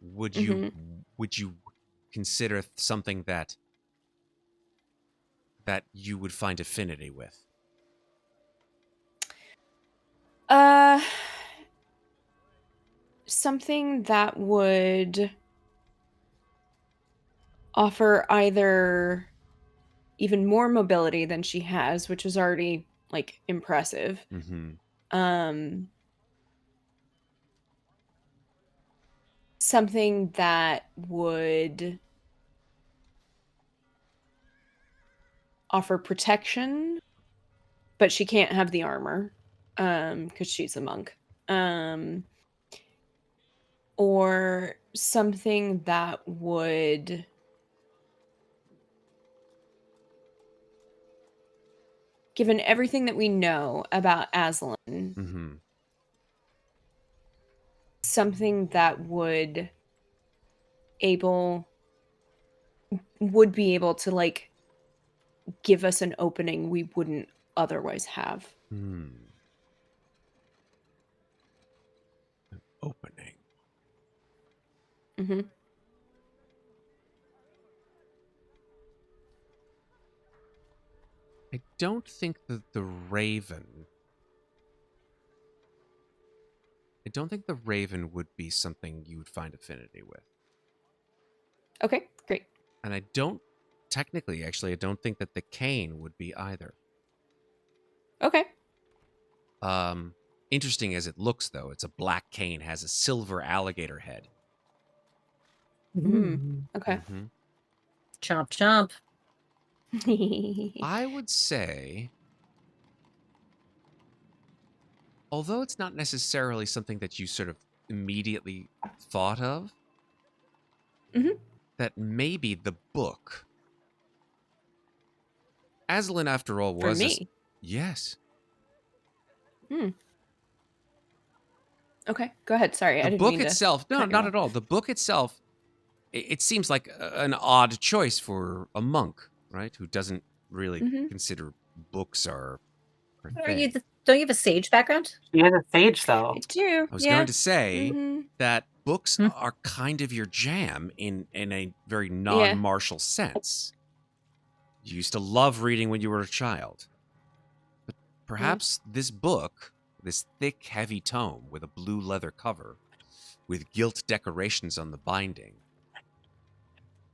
would you consider something that you would find affinity with? Something that would offer either even more mobility than she has, which is already, like, impressive. Something that would offer protection, but she can't have the armor because she's a monk. Or something that would given everything that we know about Aslan, something that would be able to, like, give us an opening we wouldn't otherwise have. An opening. Mm-hmm. I don't think that the Raven... I don't think the Raven would be something you would find affinity with. Okay, great. And I don't... Technically, actually, I don't think that the cane would be either. Okay. Interesting as it looks, though, it's a black cane, has a silver alligator head. Okay. Mm-hmm. Chomp chomp. I would say, although it's not necessarily something that you sort of immediately thought of, Mhm. that maybe the book... Aslan, after all, For was... me. Yes. Okay, go ahead. Sorry, I The didn't book mean to itself... No, cut you not off. at all. The book itself, it seems like an odd choice for a monk, right? Who doesn't really Mhm. consider books are her Are thing. you don't you have a sage background? She has a sage, though. I do. I was yeah. going to say Mhm. that books Hmm. are kind of your jam in a very Yeah. non-martial sense. You used to love reading when you were a child. But perhaps this book, this thick, heavy tome with a blue leather cover, with gilt decorations on the binding,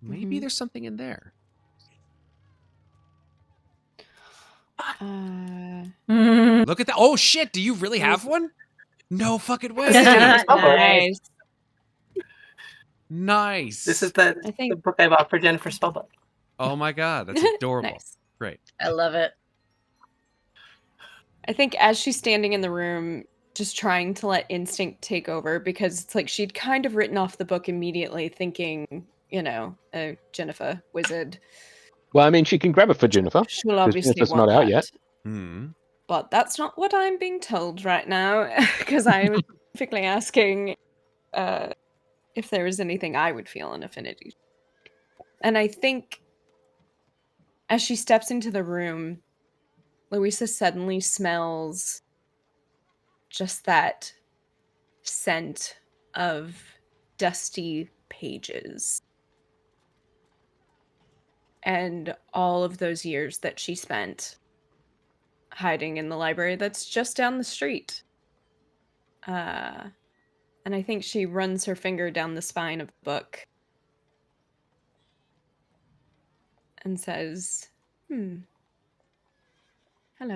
maybe Mhm. there's something in there. Mm. Look at that. Oh, shit. Do you really have one? No fucking way. This is Jennifer's book. Nice. Nice. This is I the think book I bought for Jennifer's spellbook. Oh my god, that's adorable. nice. Great. I love it. I think as she's standing in the room, just trying to let instinct take over, because it's like she'd kind of written off the book immediately, thinking, Ginnifer, wizard. Well, I mean, she can grab it for Ginnifer. She'll 'cause obviously Jennifer's want not out that. yet. Hmm. But that's not what I'm being told right now, because I was specifically asking if there was anything I would feel an affinity. And I think as she steps into the room, Louisa suddenly smells just that scent of dusty pages. And all of those years that she spent hiding in the library that's just down the street. And I think she runs her finger down the spine of the book and says, hello,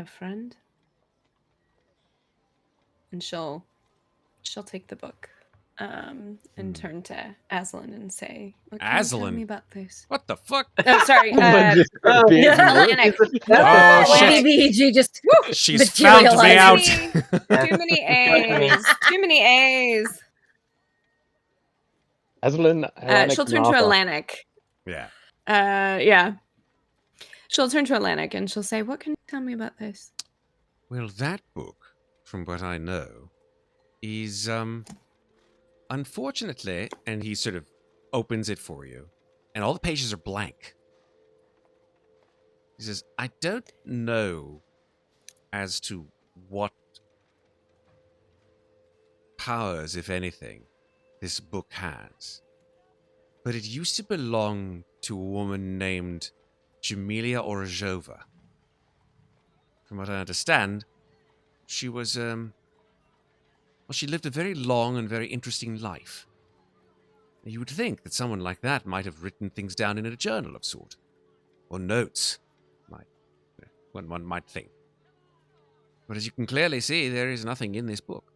friend. And she'll take the book and turn to Aslan and say, what can you tell Aslan? me about this? What the fuck? Oh, sorry. Atlantic. Oh, shit. BBG just She's found me out. Too many A's. Too many A's. Aslan, Atlantic, She'll turn to Martha. Atlantic. Yeah. Yeah. She'll turn to Atlantic and she'll say, what can you tell me about this? Well, that book, from what I know, is, unfortunately, and he sort of opens it for you, and all the pages are blank. He says, I don't know as to what powers, if anything, this book has, but it used to belong to a woman named Jamelia Orozhova. From what I understand, she was, she lived a very long and very interesting life. You would think that someone like that might have written things down in a journal of sort. Or notes. One might think. But as you can clearly see, there is nothing in this book.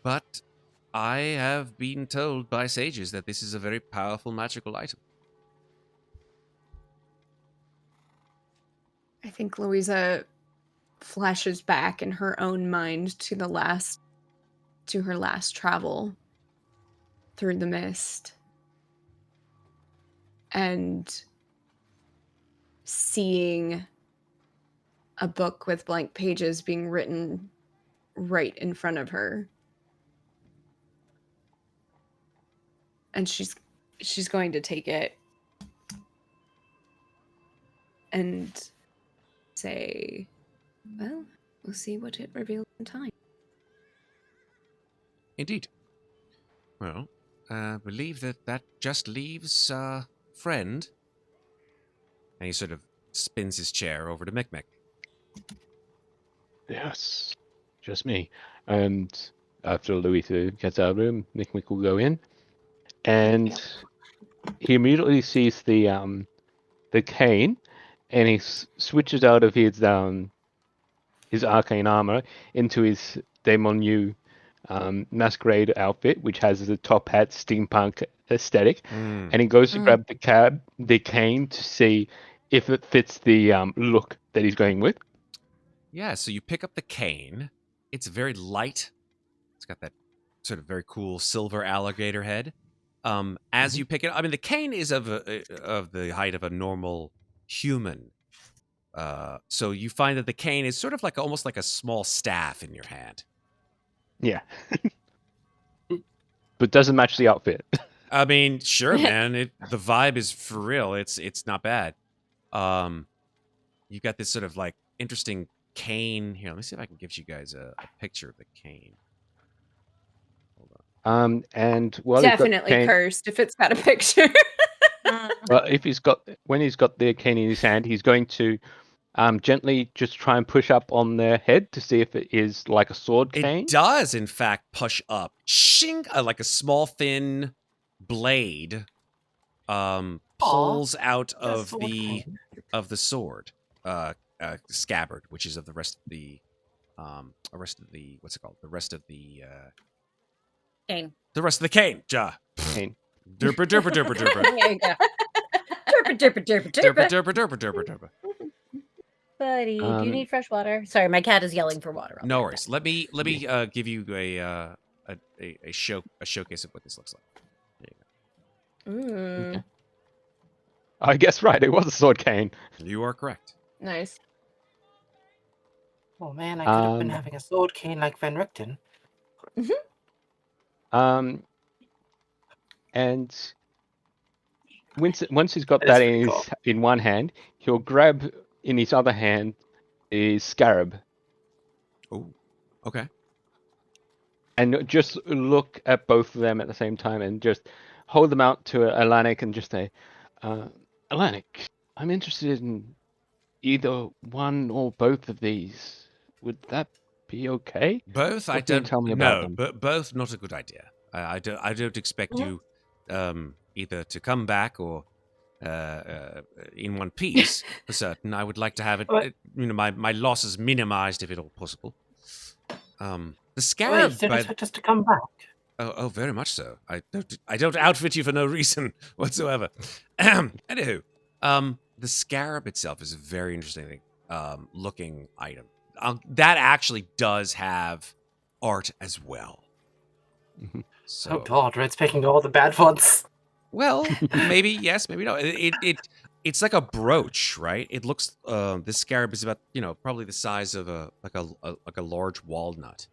But I have been told by sages that this is a very powerful magical item. I think Louisa flashes back in her own mind to her last travel through the mist and seeing a book with blank pages being written right in front of her. And she's going to take it and say, well, we'll see what it reveals in time. Indeed. Well, believe that just leaves friend. And he sort of spins his chair over to Mikmick. Yes, just me. And after Louisa gets out of the room, Mikmick will go in, and he immediately sees the cane, and he switches out of his arcane armor into his Demonu masquerade outfit, which has the top hat steampunk aesthetic, and he goes to grab the cane to see if it fits the look that he's going with. Yeah, so you pick up the cane. It's very light. It's got that sort of very cool silver alligator head. As you pick it, I mean, the cane is of the height of a normal human. So you find that the cane is sort of like almost like a small staff in your hand. Yeah. But doesn't match the outfit. I mean, sure, man. The vibe is for real. It's not bad. You've got this sort of like interesting cane here. Let me see if I can give you guys a picture of the cane. Hold on. And while Definitely he's got cursed if it's got a picture. well, when he's got the cane in his hand, he's going to gently just try and push up on their head to see if it is like a sword cane. It does, in fact, push up. Shing! Like a small, thin blade pulls out of the sword scabbard, which is of the rest of the what's it called? The rest of the Cane. the rest of the cane. Cane. Derpa derpa derpa derpa. There you go. Derpa, derpa, derpa, Derpa derpa. derpa derpa derpa derpa. Buddy, do you need fresh water? Sorry, my cat is yelling for water. No worries. Let me give you a showcase of what this looks like. There you go. Mm, Okay. I guess right. It was a sword cane. You are correct. nice. Oh man, I could have been having a sword cane like Van Richten. And once he's got That is that pretty cool. in one hand, he'll grab in his other hand his scarab Oh, okay. and just look at both of them at the same time and just hold them out to Alanik and just say, Alanik, I'm interested in either one or both of these. Would that be okay? Both, I What can you don't. tell me about them? but both not a good idea. I don't expect you either to come back or in one piece for certain. I would like to have it. My losses minimized if at all possible. The scarab. Wait, didn't expect us to come back. Oh, very much so. I don't outfit you for no reason whatsoever. Anywho, the scarab itself is a very interesting looking item. That actually does have art as well. So, Oh god, Red's picking all the bad ones. well, maybe yes, maybe no. It's like a brooch, right? It looks. This scarab is about probably the size of a large walnut,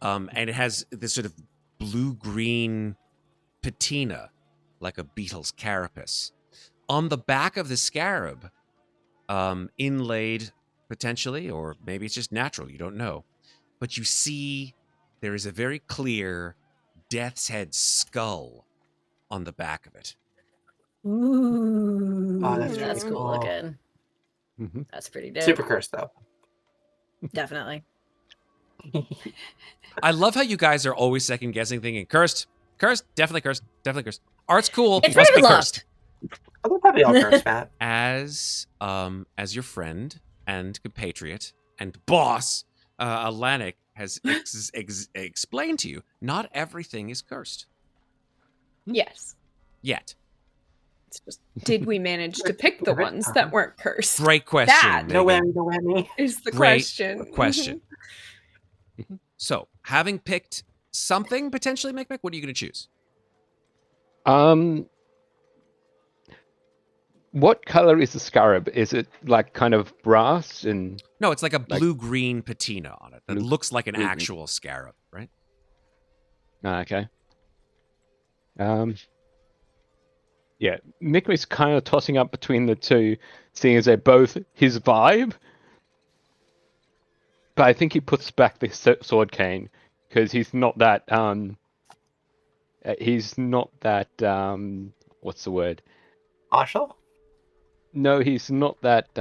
and it has this sort of blue-green patina, like a beetle's carapace. On the back of the scarab, inlaid potentially, or maybe it's just natural, you don't know. But you see there is a very clear death's head skull on the back of it. Ooh, Oh, that's that's really cool cool. looking. Mhm. That's pretty dope. Super cursed though. Definitely. I love how you guys are always second guessing thinking cursed, definitely cursed, definitely cursed. Art's cool, It's must be Ravenloft. cursed. Oh, they're probably all cursed, Matt. As your friend and compatriot and boss, Alanik has explained to you, not everything is cursed Yes. yet. It's just, did we manage to pick the ones that weren't cursed? Great question. That No Megan. whammy, no whammy. is the Great question. question. So, having picked something potentially, Mikmick, what are you going to choose? What color is the scarab? Is it like kind of brass and? No, it's like a blue-green patina on it that Blue- looks like an blue-green. actual scarab, right? Okay. Yeah, Mikmick's kind of tossing up between the two, seeing as they're both his vibe. But I think he puts back the sword cane because he's not that He's not that what's the word? Marshall? No, he's not that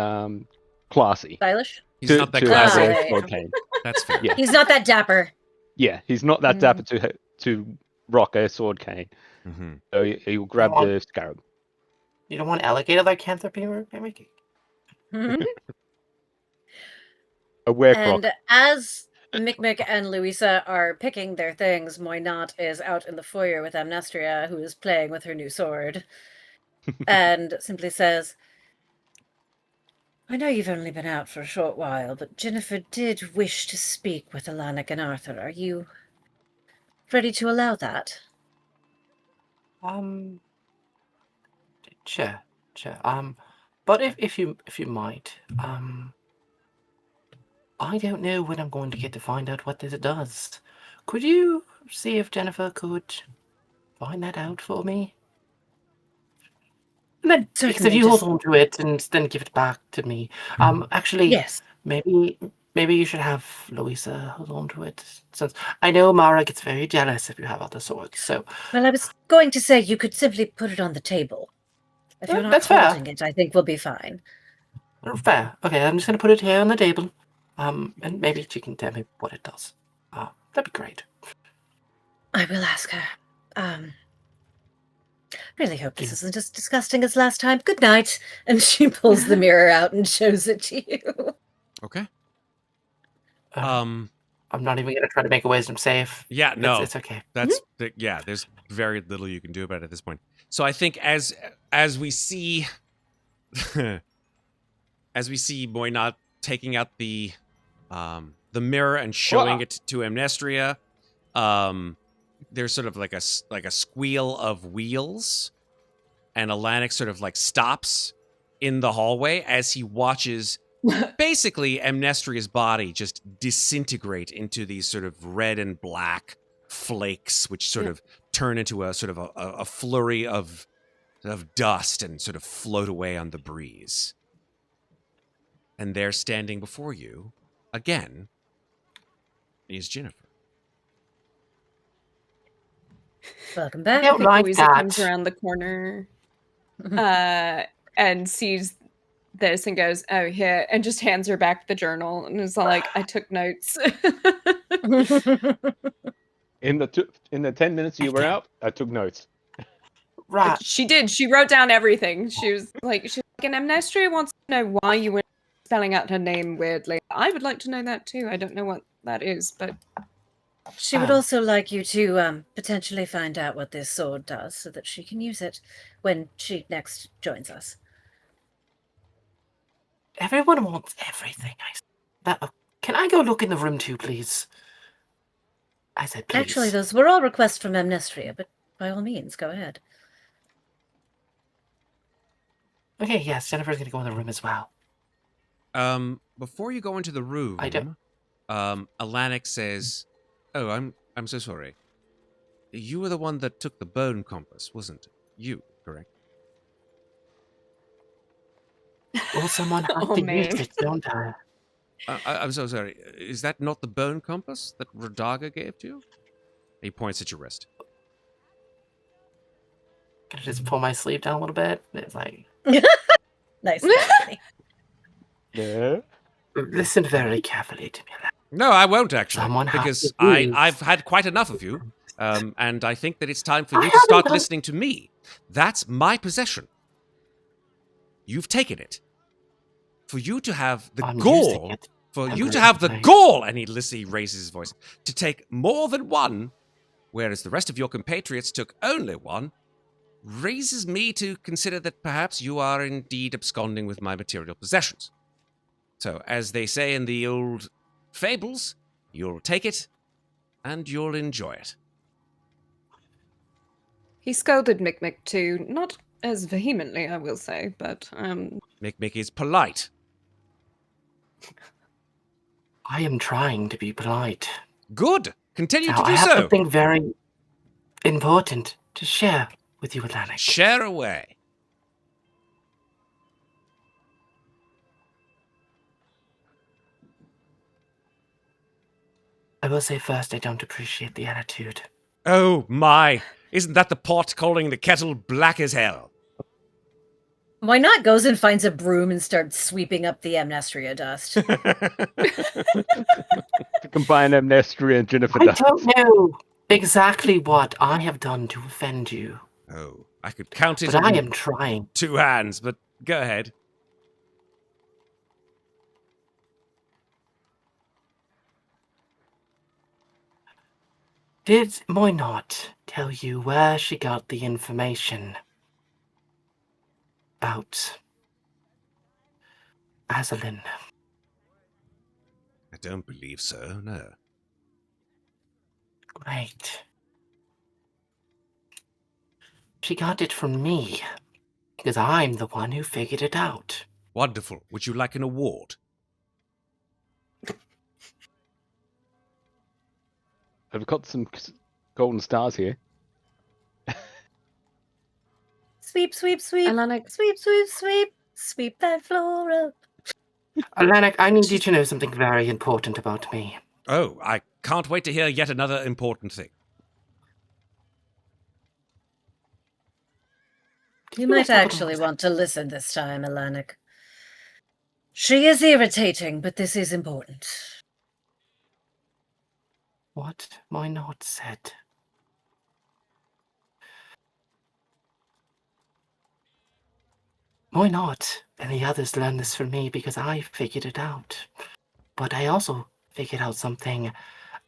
classy Stylish. He's to not that to have classy. a Ah, yeah, sword yeah. cane. That's fair. Yeah. He's not that dapper. Yeah, he's not that dapper to rock a sword cane. Mm-hmm. So he'll grab the scarab. You don't want alligator lycanthropy, Mikmick? A werecroc. And as Mikmick and Louisa are picking their things, Muadnhait is out in the foyer with Amnestria, who is playing with her new sword, and simply says, I know you've only been out for a short while, but Ginnifer did wish to speak with Alanic and Arthur. Are you ready to allow that? Sure. But if you might, I don't know when I'm going to get to find out what this does. Could you see if Ginnifer could find that out for me? And then, because if Certainly, you hold just- on to it and then give it back to me, actually, Yes. maybe you should have Louisa hold on to it, since I know Mara gets very jealous if you have other swords. So, Well, I was going to say you could simply put it on the table. If you're not that's fair. holding it, I think we'll be fine. Fair. Okay, I'm just going to put it here on the table. And maybe she can tell me what it does. That'd be great. I will ask her. Really hope this isn't as disgusting as last time. Good night. And she pulls the mirror out and shows it to you. Okay. I'm not even going to try to make a wisdom save. Yeah, no. It's okay. That's yeah, there's very little you can do about it at this point. So I think as we see as we see Muadnhait taking out the mirror and showing it to Amnestria, there's sort of like a squeal of wheels, and Alanic sort of like stops in the hallway as he watches basically Amnestria's body just disintegrate into these sort of red and black flakes, which sort of turn into a sort of a flurry of dust and sort of float away on the breeze. And there, standing before you again, is Ginnifer. Welcome back. I don't like Louisa that. comes around the corner and sees this and goes, oh, here, and just hands her back the journal and is like, I took notes. In the 10 minutes you were out, I took notes. Right. She did. She wrote down everything. She was like, and Amnestria wants to know why you were spelling out her name weirdly. I would like to know that too. I don't know what that is, but She would also like you to potentially find out what this sword does so that she can use it when she next joins us. Everyone wants everything. Can I go look in the room too, please? I said please. Actually, those were all requests from Amnestria, but by all means, go ahead. Okay, yes, Jennifer's going to go in the room as well. Before you go into the room, Alanic says, "Oh, I'm so sorry. You were the one that took the bone compass, wasn't it? You, correct?" Well, someone has to use it, don't I? I'm so sorry. Is that not the bone compass that Radaga gave to you? He points at your wrist. Can I just pull my sleeve down a little bit? It's like... Nice. Yeah. Listen very carefully to me. No, I won't actually, Someone has because to use- I've had quite enough of you, and I think that it's time for I you to start haven't- listening to me. That's my possession. You've taken it. For you to have the I'm gall, using it. for I'm you to very have the nice. gall, and he raises his voice, to take more than one, whereas the rest of your compatriots took only one, raises me to consider that perhaps you are indeed absconding with my material possessions. So, as they say in the old fables, you'll take it, and you'll enjoy it. he scolded Mikmick too. Not as vehemently, I will say, but Mikmick is polite. I am trying to be polite. Good. Continue Now, to I do have so. something very important to share with you, Alanic. Share away. I will say first, I don't appreciate the attitude. Oh my! Isn't that the pot calling the kettle black as hell? Why not goes and finds a broom and starts sweeping up the Amnestria dust? To combine Amnestria and Ginnifer I dust. don't know exactly what I have done to offend you, Oh, I could count it but I in am trying. 2 hands, but go ahead. Did Muadnhait tell you where she got the information about Azalin? I don't believe so, no. Great. She got it from me, because I'm the one who figured it out. Wonderful. Would you like an award? I've got some golden stars here. Sweep, sweep, sweep. Alanic, Sweep, sweep, sweep. Sweep that floor up. Alanic, I need you to know something very important about me. Oh, I can't wait to hear yet another important thing. You might actually want to listen this time, Alanic. She is irritating, but this is important. What Muadnhait said. Muadnhait and the others learned this from me because I figured it out. But I also figured out something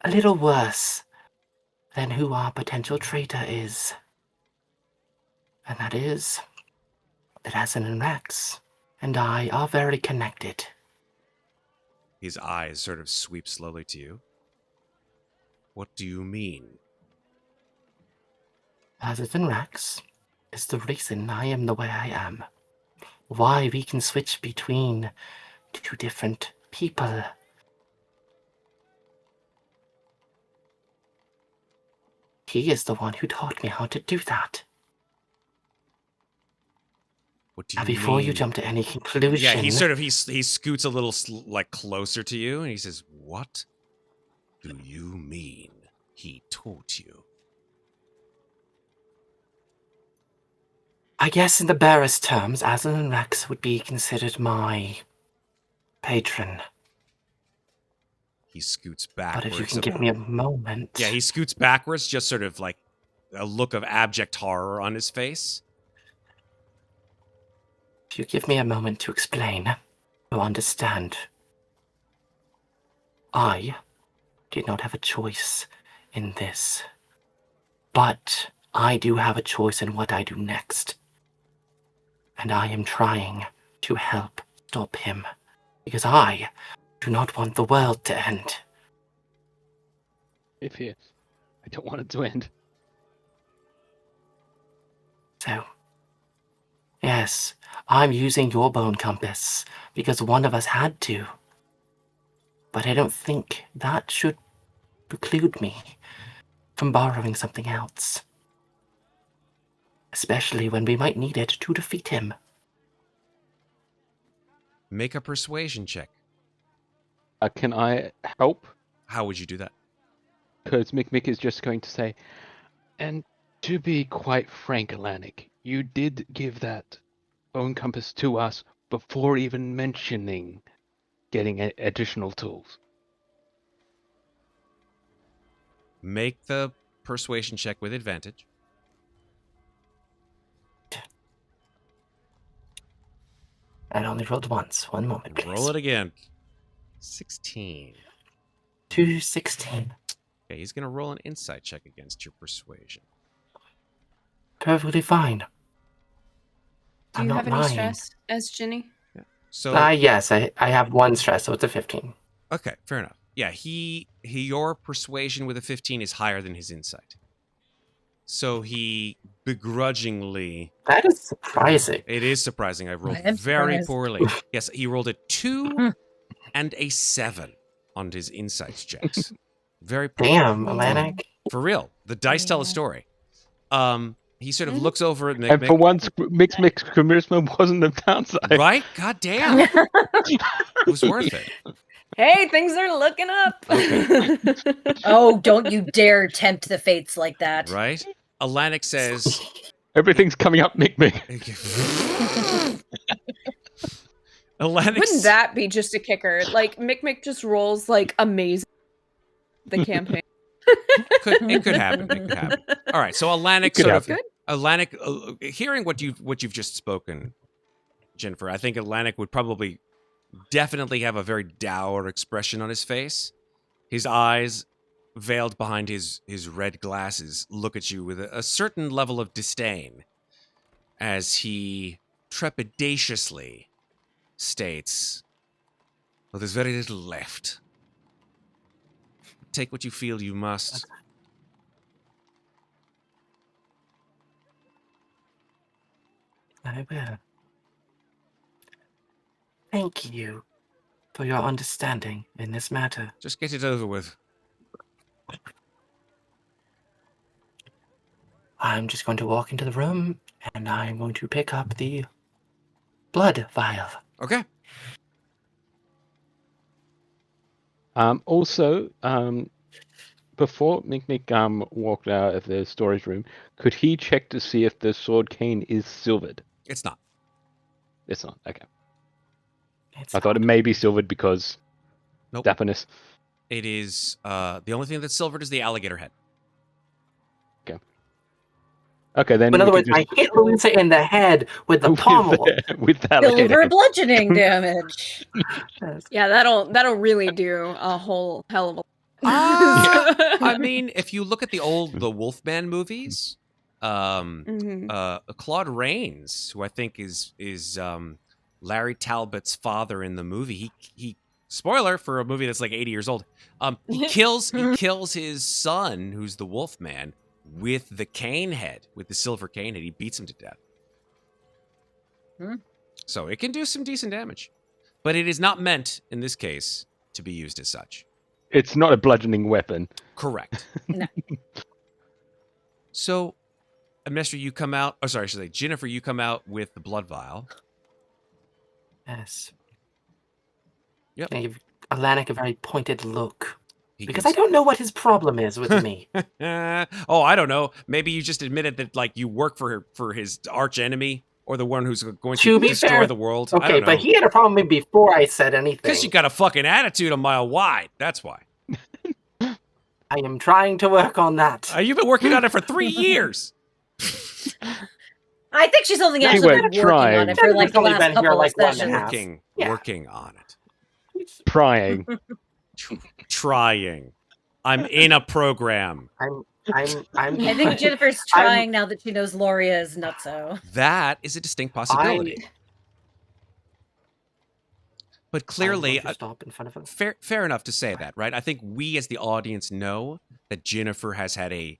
a little worse than who our potential traitor is. And that is that Azan and Rex and I are very connected. His eyes sort of sweep slowly to you. What do you mean? Azan and Rex is the reason I am the way I am. Why we can switch between 2 different people. He is the one who taught me how to do that. What do you Now, before mean? you jump to any conclusion... Yeah, he sort of he scoots a little like closer to you, and he says, "What do you mean he taught you?" I guess in the barest terms, Azan and Rex would be considered my patron. He scoots backwards. But if you can give me a moment... Yeah, he scoots backwards, just sort of like a look of abject horror on his face. If you give me a moment to explain, to understand. I did not have a choice in this. But I do have a choice in what I do next. And I am trying to help stop him. Because I do not want the world to end. If he is. I don't want it to end. So, yes, I'm using your bone compass because one of us had to. But I don't think that should preclude me from borrowing something else. Especially when we might need it to defeat him. Make a persuasion check. Can I help? How would you do that? Because Mikmick is just going to say, and to be quite frank, Alanic, you did give that bone compass to us before even mentioning getting additional tools. Make the persuasion check with advantage. I only rolled once. One moment, please. Roll it again. 16. 216. Okay, he's going to roll an insight check against your persuasion. Perfectly fine. Do I'm you not have any lying. stress as Ginny? So Yes, I have 1 stress, so it's a 15. okay, fair enough. Yeah, your persuasion with a 15 is higher than his insight. So he begrudgingly... That is surprising. It is surprising. I rolled I am very surprised. poorly. Yes, he rolled a 2 and a 7 on his insights checks. Very poor. Damn, Alanic. For real. The dice tell a story. He sort of looks over at And for Mikmick. once, Mikmick's charisma wasn't the downside. Right? God damn. It was worth it. Hey, things are looking up. Oh, don't you dare tempt the fates like that. Right? Alanik says, Everything's coming up, Mikmick. Alanik Wouldn't that be just a kicker? Like, Mikmick just rolls, like, amazing the campaign. it could happen. It could happen. All right, so Alanik could sort of happen. Alanik, hearing what you've just spoken, Ginnifer, I think Alanik would probably definitely have a very dour expression on his face. His eyes, veiled behind his red glasses, look at you with a certain level of disdain as he trepidatiously states, "Well, there's very little left. Take what you feel you must." I will. Thank you for your understanding in this matter. Just get it over with. I'm just going to walk into the room and I'm going to pick up the blood vial. Okay. Also, before Mikmick walked out of the storage room, could he check to see if the sword cane is silvered? It's not. It's not. Okay. It's I thought it may be silvered because Nope. dapperness. It is the only thing that's silvered is the alligator head. Okay, then. In other we words, can I hit Louisa in the head with the just- pommel. with the alligator Silver head. bludgeoning damage. Yeah, that'll really do a whole hell of a lot. I mean, if you look at the Wolfman movies, Claude Rains, who I think is Larry Talbot's father in the movie, he spoiler for a movie that's like 80 years old. He kills his son, who's the Wolfman, with the cane head, with the silver cane head. He beats him to death. So it can do some decent damage, but it is not meant in this case to be used as such. It's not a bludgeoning weapon. Correct. No. So, Amnestria, you come out. Oh, sorry, I should say, Ginnifer, you come out with the blood vial. Yes. Yep. I give Alanik a very pointed look. He Because gives- I don't know what his problem is with me. Oh, I don't know. Maybe you just admitted that, like, you work for his arch enemy, or the one who's going to be destroy fair, the world. I Okay, don't know. but he had a problem with me before I said anything. Because you got a fucking attitude a mile wide. That's why. I am trying to work on that. You've been working on it for 3 years. I think she's only They actually were been working trying. on it for like the Only last been here, couple like, of 1.5. sessions. Yeah. Working on it. Prying. Trying. I'm in a program. I think Jennifer's trying now that she knows Loria is nutso. That is a distinct possibility. But clearly, stop in front of him. fair enough to say that, right? I think we as the audience know that Ginnifer has had a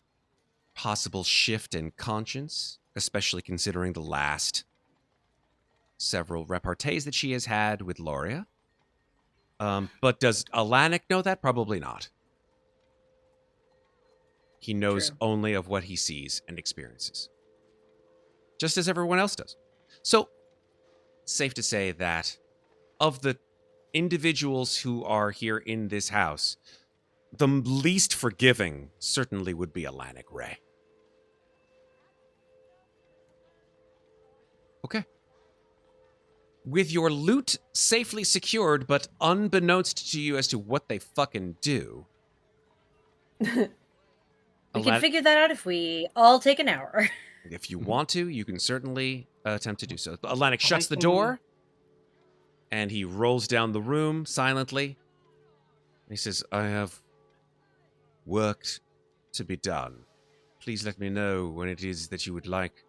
possible shift in conscience, especially considering the last several repartees that she has had with Loria. But does Alanik know that? Probably not. He knows True. only of what he sees and experiences, just as everyone else does. So, safe to say that of the individuals who are here in this house, the least forgiving certainly would be Alanik Ray. Okay. With your loot safely secured, but unbeknownst to you as to what they fucking do. We can figure that out if we all take an hour. If you want to, you can certainly attempt to do so. Alanik shuts the door, and he rolls down the room silently. He says, I have work to be done. Please let me know when it is that you would like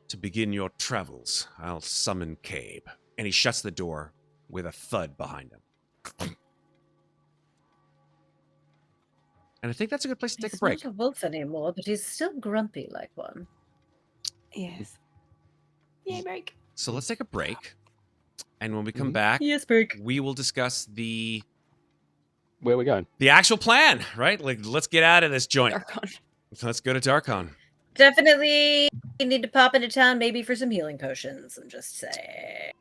to begin your travels. I'll summon Cabe. And he shuts the door with a thud behind him. And I think that's a good place to take a break. He's not a wolf anymore, but he's still grumpy like one. Yes. Yay, break. So let's take a break. And when we come back, Yes, break. we will discuss Where are we going? the actual plan, right? Like, let's get out of this joint. Darkon. Let's go to Darkon. Definitely need to pop into town maybe for some healing potions. I'm just saying.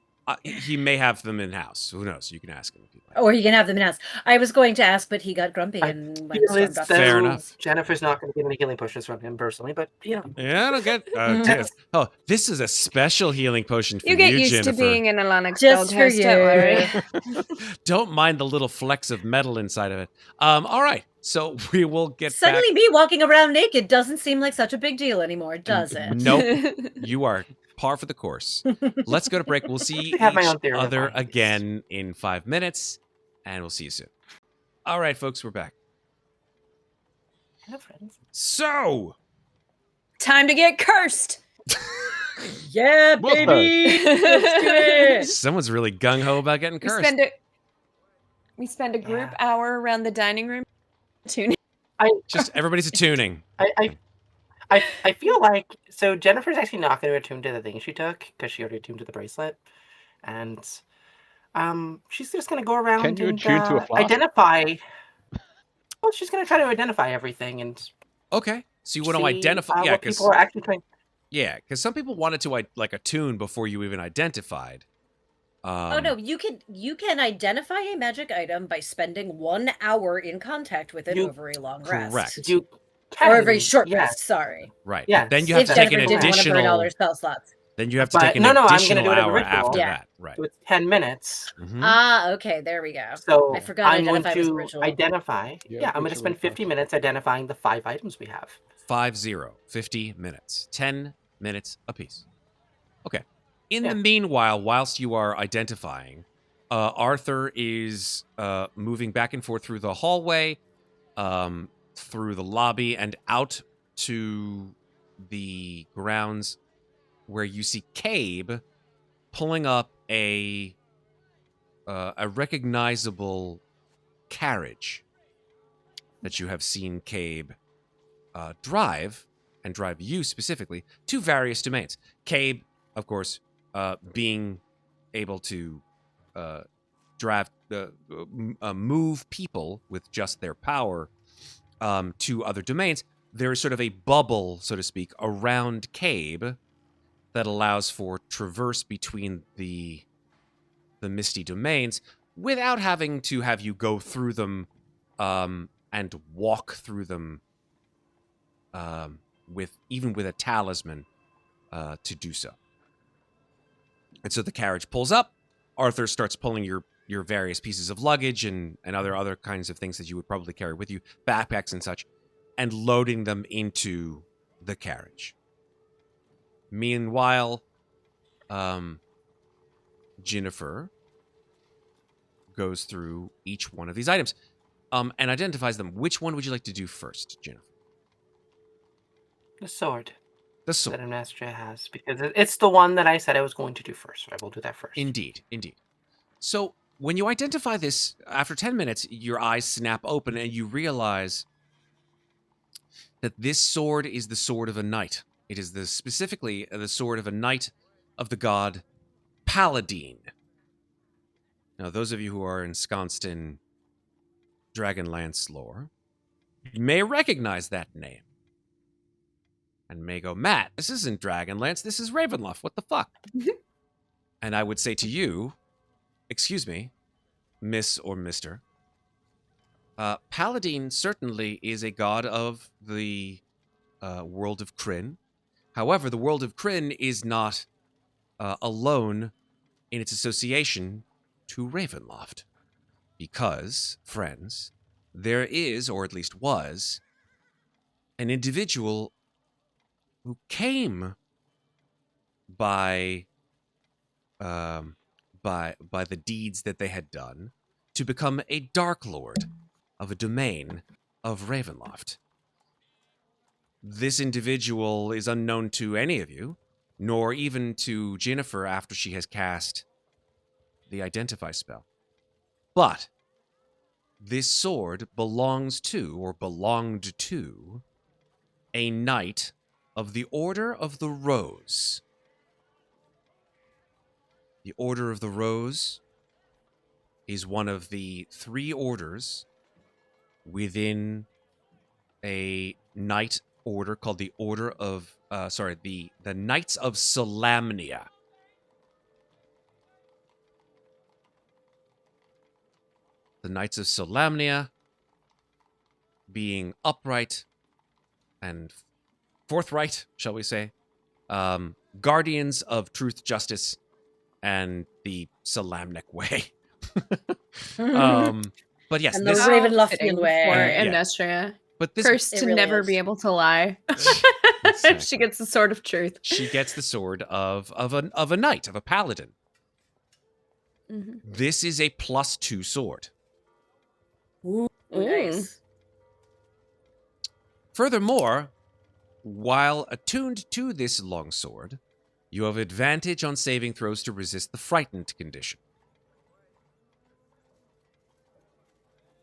He may have them in house. Who knows? You can ask him if you like. Or you can have them announced. I was going to ask, but he got grumpy I and went feel stormed as off. Fair though enough. Jennifer's not going to get any healing pushes from him personally, but you know. Yeah, I don't get. Damn. Oh, this is a special healing potion for You get used Jennifer. to being in a Lennox Just for doghouse, don't worry. Don't mind the little flecks of metal inside of it. All right, so we will get Suddenly, back. me walking around naked doesn't seem like such a big deal anymore, does it? Nope, you are par for the course. Let's go to break. We'll see I have my each own theory of other why, at least. again in 5 minutes, and we'll see you soon. All right, folks, we're back. Hello, friends. So, Time to get cursed. Yeah, Well, baby! Let's do it! someone's really gung ho about getting We cursed. spend a group Yeah. hour around the dining room tuning. Just everybody's attuning. I feel like so Jennifer's actually not going to attune to the thing she took because she already attuned to the bracelet, and she's just going to go around Can you and attune to a flask? identify. Well, she's going to try to identify everything and Okay, so you want to see, identify? Yeah, what because people are actually trying. because some people wanted to like attune before you even identified. Oh no, you can identify a magic item by spending 1 hour in contact with it You- over a long rest. Correct. You can, Or a very short yes. rest, sorry. Right. Yes. Then you If have to take an Jennifer didn't want to burn all additional. her spell slots. Then you have to But take an no, I'm gonna additional do it as a hour ritual. after Yeah. that. Right. So it's 10 minutes. Mhm. Ah, okay, there we go. So I forgot I'm going identify was a to ritual. identify. Yeah, Yeah, I'm going to ritual spend 50 function. minutes identifying the 5 items we have. 50 minutes. 10 minutes apiece. Okay. In Yeah. the meanwhile, whilst you are identifying, Arthur is moving back and forth through the hallway, through the lobby, and out to the grounds where you see Cabe pulling up a recognizable carriage that you have seen Cabe drive, and drive you specifically, to various domains. Cabe, of course, being able to move people with just their power to other domains. There is sort of a bubble, so to speak, around Cabe that allows for traverse between the misty domains without having to have you go through them and walk through them with a talisman to do so. And so the carriage pulls up. Arthur starts pulling your various pieces of luggage and other kinds of things that you would probably carry with you, backpacks and such, and loading them into the carriage. Meanwhile, Ginnifer goes through each one of these items and identifies them. Which one would you like to do first, Ginnifer? The sword The sword. that Amnestria has, because it's the one that I said I was going to do first. So I will do that first. Indeed. So when you identify this, after 10 minutes, your eyes snap open and you realize that this sword is the sword of a knight. It is specifically the sword of a knight of the god Paladin. Now, those of you who are ensconced in Dragonlance lore may recognize that name. And may go, Matt, this isn't Dragonlance, this is Ravenloft. What the fuck? And I would say to you, excuse me, Miss or Mister, Paladin certainly is a god of the world of Kryn. However, the world of Kryn is not alone in its association to Ravenloft. Because, friends, there is, or at least was, an individual who came by the deeds that they had done to become a Dark Lord of a domain of Ravenloft. This individual is unknown to any of you, nor even to Ginnifer after she has cast the Identify spell. But this sword belongs to, or belonged to, a knight of the Order of the Rose. The Order of the Rose is one of the 3 orders within a knight order called the Order of, the Knights of Solamnia. the Knights of Solamnia being upright and forthright, shall we say, guardians of truth, justice, and the Solamnic way. But yes, And the this How Ravenloftian fitting way. for Yeah. Amnestria. but this Cursed It to really never is. be able to lie. Exactly. She gets the sword of truth. she gets the sword of a knight, of a paladin. Mhm. This is a +2 sword. Ooh, nice. Furthermore, while attuned to this longsword, you have advantage on saving throws to resist the frightened condition.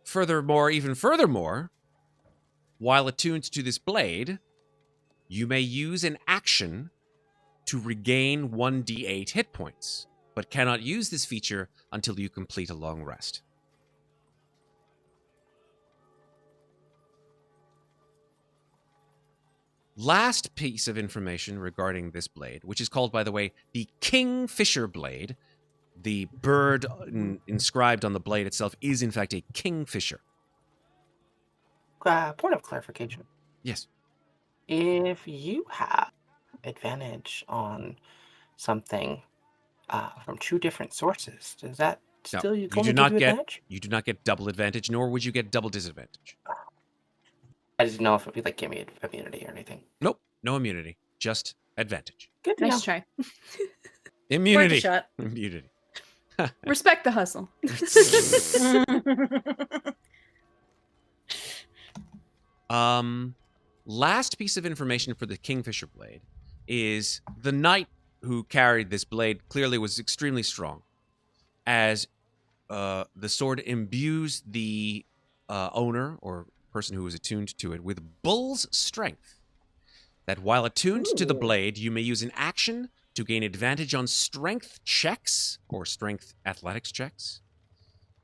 Furthermore, while attuned to this blade, you may use an action to regain 1d8 hit points, but cannot use this feature until you complete a long rest. Last piece of information regarding this blade, which is called, by the way, the Kingfisher blade. The bird inscribed on the blade itself is, in fact, a kingfisher. Point of clarification. Yes. If you have advantage on something from 2 different sources, does that No, still you only do not give you get advantage? you do not get double advantage, nor would you get double disadvantage. I didn't know if it would like give me immunity or anything. Nope, no immunity, just advantage. Good to know. Nice try. Immunity. Worth a shot. Immunity. Respect the hustle. Last piece of information for the Kingfisher blade is the knight who carried this blade clearly was extremely strong, as the sword imbues the owner or person who is attuned to it with bull's strength. That while attuned to the Ooh. blade, you may use an action to gain advantage on strength checks or strength athletics checks,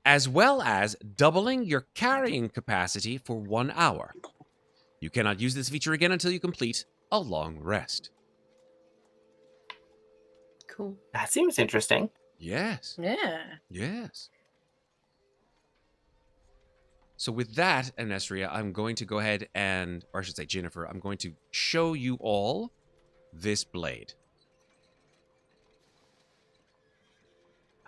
as well as doubling your carrying capacity for 1 hour. You cannot use this feature again until you complete a long rest. Cool. That seems interesting. Yes. Yeah. Yes. So with that, Amnestria, I'm going to go ahead and, or I should say Ginnifer, I'm going to show you all this blade.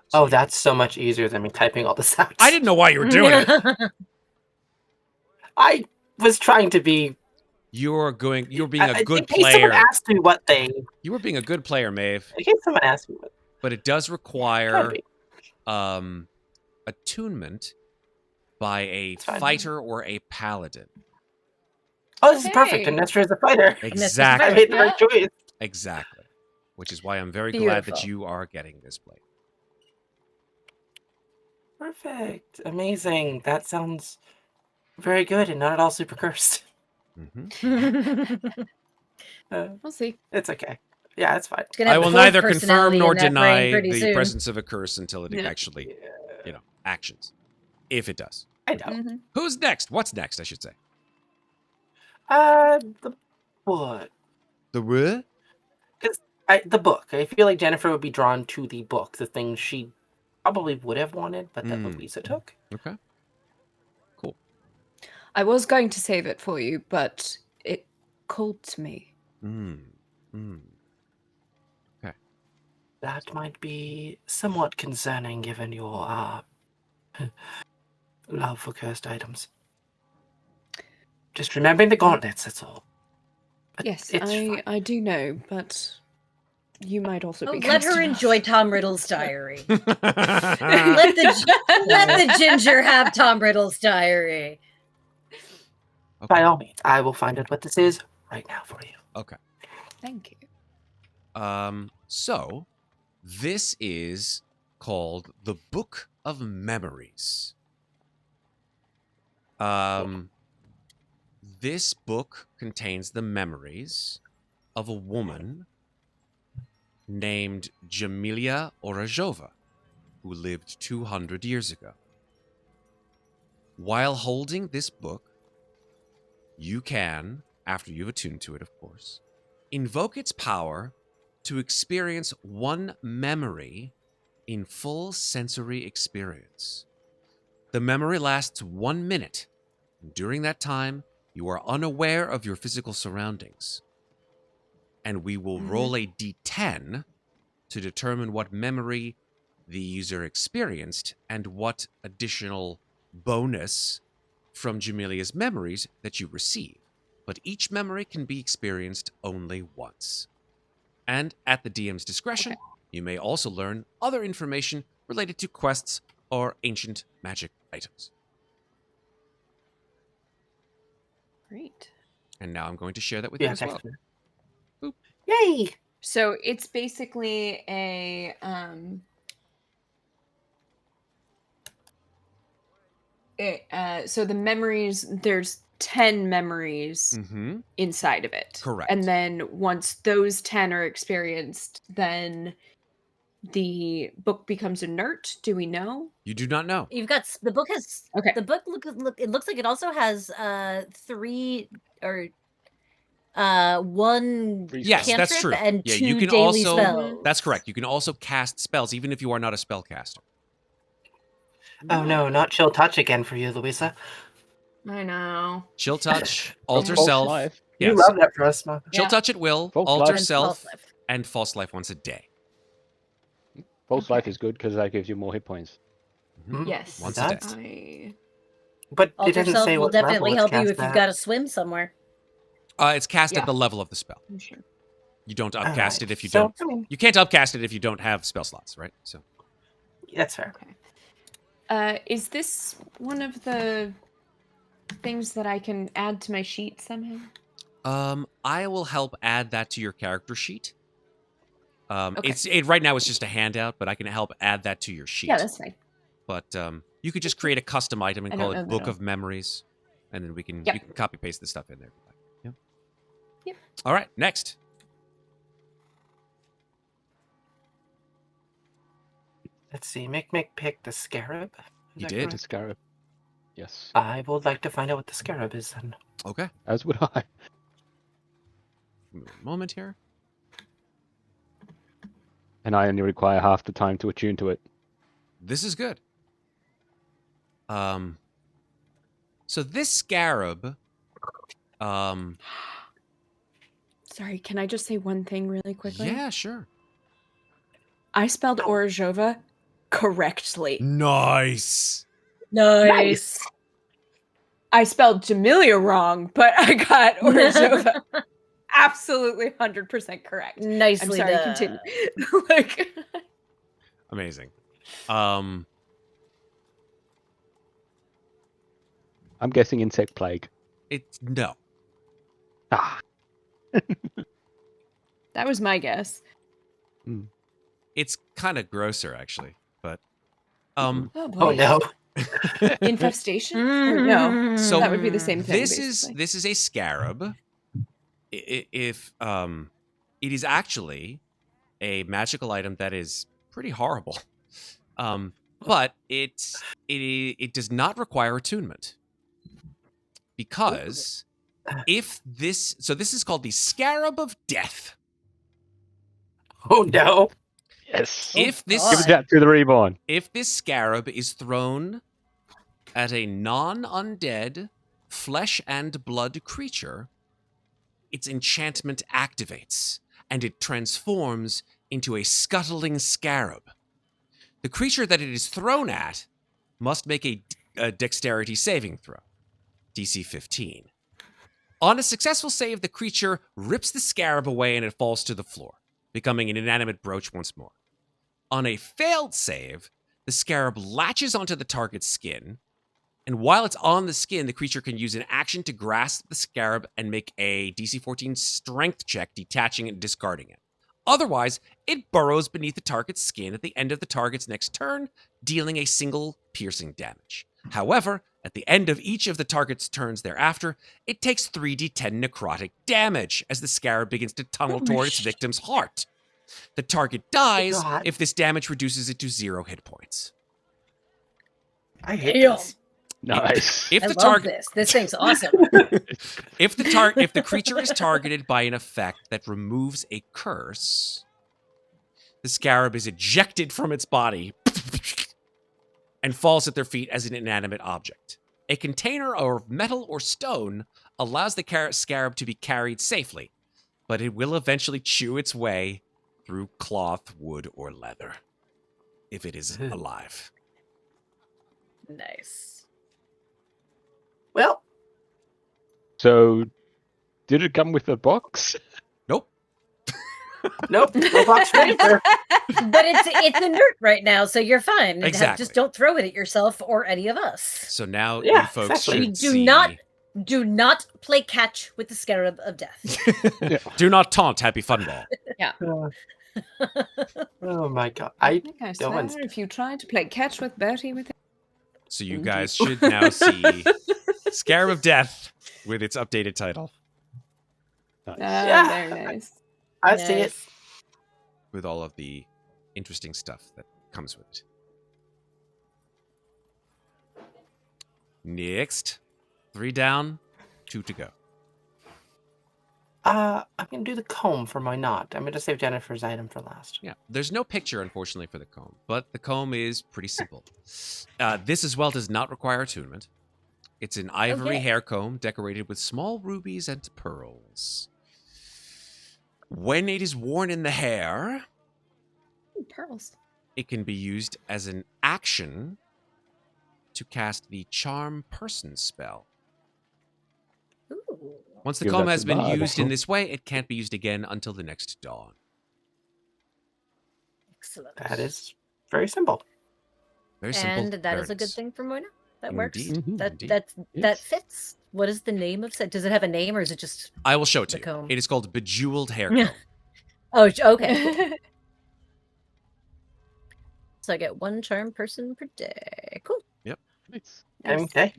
So Oh, that's so much easier than me typing all this out. I didn't know why you were doing it. I was trying to be. You're being a good in case someone player. asked me what they. You were being a good player, Maeve. In case someone asked me what. But it does Trying require to be. attunement by a It's fine. fighter or a paladin. Oh, this is perfect. Hey. Nestor is a fighter. I Exactly. made the right choice. Exactly. Which is why I'm very glad that Beautiful. you are getting this blade. Perfect. Amazing. That sounds very good and not at all super cursed. Mm-hmm. We'll see. It's okay. Yeah, it's fine. It's gonna I have will fourth neither confirm personality nor in that brain deny pretty the soon. presence of a curse until it Yeah. actually, actions. If it does. I know. Mhm. Who's next? What's next, I should say. The what? The what? The book. I feel like Ginnifer would be drawn to the book, the thing she probably would have wanted, but that Louisa took. Okay. Cool. I was going to save it for you, but it called to me. That might be somewhat concerning given your love for cursed items. Just remembering the gauntlets, that's all. But Yes, it's fine. I do know, but you might also Oh, be let cursed her enough. enjoy Tom Riddle's diary. Mm. let the ginger have Tom Riddle's diary. By all means, I will find out what this is right now for you. Okay. Thank you. So this is called the Book of Memories. This book contains the memories of a woman named Jamilia Orajova, who lived 200 years ago. While holding this book, you can, after you've attuned to it, of course, invoke its power to experience one memory in full sensory experience. The memory lasts 1 minute. During that time, you are unaware of your physical surroundings. And we will roll a d10 to determine what memory the user experienced and what additional bonus from Jamilia's memories that you receive. But each memory can be experienced only once. And at the DM's discretion, you may also learn other information related to quests or ancient magic items. Great. And now I'm going to share that with you as well. Excellent. Boop. Yay! So it's basically a so the memories, there's 10 memories inside of it. Correct. And then once those 10 are experienced, then the book becomes inert. Do we know? You do not know. You've got the book has Okay. the book look it looks like it also has 3 or 1 Yes, that's cantrip true. and Yeah, 2 you can daily also. spells. That's correct. You can also cast spells even if you are not a spellcaster. Oh no, not chill touch again for you, Louisa. I know. Chill touch, alter False self. life. You Yes. love that for us, Mom. Chill Yeah. touch at will, False alter life. And self, false life. and false life once a day. False life Okay. is good because that gives you more hit points. Mhm. Yes. Once It a does. day. But it Alter didn't self say will what level definitely it's help you cast if you've at. got to swim somewhere. It's cast Yeah. at the level of the spell. I'm sure. You don't All upcast right. it if you So, don't. I mean, You can't upcast it if you don't have spell slots, right? So that's fair. Is this one of the things that I can add to my sheet somehow? I will help add that to your character sheet. Okay. Right now it's just a handout, but I can help add that to your sheet. Yeah, that's fine. But you could just create a custom item and I call don't know it that Book I'll- of Memories, and then you Yep. can copy paste the stuff in there. Yeah. Yep. All right, next. Let's see. Mikmick picked the scarab. Is He that did. correct? Scarab. Yes. I would like to find out what the scarab is then. Okay. As would I. Give me a moment here. And I only require half the time to attune to it. This is good. So this scarab, Sorry, can I just say one thing really quickly? yeah, sure. I spelled Orzhova correctly. Nice. Nice. I spelled Jamilia wrong, but I got Orzhova absolutely 100% correct. Nicely I'm sorry, done. continue. Like, Amazing. I'm guessing insect plague. It's no. Ah. that was my guess. It's kind of grosser actually, but Oh, Oh boy. no. Infestation? Or no. So That would be the same thing. this basically. is a scarab. If it is actually a magical item that is pretty horrible. But it does not require attunement. Because this is called the Scarab of Death. Oh no. Yes. If this God. Give that to the reborn. If this scarab is thrown at a non-undead, flesh and blood creature, its enchantment activates, and it transforms into a scuttling scarab. The creature that it is thrown at must make a dexterity saving throw, DC 15. On a successful save, the creature rips the scarab away and it falls to the floor, becoming an inanimate brooch once more. On a failed save, the scarab latches onto the target's skin, and while it's on the skin, the creature can use an action to grasp the scarab and make a DC 14 strength check, detaching and discarding it. Otherwise, it burrows beneath the target's skin at the end of the target's next turn, dealing a single piercing damage. However, at the end of each of the target's turns thereafter, it takes 3d10 necrotic damage as the scarab begins to tunnel toward its victim's heart. The target dies God. if this damage reduces it to 0 hit points. I hate Damn. this. Nice. If I the love target this. This thing's awesome. if the creature is targeted by an effect that removes a curse, the scarab is ejected from its body and falls at their feet as an inanimate object. A container of metal or stone allows the scarab to be carried safely, but it will eventually chew its way through cloth, wood, or leather if it is alive. Nice. Well, So, did it come with a box? Nope. nope. No box for Ginnifer. But it's inert right now, so you're fine. Exactly. Just don't throw it at yourself or any of us. So now Yeah, you folks exactly. should Do see... not play catch with the scarab of death. Do not taunt Happy Fun Ball. Oh my god. I I think I don't swear if you try to play catch with Bertie with it. So you guys should now see Scarab of Death with its updated title, Yeah. Very nice. I see it. with all of the interesting stuff that comes with it. Next. 3 down, 2 to go. I'm gonna do the comb for my knot. I'm gonna save Jennifer's item for last. Yeah, there's no picture, unfortunately, for the comb, but the comb is pretty simple. This as well does not require attunement. It's an ivory Okay. hair comb decorated with small rubies and pearls. When it is worn in the hair, Ooh, pearls. it can be used as an action to cast the Charm Person spell. Ooh. Once the Give comb that has to been Bard. used in this way, it can't be used again until the next dawn. Excellent. That is very simple. Very simple. And that There is it a good thing for Moina. That works. Indeed, That indeed. that Yes. fits. What is the name of it? Does it have a name or is it just I will show it to The you. comb. It is called Bejeweled Hair Yeah. Comb. Oh, okay. Cool. So I get 1 charm person per day. Cool. Nice. Okay.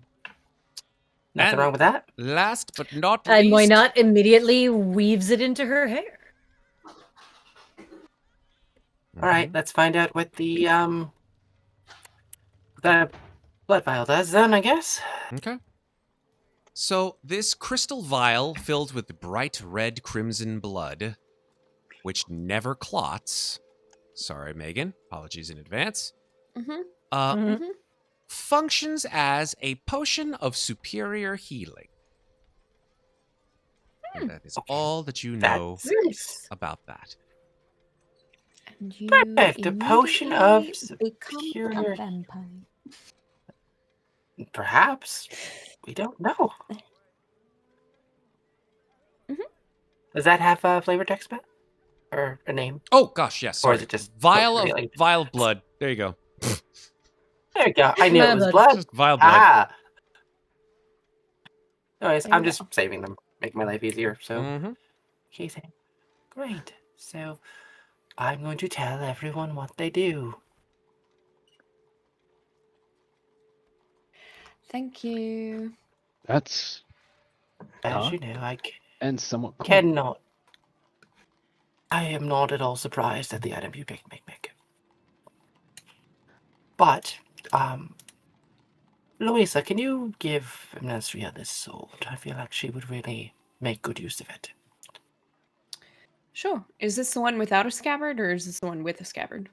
Nothing And- wrong with that. Last but not And least, why not immediately weaves it into her hair? All right, let's find out what the blood vial does then, I guess. Okay. So this crystal vial filled with bright red crimson blood, which never clots. Sorry, Megan. Apologies in advance. Mhm. Mhm. Functions as a potion of superior healing. And that is all that you know That's nice. about that. And you Perfect, a potion of immediately become superior- a vampire. Perhaps. We don't know. Mhm. Does that have a flavor text, Matt? Or a name? Oh gosh, yes. Or Sorry. is it just vial healing? of blood? There you go. There you go. I knew it was Blood. blood. Just vial blood. Ah. Anyways, There I'm you just saving them. Make my life easier. So, Mhm. okay, great. So, I'm going to tell everyone what they do. Thank you. That's As Ah. you know, I and somewhat cool. cannot. I am not at all surprised at the item you picked, Mikmick. But, Louisa, can you give Amnestria this sword? I feel like she would really make good use of it. Sure. Is this the one without a scabbard, or is this the one with a scabbard?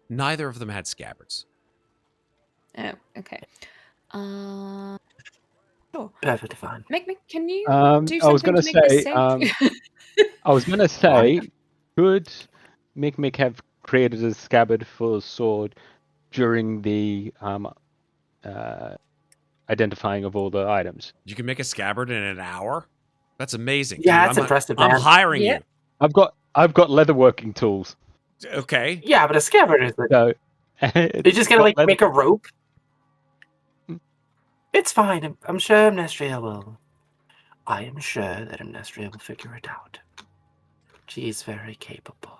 Neither of them had scabbards. Oh, okay. Sure. Perfectly fine. Mikmick, can you do I was something gonna to make this say, safe? I was gonna say, could Mikmick have created a scabbard for a sword during the identifying of all the items? You can make a scabbard in an hour? That's amazing. Yeah, dude. that's I'm, impressive, I'm man. hiring Yeah. I've got leatherworking tools, you. Okay. Yeah, but a scabbard is. so You're just gonna like make a rope. It's fine. I'm sure Amnestria will. I am sure that Amnestria will figure it out. She is very capable.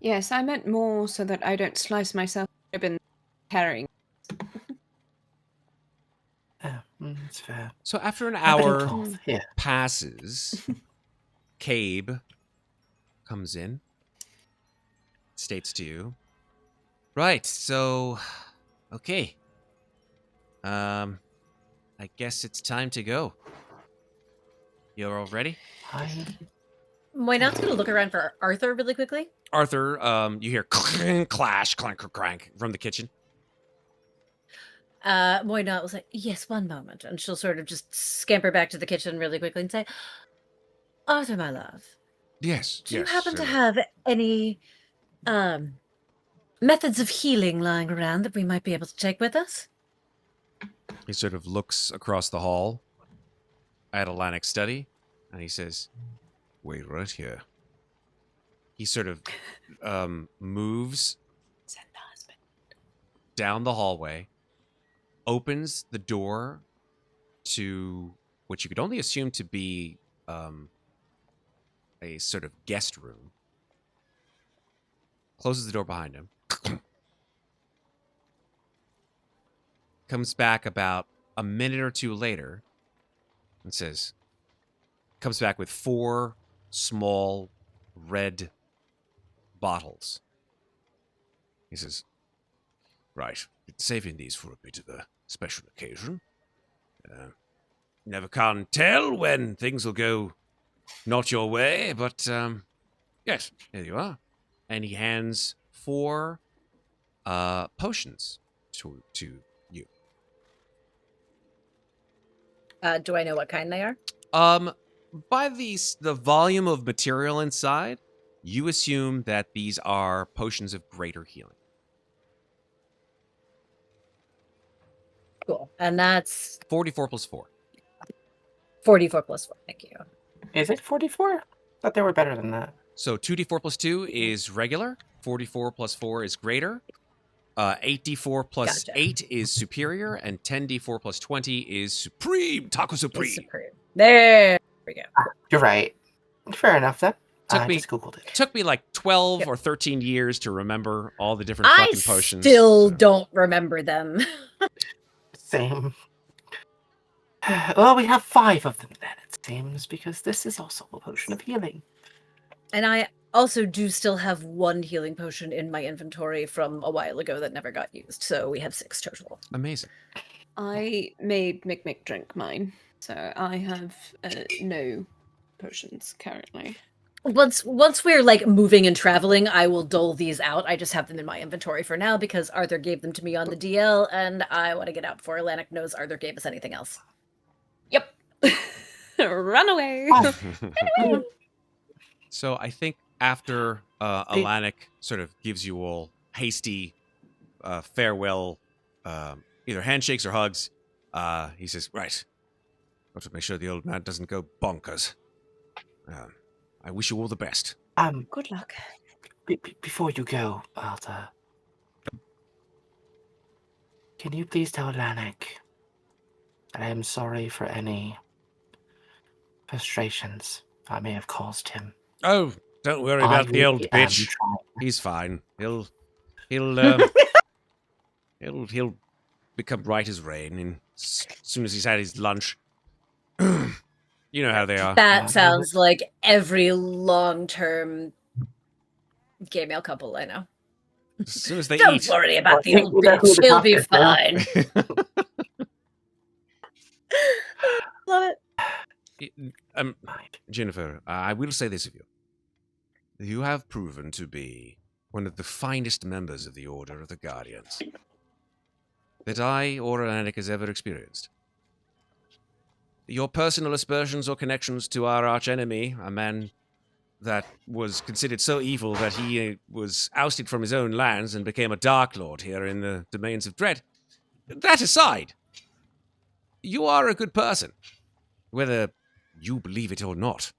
Yes, I meant more so that I don't slice myself open carrying. It's fair. So after an A bit of hour cloth here. passes, Cabe comes in, states to you, right, so, okay. I guess it's time to go. You're all ready? Why not gonna look around for Arthur really quickly? Arthur, you hear clash, clank, crank from the kitchen. Muadnhait will say, yes, one moment. And she'll sort of just scamper back to the kitchen really quickly and say, Arthur, my love, Yes. do you yes. happen to have any methods of healing lying around that we might be able to take with us? He sort of looks across the hall at Atlantic study, and he says, wait right here. He sort of moves down the hallway, opens the door to what you could only assume to be a sort of guest room, closes the door behind him, comes back about a minute or two later and comes back with 4 small red bottles. He says, right, saving these for a bit of a special occasion. Never can tell when things will go not your way, but yes, here you are. And he hands 4 potions to you. Do I know what kind they are? By the volume of material inside, you assume that these are potions of greater healing. Cool. And that's 44 plus 4. 44 plus 4. Thank you. Is it 44? Thought they were better than that. So 2d4 plus 2 is regular. 44 plus 4 is greater. 8d4 plus Gotcha. 8 is superior. And 10d4 plus 20 is supreme. Taco supreme. It's supreme. There we go. You're right. Fair enough then. Took I me- just Googled it. Took me like 12 Yep. or 13 years to remember all the different I fucking potions. still so- don't remember them. Same. Well, we have 5 of them then, it seems, because this is also a potion of healing. And I also do still have 1 healing potion in my inventory from a while ago that never got used. So we have 6 total. Amazing. I made Mikmick drink mine, so I have no potions currently. Once we're like moving and traveling, I will dole these out. I just have them in my inventory for now because Arthur gave them to me on the DL, and I want to get out before Atlantic knows Arthur gave us anything else. Yep. Run away. So I think after Atlantic sort of gives you all hasty farewell, either handshakes or hugs, he says, right, got to make sure the old man doesn't go bonkers. I wish you all the best. Good luck. Before you go, Arthur, can you please tell Atlantic that I am sorry for any frustrations I may have caused him? Oh, don't worry about the old am bitch. trying. He's fine. He'll become right as rain as soon as he's had his lunch. You know how they are. That sounds like every long-term gay male couple I know. As soon as they Don't eat. worry about the Well, old that's who bitch. the He'll be doctor is now. fine. Love it. Ginnifer, I will say this of you. You have proven to be one of the finest members of the Order of the Guardians that I or Atlantic has ever experienced. Your personal aspersions or connections to our archenemy, a man that was considered so evil that he was ousted from his own lands and became a Dark Lord here in the domains of Dread. That aside, you are a good person, whether you believe it or not.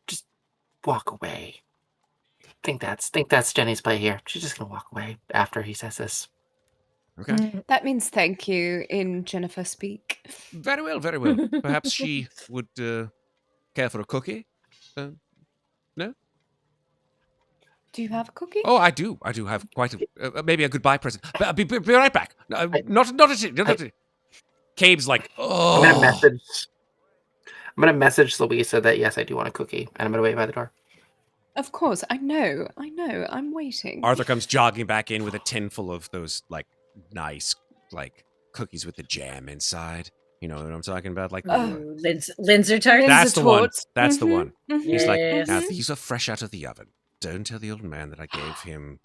Just walk away. Think that's Jenny's play here. She's just gonna walk away after he says this. Okay. That means thank you in Ginnifer speak. Very well, very well. Perhaps she would care for a cookie? No? Do you have a cookie? Oh, I do. I do have quite a maybe a goodbye present. But I'll be right back. Not at it. Cabe's like, oh. I'm gonna message Louisa that yes, I do want a cookie, and I'm gonna wait by the door. Of course, I know. I'm waiting. Arthur comes jogging back in with a tin full of those like nice like cookies with the jam inside. You know what I'm talking about? Like Ooh, Linzer tarts. that's the one. torts. That's the Mhm, one. mhm. He's like, now Yes. these are fresh out of the oven. Don't tell the old man that I gave him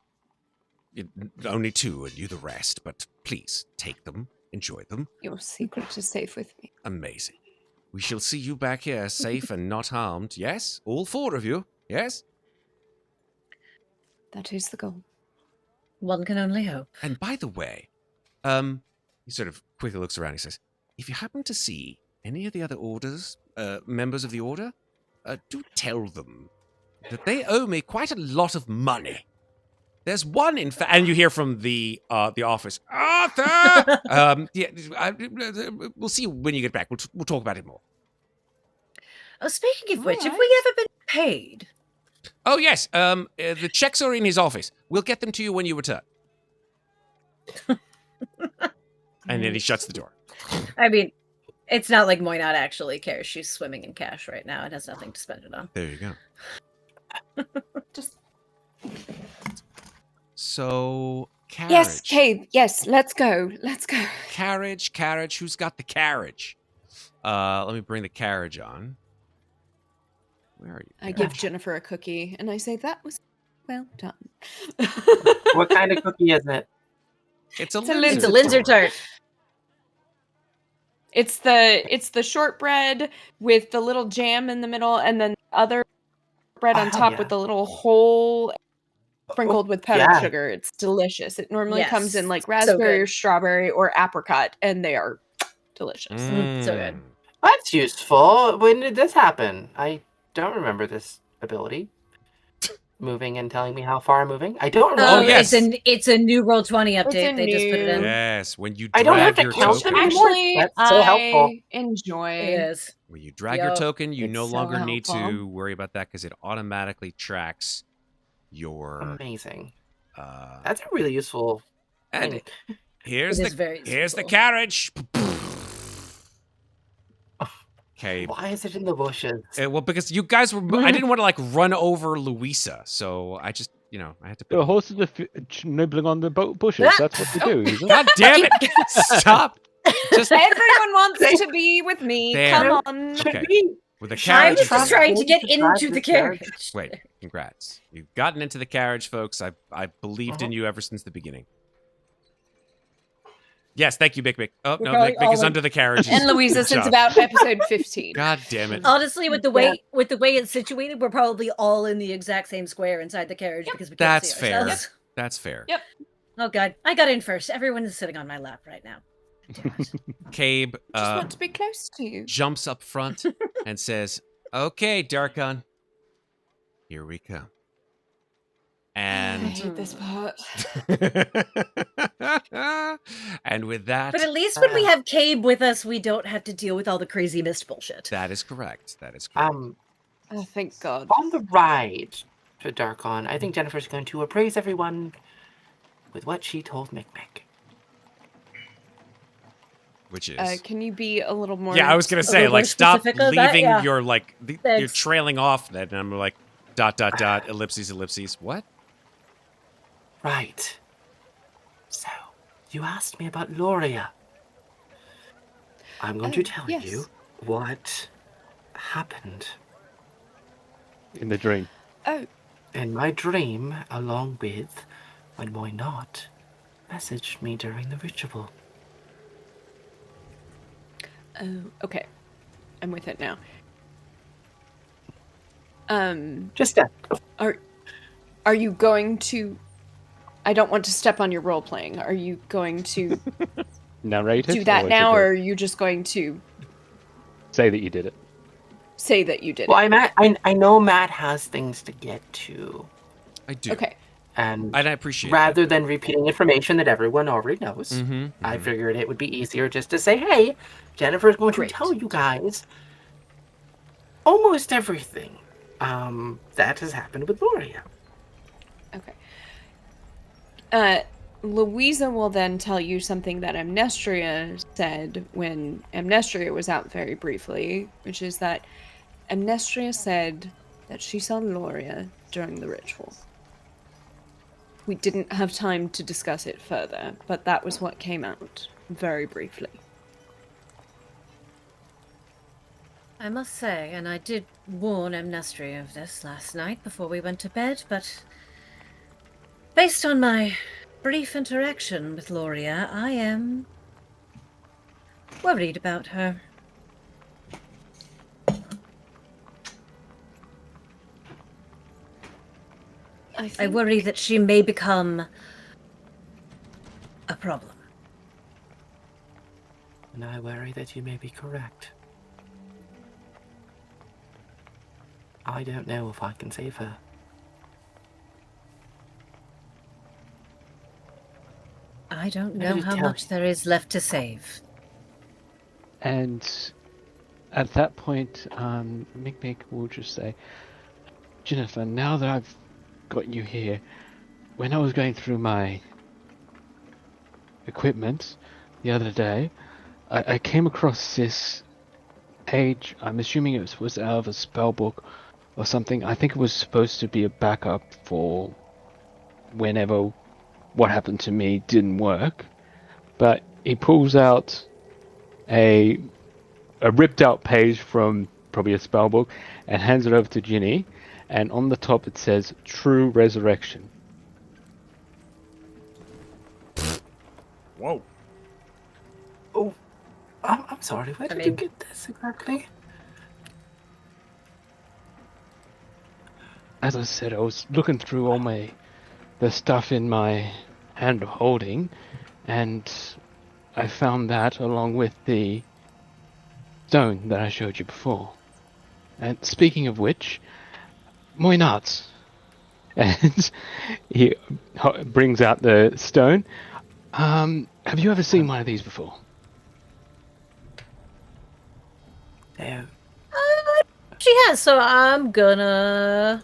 only 2 and you the rest, but please take them, enjoy them. Your secret is safe with me. Amazing. We shall see you back here, safe and not harmed. Yes? All 4 of you. Yes? That is the goal. One can only hope. And by the way, he sort of quickly looks around. He says, if you happen to see any of the other orders, members of the order, do tell them that they owe me quite a lot of money. There's one, in fact, and you hear from the office, Arthur. We'll see you when you get back. We'll talk about it more. Oh, speaking of which, have Alright. we ever been paid? Oh yes, the checks are in his office. We'll get them to you when you return. And then he shuts the door. I mean, it's not like Muadnhait actually cares. She's swimming in cash right now and has nothing to spend it on. There you go. Just So, carriage. yes, Cade. Yes, let's go. Let's go. Carriage. Who's got the carriage? Let me bring the carriage on. Where are you? I give Ginnifer a cookie, and I say that was well done. What kind of cookie is it? It's a It's a Linzer It's a Linzer tart. It's the shortbread with the little jam in the middle, and then the other bread on Oh, top yeah. with the little hole sprinkled with powdered yeah. sugar. It's delicious. It normally comes in Yes, like so raspberry good. or strawberry or apricot, and they are delicious. so good. That's useful. When did this happen? I don't remember this ability. Moving and telling me how far I'm moving. I don't remember. Oh, yes. It's a new Roll20 It's a update. They just put it in. new- Yes, when you I don't have drag to your count token. them anymore. Actually, That's so helpful. I enjoy. It is. When you drag your Yup. token, you It's no so longer need to helpful. worry about that because it automatically tracks your. Amazing. Uh, That's a really useful and thing. here's It the is very here's the useful. carriage. Okay. Why is it in the bushes? Well, because you guys were, I didn't want to like run over Louisa, so I just, I had to. The horses are nibbling on the bushes. Ah! That's what they do. Is it? God damn it! Stop! Just Everyone wants to be with me. There. Come on. Should Okay. we? with the Should I carriage. was Trump just trying to going get to drive into the this carriage? carriage. Wait, congrats! You've gotten into the carriage, folks. I believed in you ever since the beginning. Yes, thank you, Mikmick. Oh We're no, probably Mikmick is all under the carriage. And Louisa Good since job. about episode 15. God damn it! Honestly, with the way it's situated, we're probably all in the exact same square inside the carriage because we can't That's see fair. ourselves. That's fair. Yep. Oh god, I got in first. Everyone is sitting on my lap right now. Damn it. Cabe Just want to be close to you. jumps up front and says, "Okay, Darkon, here we come." I And hate this part. and with that, But at least when we have Cabe with us, we don't have to deal with all the crazy mist bullshit. that is correct. That is correct. Oh, thank God. On the ride to Darkon, I think Jennifer's going to appraise everyone with what she told Mikmick. Which is Can you be a little more? yeah, I was gonna say little more like stop specific of that? leaving Yeah. your like you're Thanks. trailing off. That and I'm like ... ellipses. What? Right. So, you asked me about Loria. I'm going to tell yes. you what happened In the dream. Oh, in my dream, along with when Muadnhait messaged me during the ritual. okay. I'm with it now. Just a... Are you going to? I don't want to step on your role playing. Are you going to Narrate it. do that is now, it or are you just going to say that you did it? say that you did Well, it? I know Matt has things to get to, I do. Okay. and I appreciate rather than repeating information that everyone already knows, Mm-hmm. I figured it would be easier just to say, hey, Jennifer's going Great. to tell you guys almost everything that has happened with Loria. Okay. Louisa will then tell you something that Amnestria said when Amnestria was out very briefly, which is that Amnestria said that she saw Loria during the ritual. We didn't have time to discuss it further, but that was what came out very briefly. I must say, and I did warn Amnestria of this last night before we went to bed, but based on my brief interaction with Loria, I am worried about her. I worry that she may become a problem. And I worry that you may be correct. I don't know if I can save her. I don't Maybe know just how tell much me. there is left to save. And at that point, Mikmick will just say, Ginnifer, now that I've got you here, when I was going through my equipment the other day, I came across this page. I'm assuming it was out of a spell book or something. I think it was supposed to be a backup for whenever what happened to me didn't work. But he pulls out a ripped out page from probably a spell book and hands it over to Ginny, and on the top it says True Resurrection. Whoa. Oh, I'm sorry. Where did you get this exactly? As I said, I was looking through all the stuff in my hand holding, and I found that along with the stone that I showed you before. And speaking of which, Muadnhait. And he brings out the stone. Have you ever seen one of these before? No. She has, so I'm gonna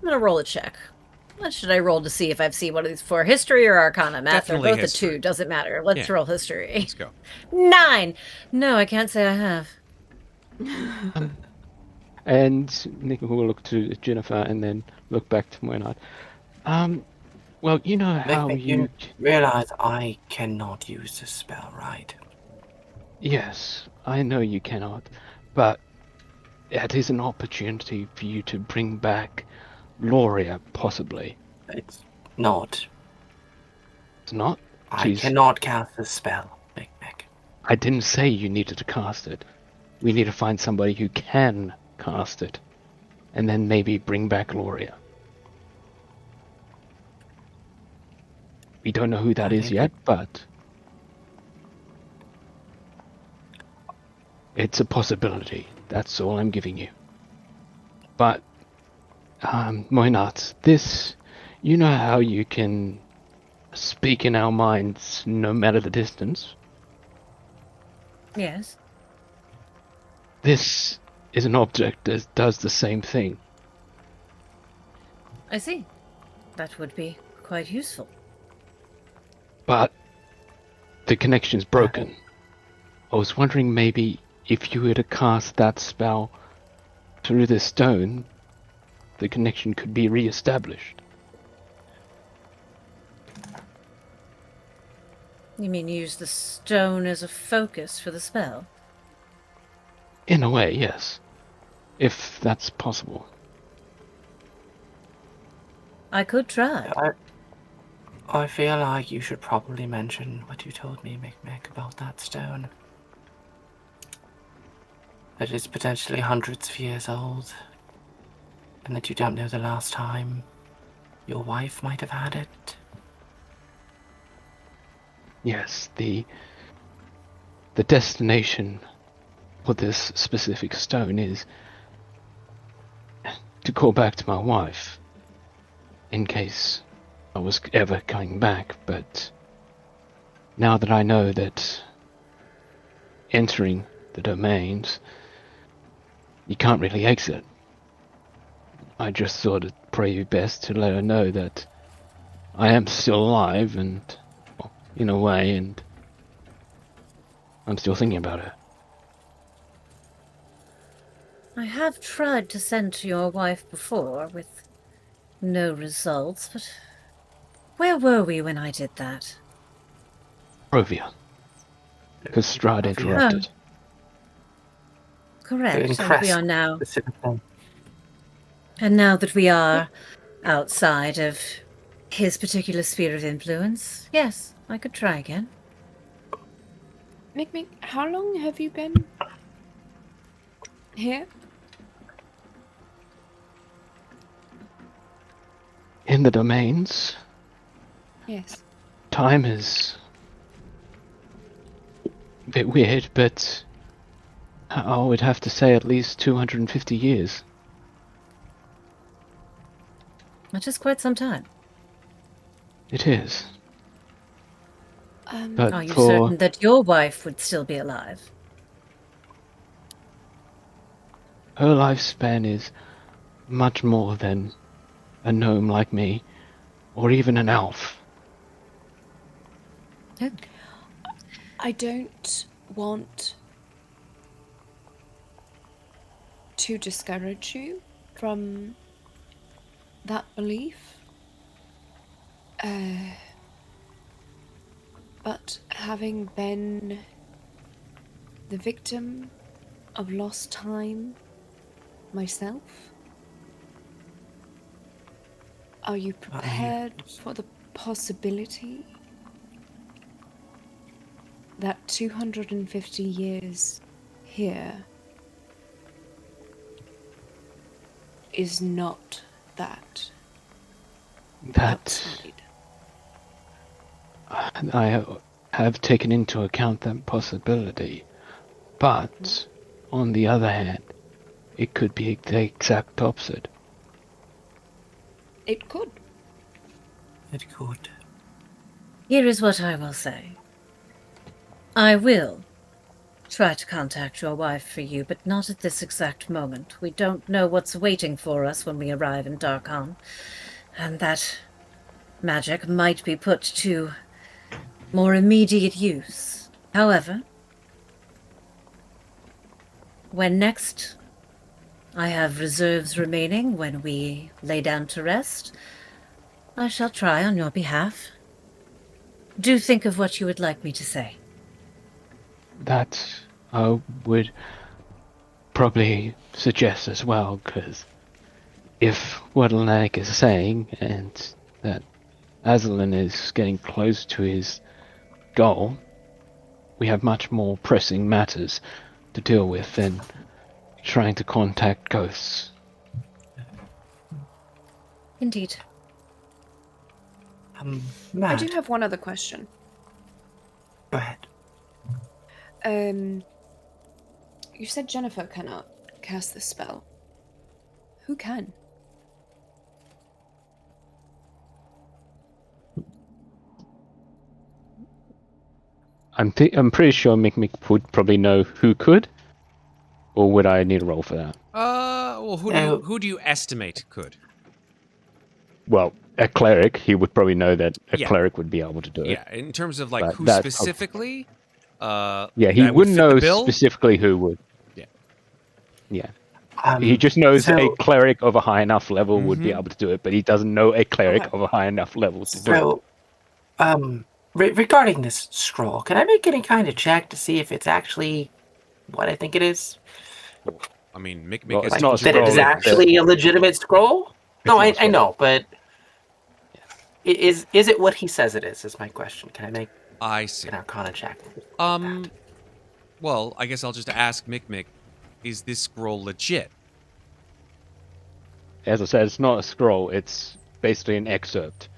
roll a check. What should I roll to see if I've seen one of these before? History or Arcana? Matt, they're Definitely both history. a 2. Doesn't matter. Let's Yeah. roll history. Let's go. 9! No, I can't say I have. And Nick will look to Ginnifer and then look back to Muadnhait. Well, you know how You realize I cannot use this spell, right? Yes, I know you cannot, but it is an opportunity for you to bring back Loria, possibly. It's not. It's not? I cannot cast this spell, Mikmick. I didn't say you needed to cast it. We need to find somebody who can cast it, and then maybe bring back Loria. We don't know who that is yet, but it's a possibility. That's all I'm giving you. But, Muadnhait, this, you know how you can speak in our minds no matter the distance? Yes. This is an object that does the same thing. I see. That would be quite useful. But the connection's broken. I was wondering maybe if you were to cast that spell through this stone, the connection could be re-established. You mean use the stone as a focus for the spell? In a way, yes. If that's possible. I could try. I feel like you should probably mention what you told me, Mikmick, about that stone. That it's potentially hundreds of years old, and that you don't know the last time your wife might have had it. Yes, the destination for this specific stone is to call back to my wife, in case I was ever coming back, but now that I know that entering the domains, you can't really exit, I just thought it'd probably be best to let her know that I am still alive, and, well, in a way, and I'm still thinking about her. I have tried to send to your wife before, with no results, but where were we when I did that? Provia. Because Strahd interrupted. correct. In And we Crest are now, specifically. and now that we are outside of his particular sphere of influence, yes, I could try again. Mikmick, how long have you been here? In the domains, Yes. time is a bit weird, but I would have to say at least 250 years. That is quite some time. It is. Um, But Are you for certain that your wife would still be alive? her lifespan is much more than a gnome like me, or even an elf. I don't want to discourage you from that belief. But having been the victim of lost time myself, are you prepared for the possibility that 250 years here is not that That outside? I have taken into account that possibility, but on the other hand, it could be the exact opposite. It could. It could. Here is what I will say. I will try to contact your wife for you, but not at this exact moment. We don't know what's waiting for us when we arrive in Darkon, and that magic might be put to more immediate use. However, when next I have reserves remaining when we lay down to rest, I shall try on your behalf. Do think of what you would like me to say. That I would probably suggest as well, because if what Lanek is saying, and that Aslan is getting close to his goal, we have much more pressing matters to deal with than trying to contact ghosts. Indeed. I Matt, do have one other question. go ahead. You said Ginnifer cannot cast this spell. Who can? I'm pretty sure Mikmick would probably know who could, or would I need a roll for that? Well, who do you estimate could? Well, a cleric, he would probably know that a Yeah. cleric would be able to do it. Yeah, in terms of like But who that's- specifically. Yeah, he that would wouldn't fit the know bill? specifically who would. Yeah. Yeah. He just knows so- a cleric of a high enough level would be Mhm. able to do it, but he doesn't know a cleric Okay. of a high enough level to do it. So, regarding this scroll, can I make any kind of check to see if it's actually what I think it is? I mean, Mikmick Well, is it's not a That it is scroll, actually a legitimate scroll? No, not a I scroll. know, but is it what he says it is my question. Can I make I see. an Arcana check? Well, I guess I'll just ask Mikmick, is this scroll legit? As I said, it's not a scroll, it's basically an excerpt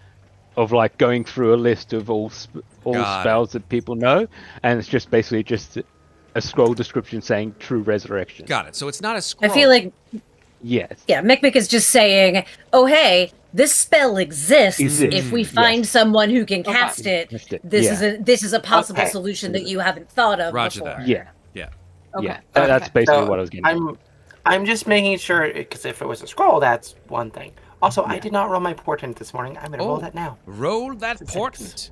of like going through a list of all Got it. spells that people know, and it's just basically just a scroll description saying true resurrection. Got it. So it's not a I scroll. feel like, Yes. yeah, Mikmick is just saying, oh, hey, this spell exists. Exists, If we yes. find someone who can cast it, Cast it, this yeah. is a possible Okay. solution that you haven't thought of Roger before. that. Yeah. Yeah. Okay. Yeah. That's basically So what I was getting at. I'm just making sure, because if it was a scroll, that's one thing. Also, I Yeah. did not roll my portent this morning. I'm going to roll that now. Roll that It's a six. portent.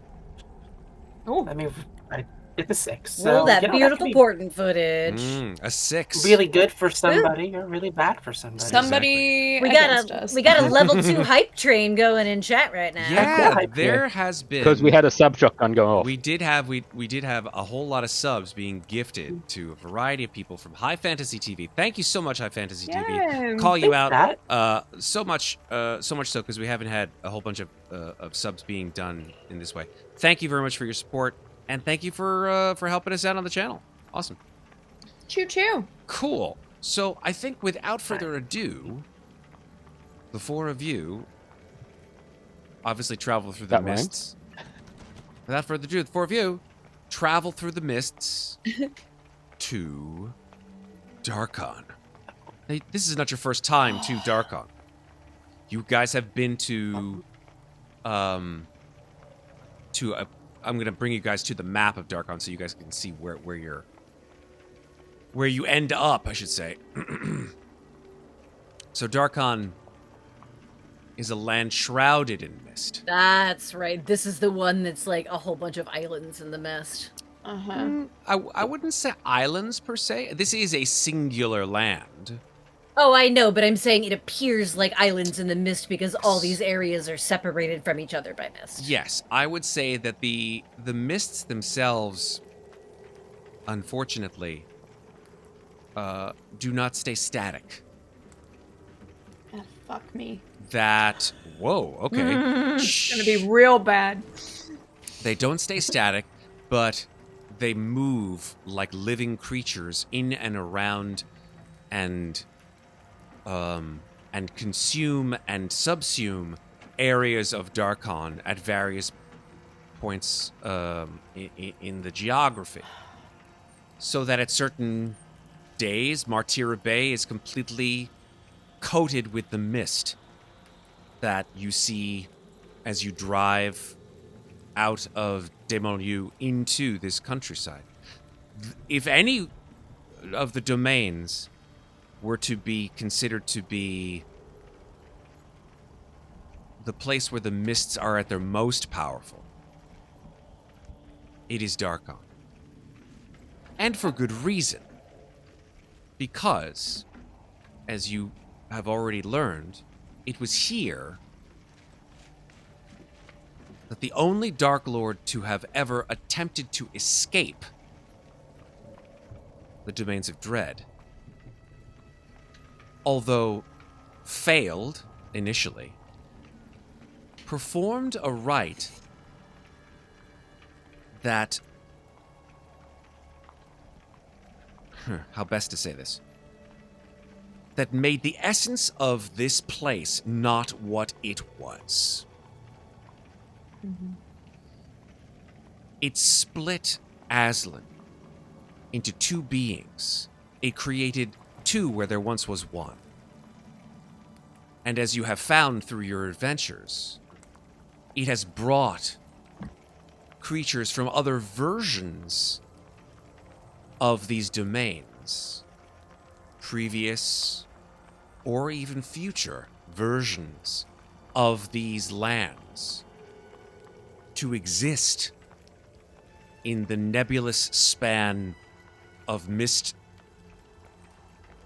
Oh, Let me. It's a 6. Roll So, that you know, beautiful could be portent footage. A 6. really good for somebody or really bad for somebody. Somebody We against got us. a level 2 hype train going in chat right now. Yeah, hype there has been. Because we had a sub shotgun go off. We did have a whole lot of subs being gifted to a variety of people from High Fantasy TV. Thank you so much, High Fantasy TV. Yeah. Call you out That. so much so because we haven't had a whole bunch of subs being done in this way. Thank you very much for your support, and thank you for helping us out on the channel. Awesome. Choo choo. Cool. So I think without further ado, the four of you obviously travel through the That rhymes. mists. Without further ado, the four of you travel through the mists to Darkon. Hey, this is not your first time to Darkon. You guys have been to I'm gonna bring you guys to the map of Darkon so you guys can see where you end up, I should say. So Darkon is a land shrouded in mist. That's right. This is the one that's like a whole bunch of islands in the mist. Uh-huh. I wouldn't say islands per se. This is a singular land. Oh, I know, but I'm saying it appears like islands in the mist because all these areas are separated from each other by mist. Yes, I would say that the mists themselves, unfortunately, do not stay static. Ah, fuck me. That whoa, okay. It's gonna be real bad. They don't stay static, but they move like living creatures in and around and consume and subsume areas of Darkon at various points in the geography. So that at certain days, Martyra Bay is completely coated with the mist that you see as you drive out of Demonu into this countryside. If any of the domains were to be considered to be the place where the mists are at their most powerful, it is Darkon. And for good reason. Because, as you have already learned, it was here that the only Dark Lord to have ever attempted to escape the domains of Dread, although failed initially, performed a rite that... how best to say this? That made the essence of this place not what it was. Mm-hmm. It split Aslan into two beings. It created two where there once was one. And as you have found through your adventures, it has brought creatures from other versions of these domains, previous or even future versions of these lands, to exist in the nebulous span of mist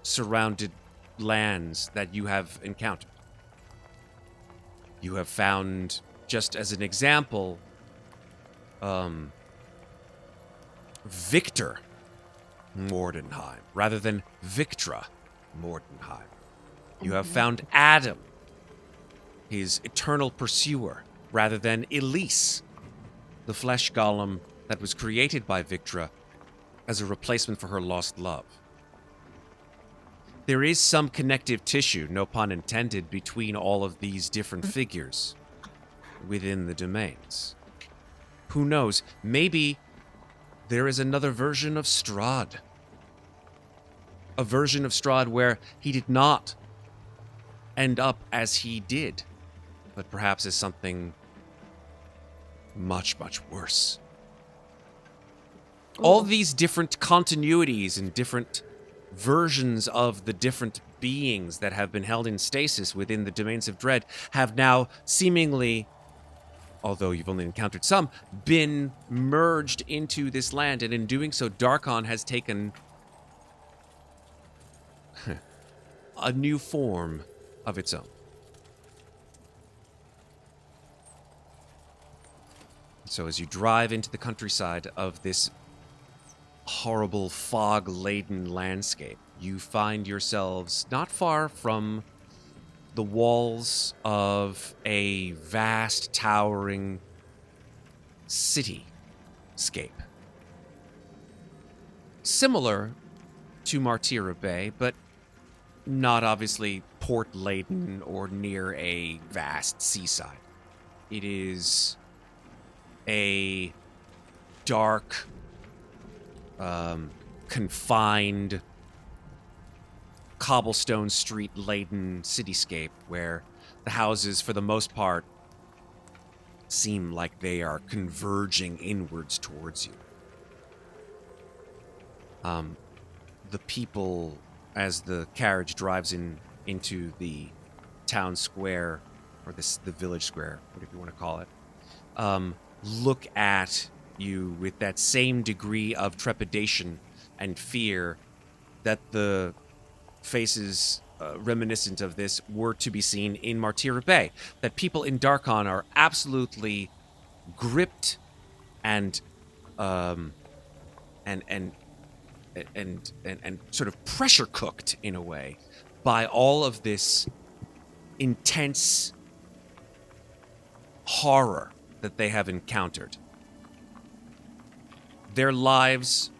surrounded lands that you have encountered. You have found, just as an example, Victor Muadnhait rather than Victra Muadnhait. You have found Adam, his eternal pursuer, rather than Elise, the flesh golem that was created by Victra as a replacement for her lost love. There is some connective tissue, no pun intended, between all of these different figures within the domains. Who knows? Maybe there is another version of Strahd. A version of Strahd where he did not end up as he did, but perhaps as something much, much worse. All these different continuities and different versions of the different beings that have been held in stasis within the domains of Dread have now seemingly although you've only encountered some, been merged into this land, and in doing so, Darkon has taken a new form of its own. So as you drive into the countryside of this horrible fog-laden landscape, you find yourselves not far from the walls of a vast, towering cityscape. Similar to Martira Bay, but not obviously port-laden or near a vast seaside. It is a dark, confined, cobblestone street-laden cityscape where the houses, for the most part, seem like they are converging inwards towards you. The people, as the carriage drives into the town square, or the village square, whatever you want to call it, look at you with that same degree of trepidation and fear that the faces reminiscent of this were to be seen in Martira Bay. That people in Darkon are absolutely gripped and sort of pressure cooked in a way by all of this intense horror that they have encountered. Their lives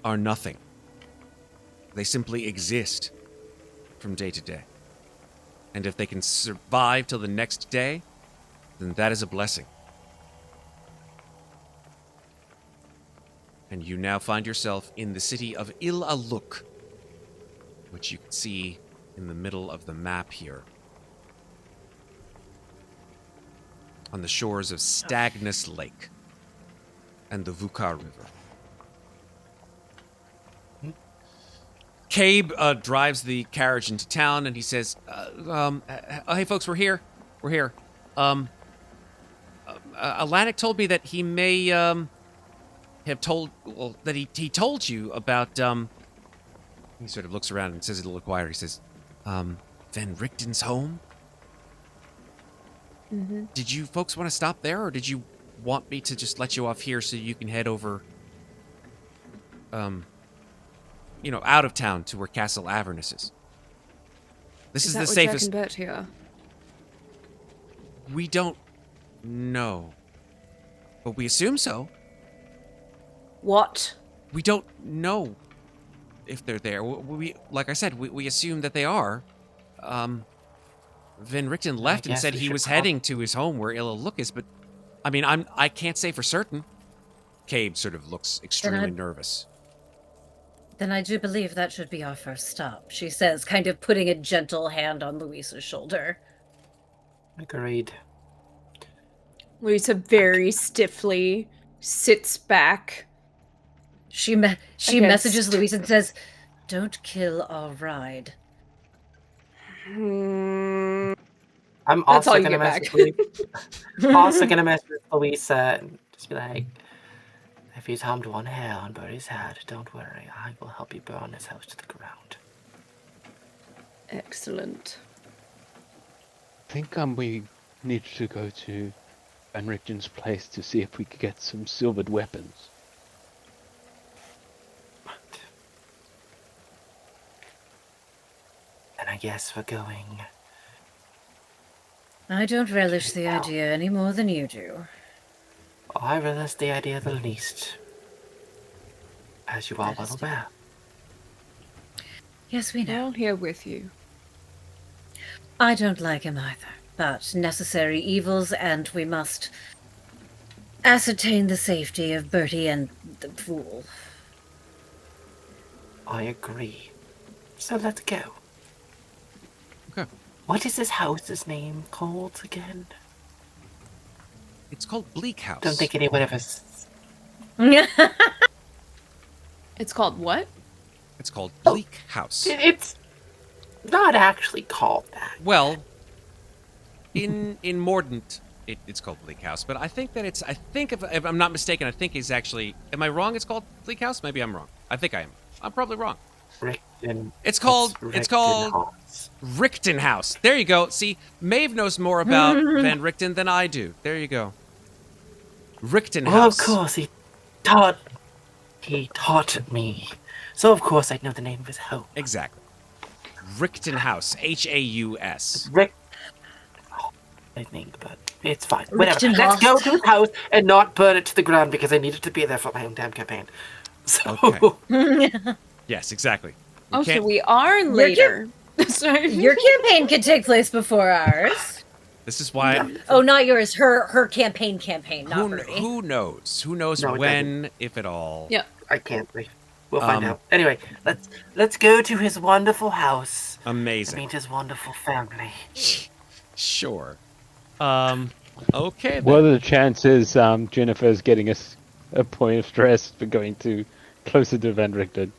are nothing. They simply exist from day to day. And if they can survive till the next day, then that is a blessing. And you now find yourself in the city of Il Aluk, which you can see in the middle of the map here, on the shores of Stagnus Lake and the Vukar River. Cabe drives the carriage into town, and he says, hey folks, we're here. We're here. Atlantic told me that he may have told, well, that he told you about, he sort of looks around and says it a little quieter. He says, Van Richten's home? Mm-hmm. Did you folks want to stop there, or did you want me to just let you off here so you can head over, out of town to where Castle Avernus is? This is the safest. Jack and Bert here? We don't know, but we assume so. What? We don't know if they're there. We like I said, we assume that they are. Van Richten left and said he was heading to his home where Illaluk is, but I mean, I can't say for certain. Cabe sort of looks extremely nervous. Then I do believe that should be our first stop, she says, kind of putting a gentle hand on Louisa's shoulder. Agreed. Louisa very stiffly sits back. She messages Louisa and says, "Don't kill our ride." I'm also going to message Louisa and just be like, if he's harmed one hair on Birdie's head, don't worry, I will help you burn his house to the ground. Excellent. I think we need to go to Van Richten's place to see if we could get some silvered weapons. And I guess we're going. I don't relish the idea any more than you do. I relish the idea the least, as you are well aware. Yes, we know. Down here with you. I don't like him either, but necessary evils, and we must ascertain the safety of Bertie and the fool. I agree. So let's go. Okay. What is this house's name called again? It's called Bleak House. Don't think anyone ever... It's called what? It's called Bleak House. It's not actually called that. Well, in Mordant, it's called Bleak House, but I think that it's. I think if I'm not mistaken, I think it's actually. Am I wrong? It's called Bleak House. Maybe I'm wrong. I think I am. I'm probably wrong. Richten. It's called Richtenhouse. Richten House. There you go. See, Maeve knows more about Van Richten than I do. There you go. Richten Well, of House. course, he taught me. So, of course, I'd know the name of his home. Exactly. Richten House. H-A-U-S. I think, but it's fine. Whatever. Richtenhouse. Let's go to his house and not burn it to the ground because I needed to be there for my own damn campaign. So, Okay. Yes, exactly. Oh, so can't- we are later. Sorry. Your campaign could take place before ours. This is why. Oh, not yours. Her campaign, not Bertie. Who knows? Who knows No, it when, if at all? Yeah. I can't wait. We'll find out. Anyway, let's go to his wonderful house. Amazing. Meet his wonderful family. Sure. Okay. Then. What are the chances Ginnifer's getting a point of stress for going to closer to Van Richten?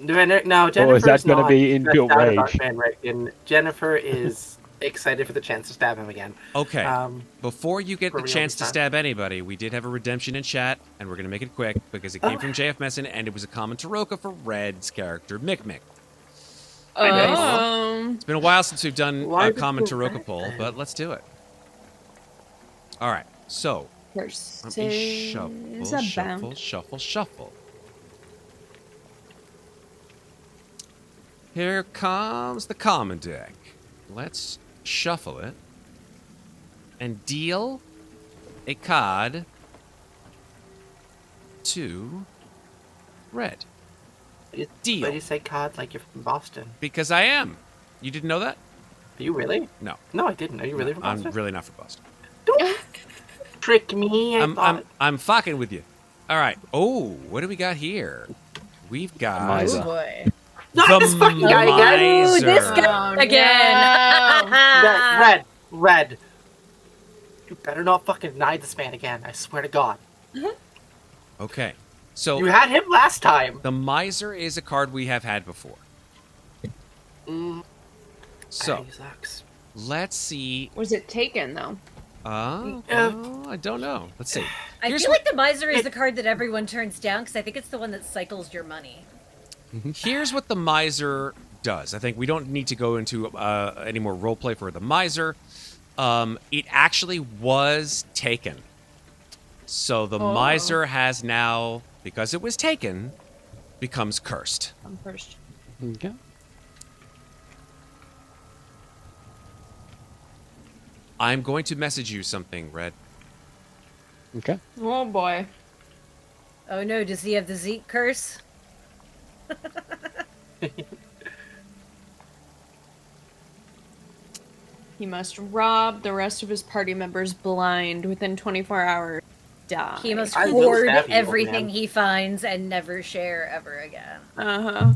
No, Jennifer. Or is that going to be in built rage? Jennifer is excited for the chance to stab him again. Okay. Before you get for the real chance this to time. stab anybody, we did have a redemption in chat, and we're going to make it quick because it came from JF Messin, and it was a common Taroka for Red's character, Mikmick. Oh. It's been a while since we've done Why a did common you Taroka write poll, that? but let's do it. All right. So, let me shuffle. Here comes the common deck. Let's shuffle it and deal a card to Red. Deal. Why do you say cod like you're from Boston? Because I am. You didn't know that? Are you really? No. No, I didn't. Are you really from I'm Boston? really not from Boston. Don't trick me. I'm fucking with you. All right. Oh, what do we got here? We've got Miser. Oh boy. Not this fucking guy again. Miser. Ooh, this guy Oh, again. Red. You better not fucking deny this man again. I swear to God. Okay. So You had him last time. the Miser is a card we have had before. So He sucks. let's see. Was it taken though? I don't know. Let's see. I Here's feel what- like the miser is the card that everyone turns down because I think it's the one that cycles your money. Here's what the Miser does. I think we don't need to go into any more roleplay for the Miser. It actually was taken. So the Miser has now, because it was taken, becomes cursed. I'm first. Okay. I'm going to message you something, Red. Okay. Oh boy. Oh no, does he have the Zeke curse? He must rob the rest of his party members blind within 24 hours. Die. He must I will hoard stab you, old everything man. he finds and never share ever again. Uh-huh.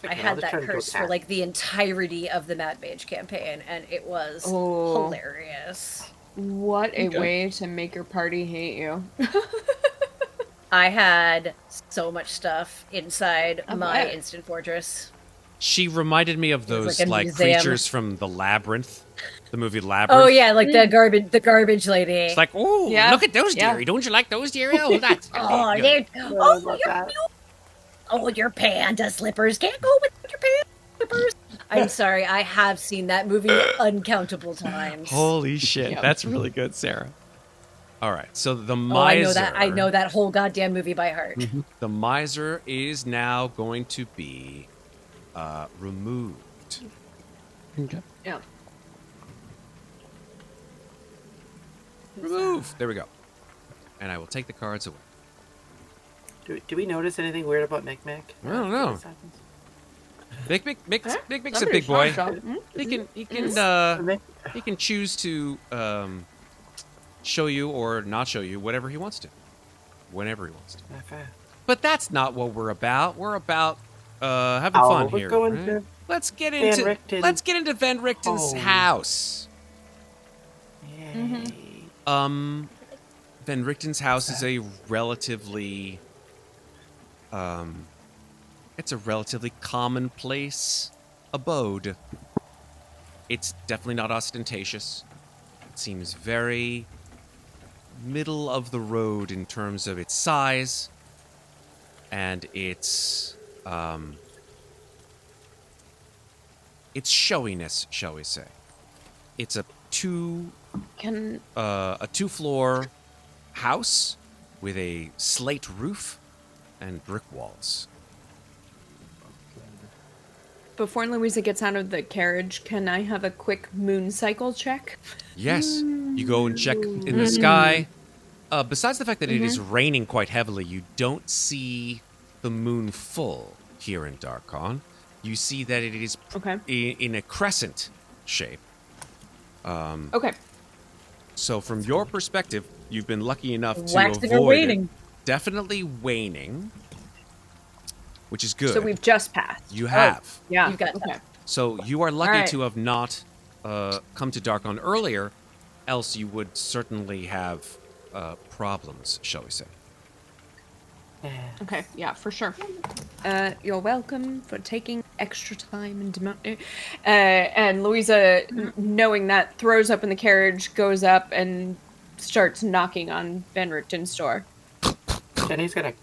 I had that curse for like the entirety of the Mad Mage campaign, and it was Oh. hilarious. What a Okay. way to make your party hate you. I had so much stuff inside I my bet. instant fortress. She reminded me of It was those like a like museum. creatures from the Labyrinth, the movie Labyrinth. Oh yeah, like the garbage lady. It's like, oh, Yeah. look at those, Yeah. dearie. Don't you like those, dearie? Oh, that's oh, good. your panda slippers can't go with your panda slippers. I'm sorry, I have seen that movie uncountable times. Holy shit, Yep. that's really good, Sarah. All right, so the Oh, Miser. I know that whole goddamn movie by heart. The Miser is now going to be removed. Okay. Yeah. Remove. There we go. And I will take the cards away. Do we notice anything weird about Mikmick? I don't know. This happens? Mick's a Somebody's big boy. shot shot. He can choose to show you or not show you whatever he wants to, whenever he wants to. Not fair. But that's not what we're about. We're about having Oh, fun we're here. going right? to Let's get Van into Richten's Van Richten's home. house. Yay. Van Richten's house is a relatively it's a relatively commonplace abode. It's definitely not ostentatious. It seems very middle of the road in terms of its size and its showiness, shall we say. It's a two-floor house with a slate roof and brick walls. Before Louisa gets out of the carriage, can I have a quick moon cycle check? Yes, you go and check in the sky. Besides the fact that it is raining quite heavily, you don't see the moon full here in Darkon. You see that it is in a crescent shape. Okay. So from your perspective, you've been lucky enough to Waxing or avoid waning? it. Definitely waning, which is good. So we've just passed. You have. Yeah. You've got okay. So you are lucky Alright. to have not come to Darkon earlier, else you would certainly have problems, shall we say. Yeah. Okay, yeah, for sure. You're welcome for taking extra time and and Louisa, knowing that, throws open the carriage, goes up, and starts knocking on Van Richten's door. Jenny's gonna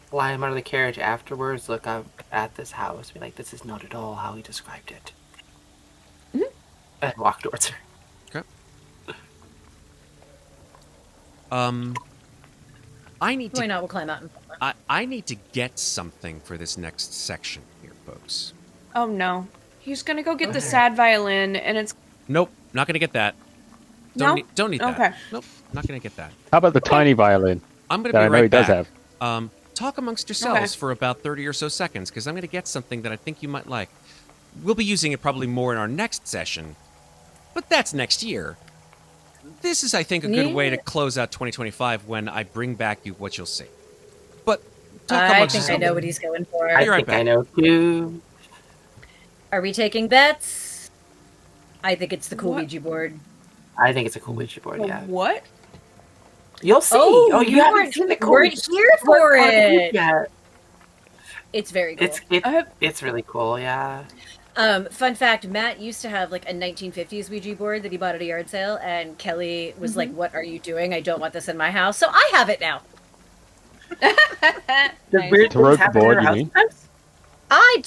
climb out of the carriage afterwards, look up at this house, be like, "This is not at all how he described it," and walk towards her. Okay. I need Why to. not? We'll climb out and I need to get something for this next section here, folks. Oh no. He's gonna go get the sad violin, and it's... Nope, not gonna get that. No? Don't need that. Okay. Nope, not gonna get that. How about the tiny violin I'm gonna that be I know right he does back. have? Talk amongst yourselves Okay. for about 30 or so seconds, because I'm gonna get something that I think you might like. We'll be using it probably more in our next session, but that's next year. This is, I think, a good way to close out 2025 when I bring back you what you'll see. But talk I amongst think I yourselves. know what he's going for. I Be right think back. I know too. Are we taking bets? I think it's the cool What? Ouija board. I think it's a cool Ouija board. Yeah, What? you'll see. Oh, you you haven't weren't, seen the cool weren't Ouija here for board it. yet. It's very cool. It's really cool. Yeah. Fun fact, Matt used to have like a 1950s Ouija board that he bought at a yard sale, and Kelly was like, "What are you doing? I don't want this in my house." So I have it now. Does weird Tarot things happen in board, your you house mean? sometimes? I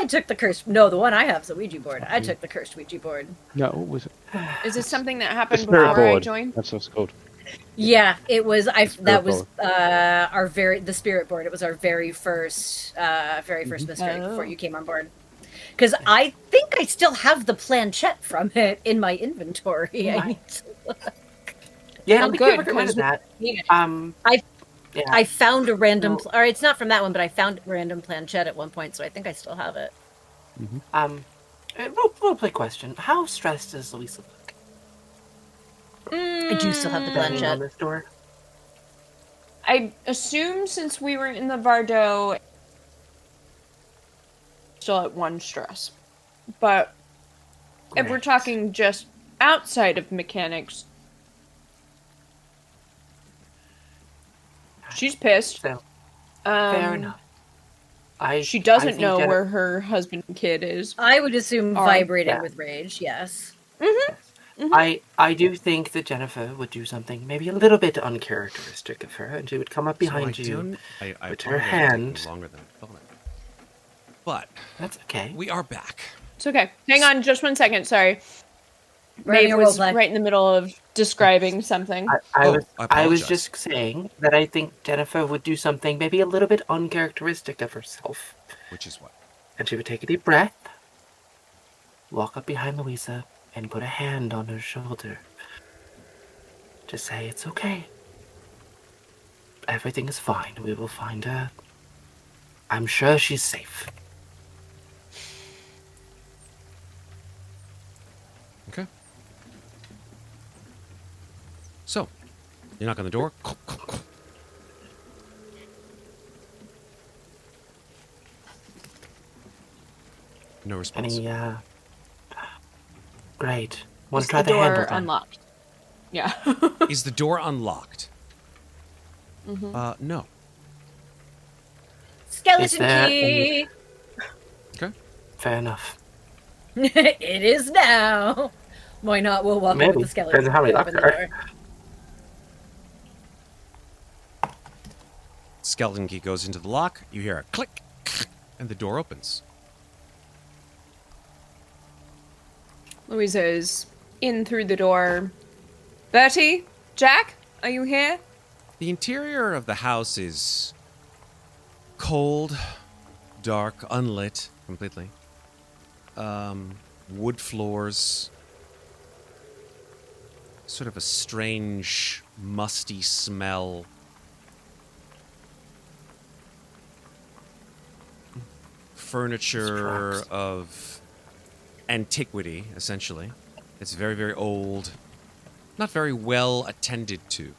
took the cursed. No, the one I have is a Ouija board. I took the cursed Ouija board. No, what was it? Is this something that The happened spirit before I board. joined? That's what it's called. Yeah, it was. That was board. the spirit board. It was our very first mystery before Oh. you came on board. Because I think I still have the planchette from it in my inventory. I need to look. Yeah, Oh, we good, can recommend 'cause that. Need it. Yeah. I found a random, So- or it's not from that one, but I found a random planchette at one point, so I think I still have it. Role-play question: how stressed does Louisa look? I do still have the Banging on planchette. this door. I assume since we were in the Vardo, still at 1 stress. But if we're Great. talking just outside of mechanics, she's pissed. So fair Um, enough. She I doesn't think know Jenna- where her husband and kid is. I would assume Or- vibrating yeah. with rage, yes. I do think that Ginnifer would do something maybe a little bit uncharacteristic of her, and she would come up behind you. I with her apologize for taking hand. longer than I thought. But That's okay. we are back. It's okay. Hang on just 1 second, sorry. We're having Maeve a was roleplay. right in the middle of describing something. I Oh, was I I was apologize. just saying that I think Ginnifer would do something maybe a little bit uncharacteristic of herself, Which is what? and she would take a deep breath, walk up behind Louisa, and put a hand on her shoulder. Just say, "It's okay. Everything is fine. We will find her. I'm sure she's safe." Okay. So, you knock on the door. No response. Any great. Want Is to try the the handle? door then? unlocked? Yeah. Is the door unlocked? Mm-hmm. No. Is Skeleton there key! Okay. Fair enough. It is now. Why not? We'll walk in with Maybe. the skeleton. Depends on how we Open lock the her. door. Skeleton key goes into the lock. You hear a click, and the door opens. Louisa is in through the door. Bertie? Jack? Are you here? The interior of the house is cold, dark, unlit completely. Wood floors. Sort of a strange, musty smell. Furniture of antiquity, essentially. It's very, very old. Not very well attended to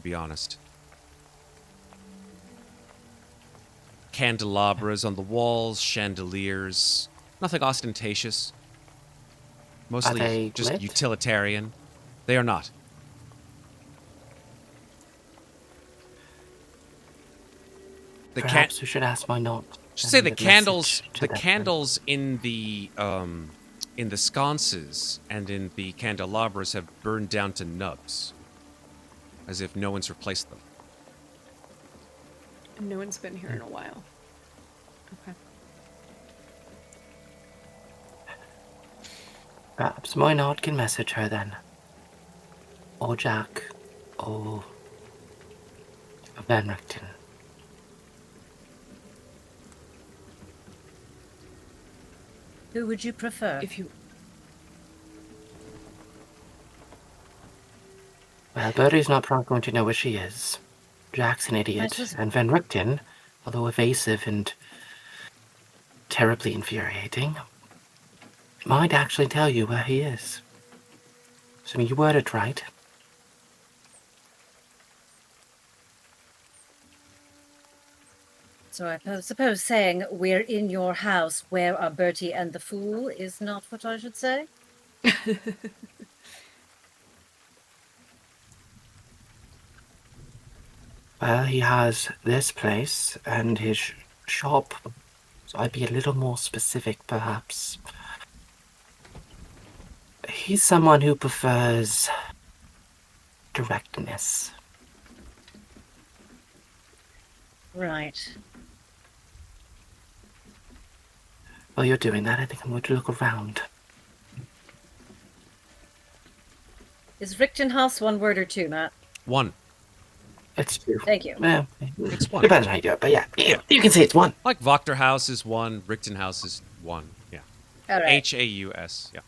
be honest. Candelabras on the walls, chandeliers. Nothing ostentatious. Mostly just lit? utilitarian. They are not. Perhaps we should ask why not. Just say the Send a candles. message to The that candles in the sconces and in the candelabras have burned down to nubs, as if no one's replaced them. No one's been here in a while. Okay. Perhaps Moynard can message her then. Or Jack. Or Van Richten. Who would you prefer? If you Well, Bertie's not probably going to know where she is. Jack's an idiot, and Van Richten, although evasive and terribly infuriating, might actually tell you where he is. So you word it right. So I suppose saying we're in your house, where are Bertie and the fool, is not what I should say? Well, he has this place and his shop, so I'd be a little more specific, perhaps. He's someone who prefers directness. Right. While you're doing that, I think I'm going to look around. Is Richten House one word or two, Matt? One. It's two. Thank you. Yeah, It's one. depends on how you do it, but yeah, you can say it's one. Like Voctor House is one, Richten House is one. Yeah. All right. Haus. Yeah.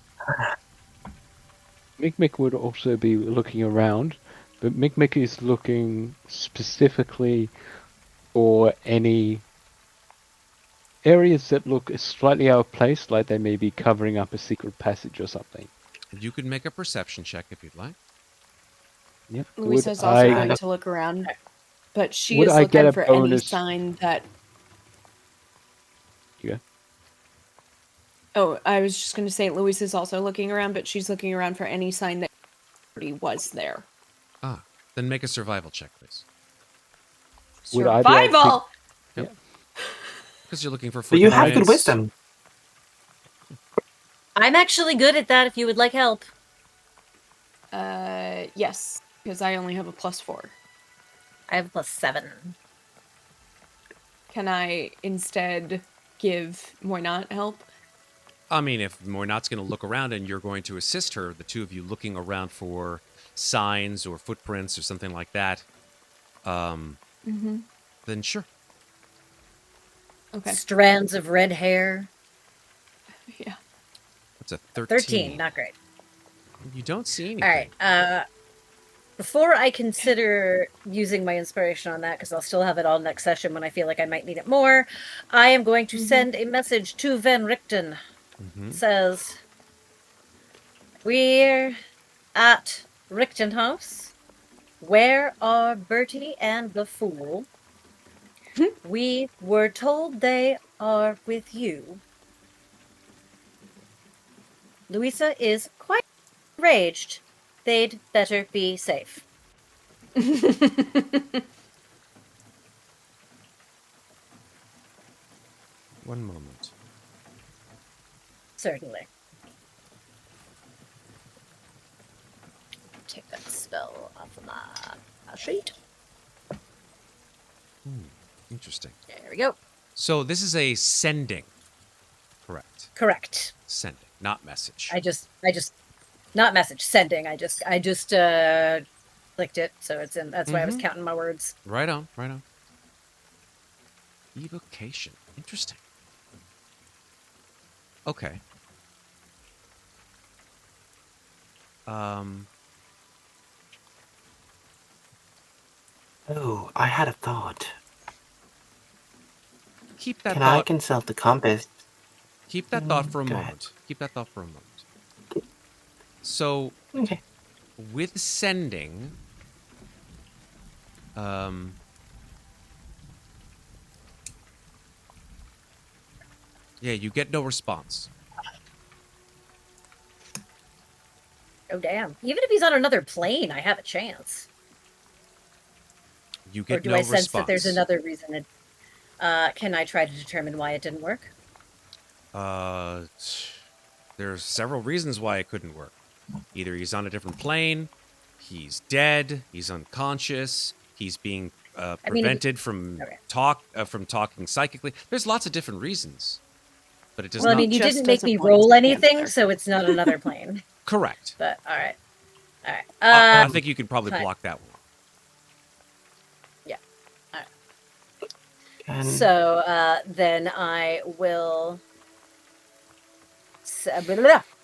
Mikmick would also be looking around, but Mikmick is looking specifically for any areas that look slightly out of place, like they may be covering up a secret passage or something. You could make a perception check if you'd like. Yep. Louisa's also going to look around, but she Would is I get looking a for any bonus? sign that. Yeah. Oh, I was just going to say Louisa's also looking around, but she's looking around for any sign that he was there. Ah, then make a survival check, please. Would I be able to- Survival. Because you're looking for But you have footprints. good wisdom. I'm actually good at that if you would like help. Yes, because I only have a +4. I have a +7. Can I instead give Moynat help? I mean, if Moynat's going to look around and you're going to assist her, the two of you looking around for signs or footprints or something like that, then sure. Okay. Strands of red hair. Yeah. That's a 13. 13, not great. You don't see anything. All right. Before I consider using my inspiration on that, because I'll still have it all next session when I feel like I might need it more, I am going to send a message to Van Richten. It says, we're at Richten House. Where are Bertie and the fool? We were told they are with you. Louisa is quite enraged. They'd better be safe. One moment. Certainly. Take that spell off of my sheet. Interesting. There we go. So this is a sending, correct? Correct. Sending, not message. I just not message, sending. I just clicked it, so it's in. That's why I was counting my words. Right on, right on. Evocation. Interesting. Okay. Oh, I had a thought. Keep that Can I thought. consult the compass? Keep that thought for a go moment. ahead. Keep that thought for a moment. So, Okay. with sending, yeah, you get no response. Oh damn! Even if he's on another plane, I have a chance. You Or get do no I response. sense that there's another reason? Can I try to determine why it didn't work? There's several reasons why it couldn't work. Either he's on a different plane, he's dead, he's unconscious, he's being prevented from talking psychically. There's lots of different reasons, but it does Well, I not. mean, you just didn't make as a me point roll of anything, answer. so it's not another plane. Correct. But all right, all right. I think you could probably fine. block that one. Yeah. All right. And So then I will.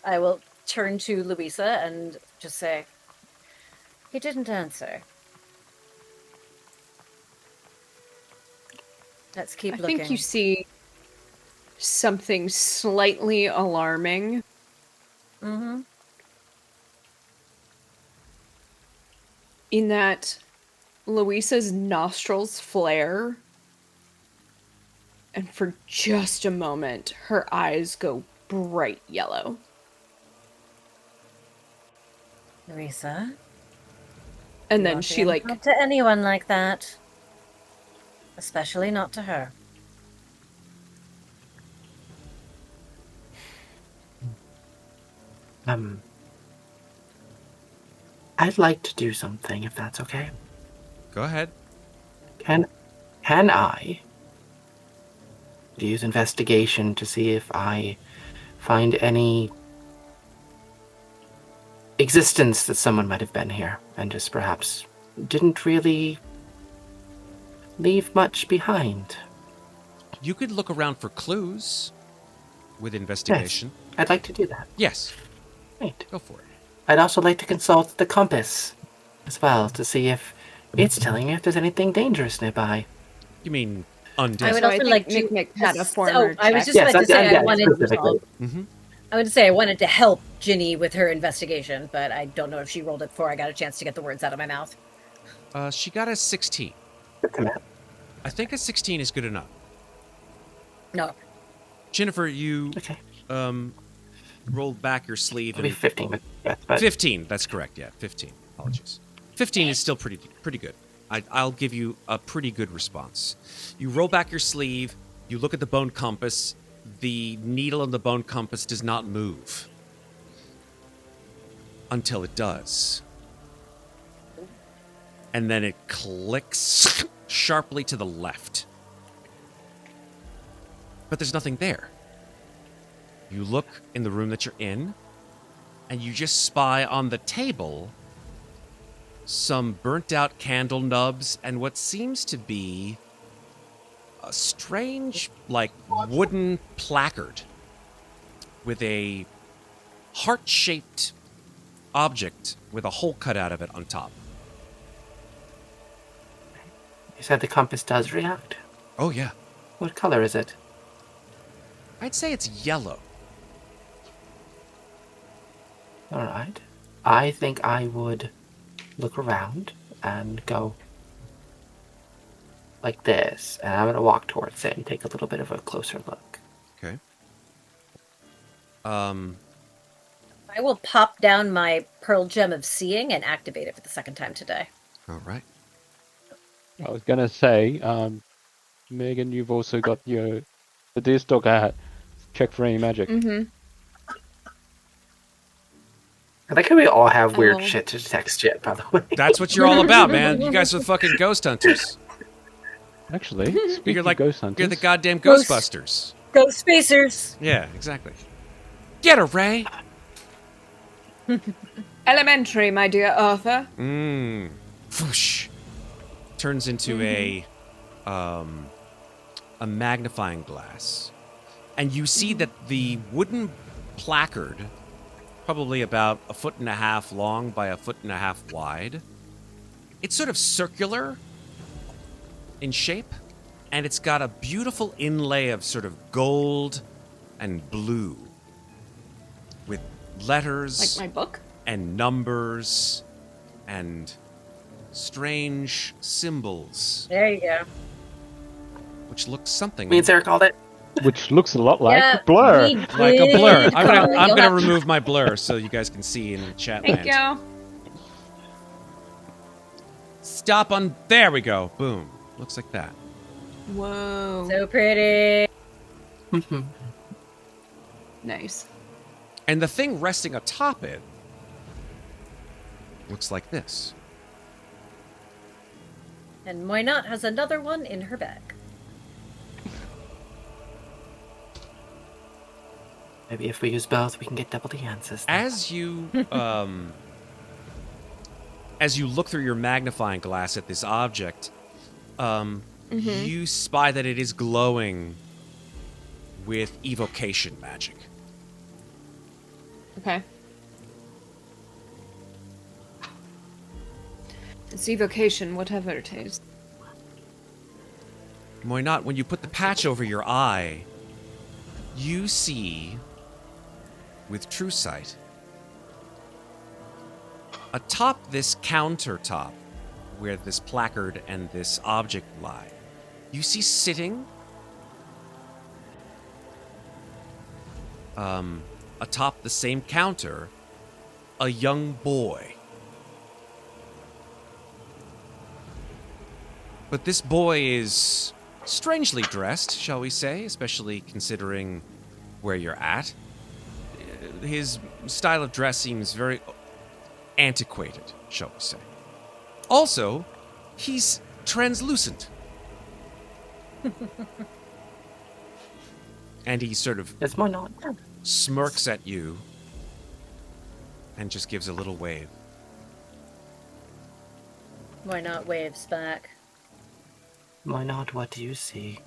I will turn to Louisa and just say, "He didn't answer. Let's keep I looking." think you see something slightly alarming. Mm-hmm. In that Louisa's nostrils flare, and for just a moment, her eyes go bright yellow. Louisa, And you then aren't she, being like, hard to anyone like that, especially not to her. I'd like to do something if that's okay. Go ahead. Can I use investigation to see if I find any existence that someone might have been here and just perhaps didn't really leave much behind? You could look around for clues with investigation. Yes, I'd like to do that. Yes. Right. Go for it. I'd also like to consult the compass as well to see if it's telling me if there's anything dangerous nearby. You mean undead? I would So I also think like to. Mikmick had a Oh, former I was check. just about to say I undead wanted. specifically. I would say I wanted to help Ginny with her investigation, but I don't know if she rolled it before I got a chance to get the words out of my mouth. She got a 16. Good to know. I think a 16 is good enough. No. Ginnifer, you Okay. rolled back your sleeve It'll be and 15, but 15. That's correct. Yeah, 15. Apologies. 15 is still pretty good. I'll give you a pretty good response. You roll back your sleeve. You look at the bone compass. The needle on the bone compass does not move until it does, and then it clicks sharply to the left. But there's nothing there. You look in the room that you're in, and you just spy on the table some burnt out candle nubs and what seems to be a strange, like, wooden placard with a heart-shaped object with a hole cut out of it on top. you said the compass does react? Oh, yeah. What color is it? I'd say it's yellow. All right. I think I would look around and go like this, and I'm going to walk towards it and take a little bit of a closer look. Okay. I will pop down my Pearl Gem of Seeing and activate it for the second time today. All right. I was gonna say, Megan, you've also got the Deerstalker hat. Check for any magic. Mm-hmm. I like how we all have weird Oh. shit to text yet, by the way. That's what you're all about, man. You guys are fucking ghost hunters. Actually, speaking You're like of ghost hunters, you're the goddamn Ghost- Ghostbusters. Ghost spacers. Yeah, exactly. Get her, Ray. Elementary, my dear Arthur. Whoosh. Turns into a magnifying glass, and you see that the wooden placard, probably about 1.5 feet long by 1.5 feet wide, it's sort of circular in shape, and it's got a beautiful inlay of sort of gold and blue with letters Like my book? and numbers and strange symbols, There you go. which looks something Me and Sarah called it. which looks a lot like Yeah, Blur. we like a blur. did I'm call gonna it. I'm You'll gonna have- remove my blur so you guys can see in chat Thank land. you. Stop on. There we go. Boom. Looks like that. Whoa. So pretty. Nice. And the thing resting atop it looks like this. And Moynat has another one in her bag. Maybe if we use both, we can get double the answers. As you look through your magnifying glass at this object, you spy that it is glowing with evocation magic. Okay. It's evocation, whatever it is. Moynat, when you put the patch over your eye, you see, with true sight, atop this countertop where this placard and this object lie, you see sitting atop the same counter a young boy. But this boy is strangely dressed, shall we say, especially considering where you're at. His style of dress seems very antiquated, shall we say. Also, he's translucent. And he sort of It's more not. smirks at you and just gives a little wave. Moynat waves back. Why not? What do you see?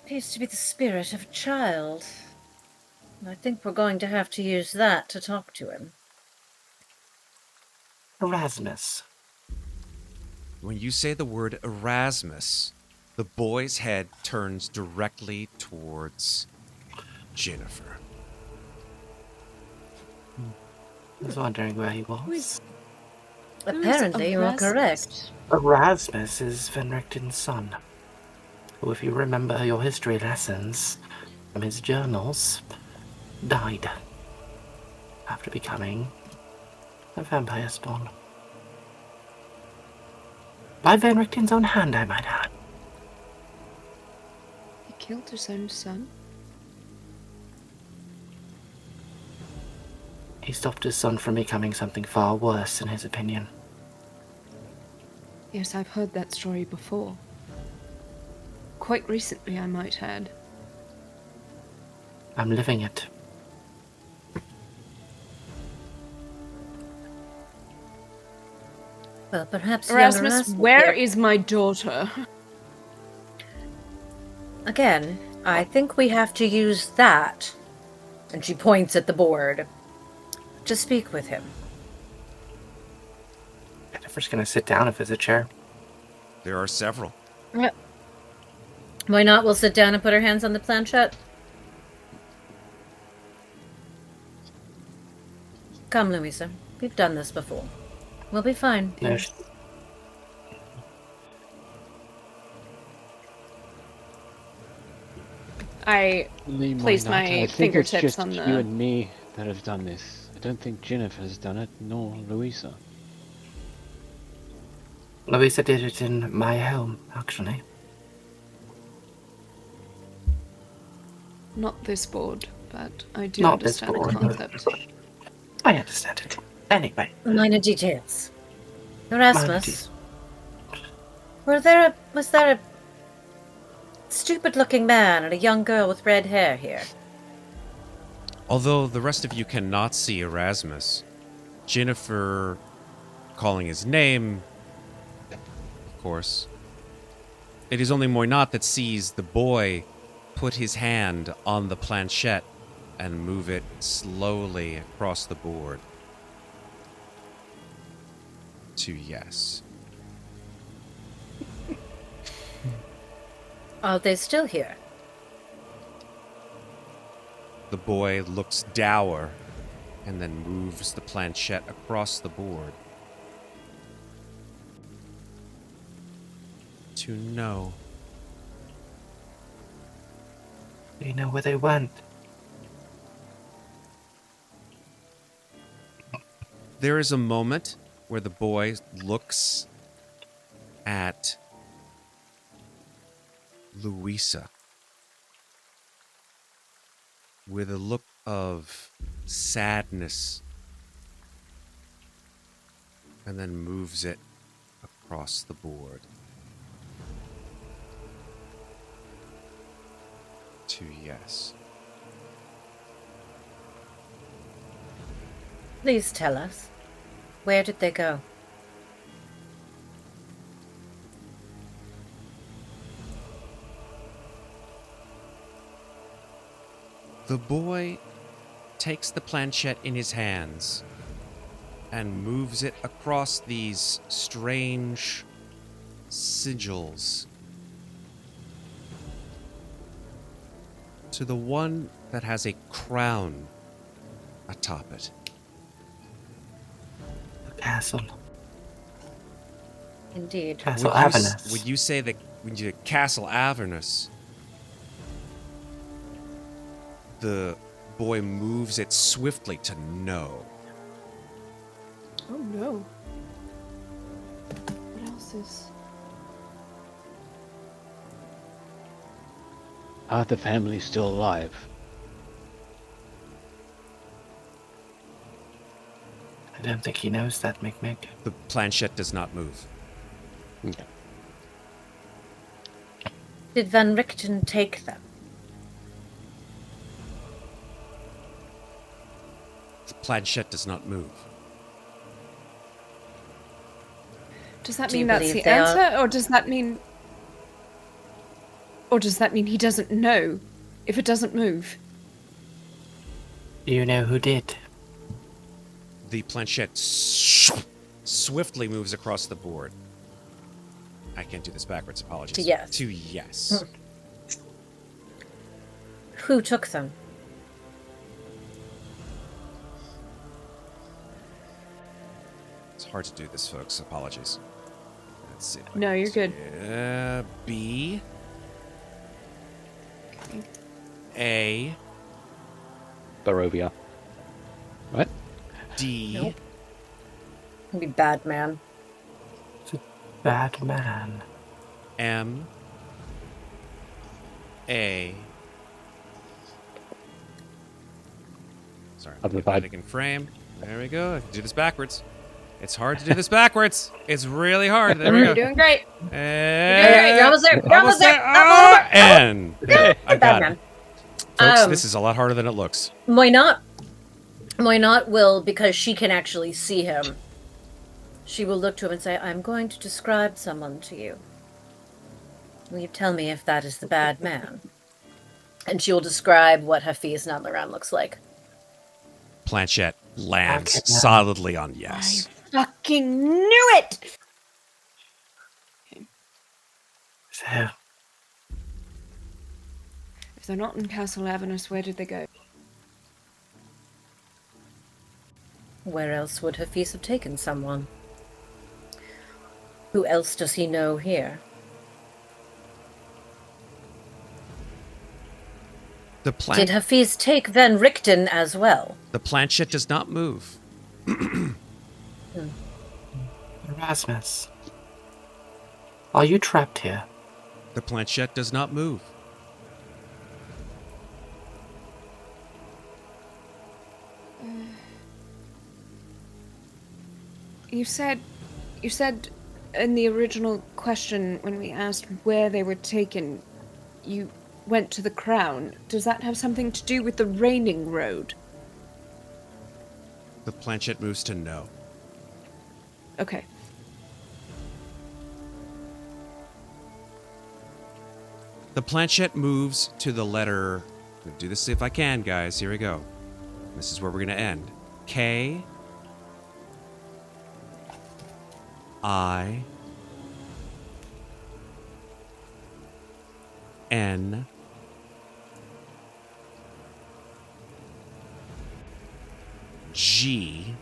Appears to be the spirit of a child. I think we're going to have to use that to talk to him. Erasmus. When you say the word Erasmus, the boy's head turns directly towards Ginnifer. I was wondering where he was. Apparently, you are correct. Erasmus is Venricton's son, who, if you remember your history lessons from his journals, died after becoming a vampire spawn. By Venricton's own hand, I might add. He killed his own son? He stopped his son from becoming something far worse, in his opinion. Yes, I've heard that story before. Quite recently, I might add. I'm living it. Well, perhaps young Erasmus, Erasmus where here. is my daughter? Again, I think we have to use that. And she points at the board. To speak with him. Jennifer's gonna sit down if there's a chair. There are several. Moynat will sit down and put her hands on the planchette. Come, Louisa. We've done this before. We'll be fine. No, I Lee Place Moynat, my I think fingertips it's just on the- you and me that have done this. I don't think Ginnifer's done it, nor Louisa. Louisa did it in my home, actually. Not this board, but I do Not this understand the board. concept. I understand it. Anyway, Minor details. minor Erasmus, was there a stupid-looking man and a young girl with red hair here? Although the rest of you cannot see Erasmus, Ginnifer calling his name, of course. It is only Muadnhait that sees the boy put his hand on the planchette and move it slowly across the board to yes. Are they still here? The boy looks dour and then moves the planchette across the board to no. do you know where they went? There is a moment where the boy looks at Louisa with a look of sadness and then moves it across the board to yes. Please tell us. Where did they go? The boy takes the planchette in his hands and moves it across these strange sigils to the one that has a crown atop it. The castle. Indeed. Castle Avernus. Would you say that when you Castle Avernus, the boy moves it swiftly to no? Oh no. What else is... Are the family still alive? I don't think he knows that, Mikmick. The planchette does not move. Okay. Did Van Richten take them? The planchette does not move. Does that Do you mean that's believe the they are- answer, or does that mean... Or does that mean he doesn't know if it doesn't move? Do you know who did? The planchette swiftly moves across the board. I can't do this backwards, apologies. To yes. To yes. Who took them? It's hard to do this, folks. Apologies. Let's see. if I No, can you're good. B. A. Barovia. What? D. Nope. It'd be bad man. Bad man. M. A. Sorry, Up I'm the side. back in frame. There we go. I can do this backwards. It's hard to do this backwards. It's really hard. There we You're go. doing great. And You're almost there. You're almost there. And I Bad got man. it. Folks, Um, this is a lot harder than it looks. Muadnhait will, because she can actually see him, she will look to him and say, I'm going to describe someone to you. Will you tell me if that is the bad man? And she will describe what Hafiz Nadlaran looks like. Planchette lands Okay. solidly on yes. I fucking knew it! So, If they're not in Castle Avernus, where did they go? Where else would Hafiz have taken someone? Who else does he know here? The Did Hafiz take Van Richten as well? the planchette does not move. Erasmus. Are you trapped here? The planchette does not move. you said in the original question when we asked where they were taken, you went to the Crown. Does that have something to do with the Reigning Road? The planchette moves to no. Okay. The planchette moves to the letter. I'm gonna do this if I can, guys. Here we go. This is where we're gonna end. K. I. N. G.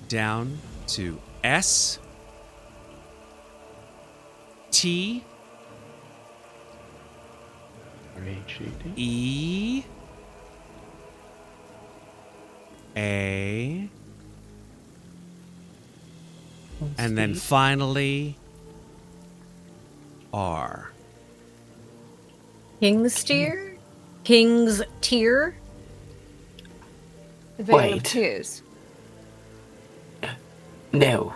Down to S. T. R-A-G-D. E. A. And then finally, R. King's Tear? King's Tear? The Veil of Wait. Tears. No.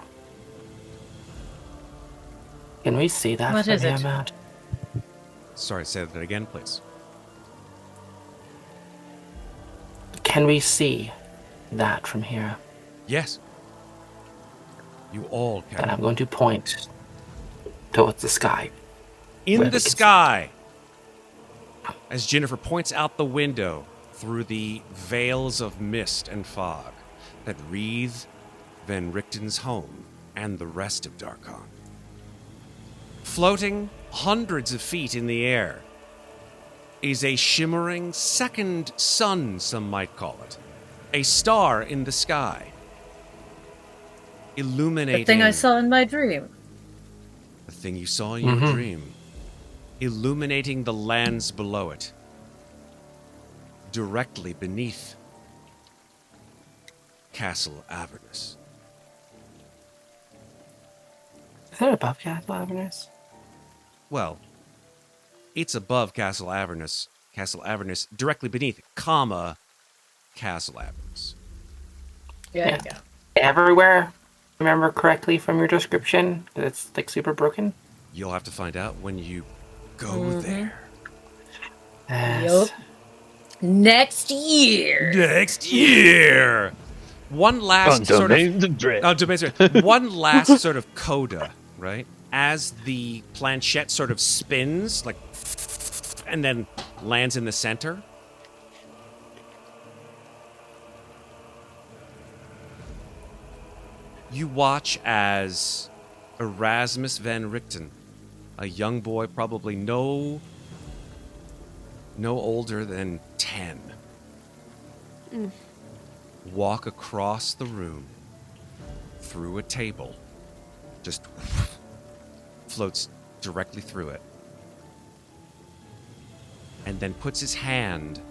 Can we see that What from is here, it? Matt? Sorry, say that again, please. Can we see that from here? Yes. You all Then can. I'm going to point towards the sky. In where the we can see. sky, as Ginnifer points out the window through the veils of mist and fog that wreathe Van Richten's home and the rest of Darkon. Floating hundreds of feet in the air is a shimmering second sun, some might call it. A star in the sky. Illuminating The thing I saw in my dream. the thing you saw in your Mhm. dream, illuminating the lands below it, directly beneath Castle Avernus. Is that above Castle Avernus? Well, it's above Castle Avernus, directly beneath, comma, Castle Avernus. Yeah, Yeah. you go. Everywhere? Remember correctly from your description? That it's like super broken? You'll have to find out when you go there. Yes. Yup. Next year. Next year! One last sort of one last sort of coda, right? As the planchette sort of spins, like, and then lands in the center. You watch as Erasmus Van Richten, a young boy probably no older than 10, walk across the room through a table, just floats directly through it, and then puts his hand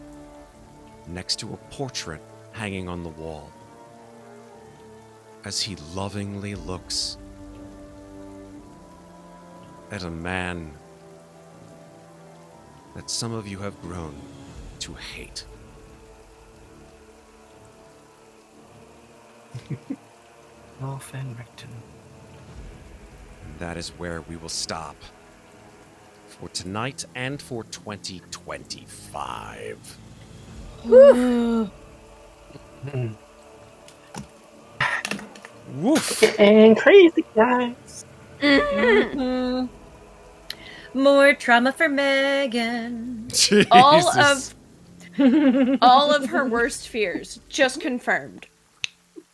next to a portrait hanging on the wall as he lovingly looks at a man that some of you have grown to hate. Oh, Van Richten. And that is where we will stop for tonight and for 2025. Mm. Woof! Getting crazy, guys. Mhm. More trauma for Megan. All Jesus. All of her worst fears just confirmed.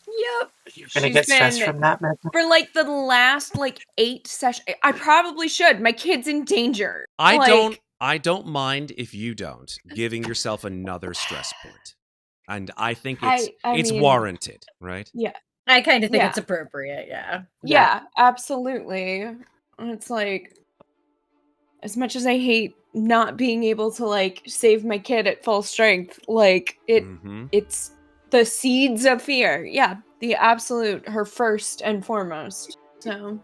Yep. You're gonna She's get stressed been- from that, Matt. For like the last 8 sessions, I probably should. My kid's in danger. I don't mind if you don't giving yourself another stress point. And I think it's I mean- warranted, right? Yeah. I kind of think Yeah. it's appropriate, yeah. Yeah, absolutely. It's like, as much as I hate not being able to save my kid at full strength, Mhm. it's the seeds of fear. Yeah, the absolute, her first and foremost. So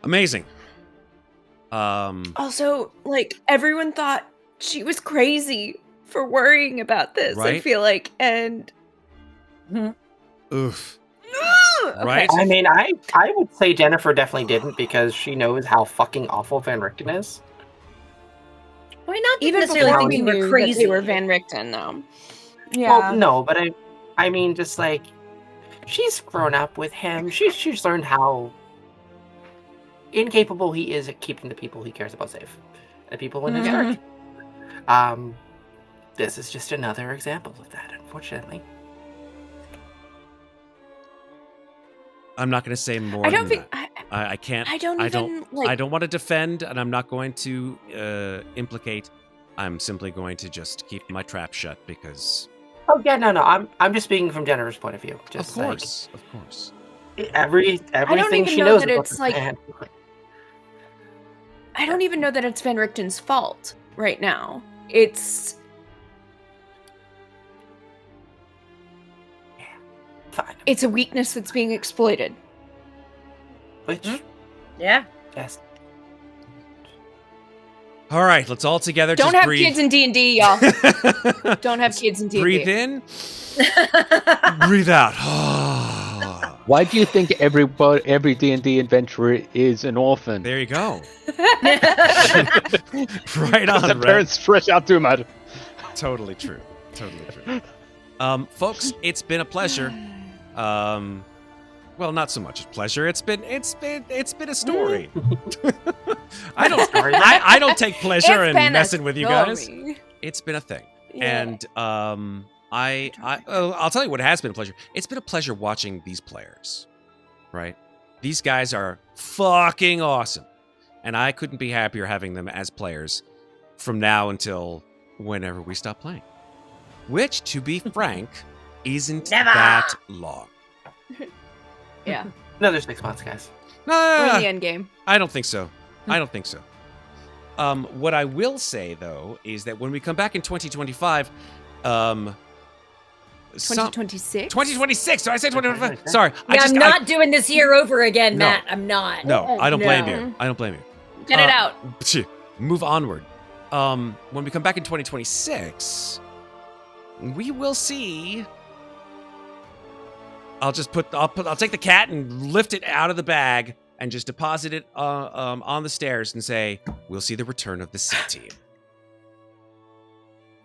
Amazing. also, everyone thought she was crazy for worrying about this, I Right? feel like. And Oof. Okay. Right? I mean, I would say Ginnifer definitely didn't because she knows how fucking awful Van Richten is. Why not Even necessarily before think we you were knew crazy? that they were Van Richten, though. Yeah. Well, no, but I mean, just like she's grown up with him. She's learned how incapable he is at keeping the people he cares about safe, and people in his Mhm. charge. This is just another example of that, unfortunately. I'm not going to say more I don't than think. that. I can't. I don't even like. I don't want to defend, and I'm not going to implicate. I'm simply going to just keep my trap shut because. Oh yeah, no. I'm just speaking from Jennifer's point of view. Just Of course. like everything even she know knows that about it's this like- man. I don't even know that it's Van Richten's fault right now. It's Fine. a weakness that's being exploited. Which Yeah. yes, All right, let's all together Don't just have breathe. kids in D&D, y'all. Don't have kids in D&D. Breathe in, breathe out. Why do you think every D&D adventurer is an orphan? There you go. Right Because on, their Red. parents stretch out too much. Totally true. Folks, it's been a pleasure. Well, not so much a pleasure. It's been a story. I don't take pleasure It's in been a messing with you guys. story. It's been a thing. Yeah. And I'll tell you what has been a pleasure. It's been a pleasure watching these players. Right? These guys are fucking awesome. And I couldn't be happier having them as players from now until whenever we stop playing. Which, to be frank, isn't Never. that long. Yeah. another 6 months, guys. We're in the end game. I don't think so. What I will say, though, is that when we come back in 2025, 2026? 2026. Did I say 2025? 2026. Sorry. I'm not doing this year over again, No. Matt. I'm not. No, I don't blame No. you. I don't blame you. Get it out. Move onward. When we come back in 2026, we will see. I'll take the cat and lift it out of the bag and just deposit it on the stairs and say, we'll see the return of the C team.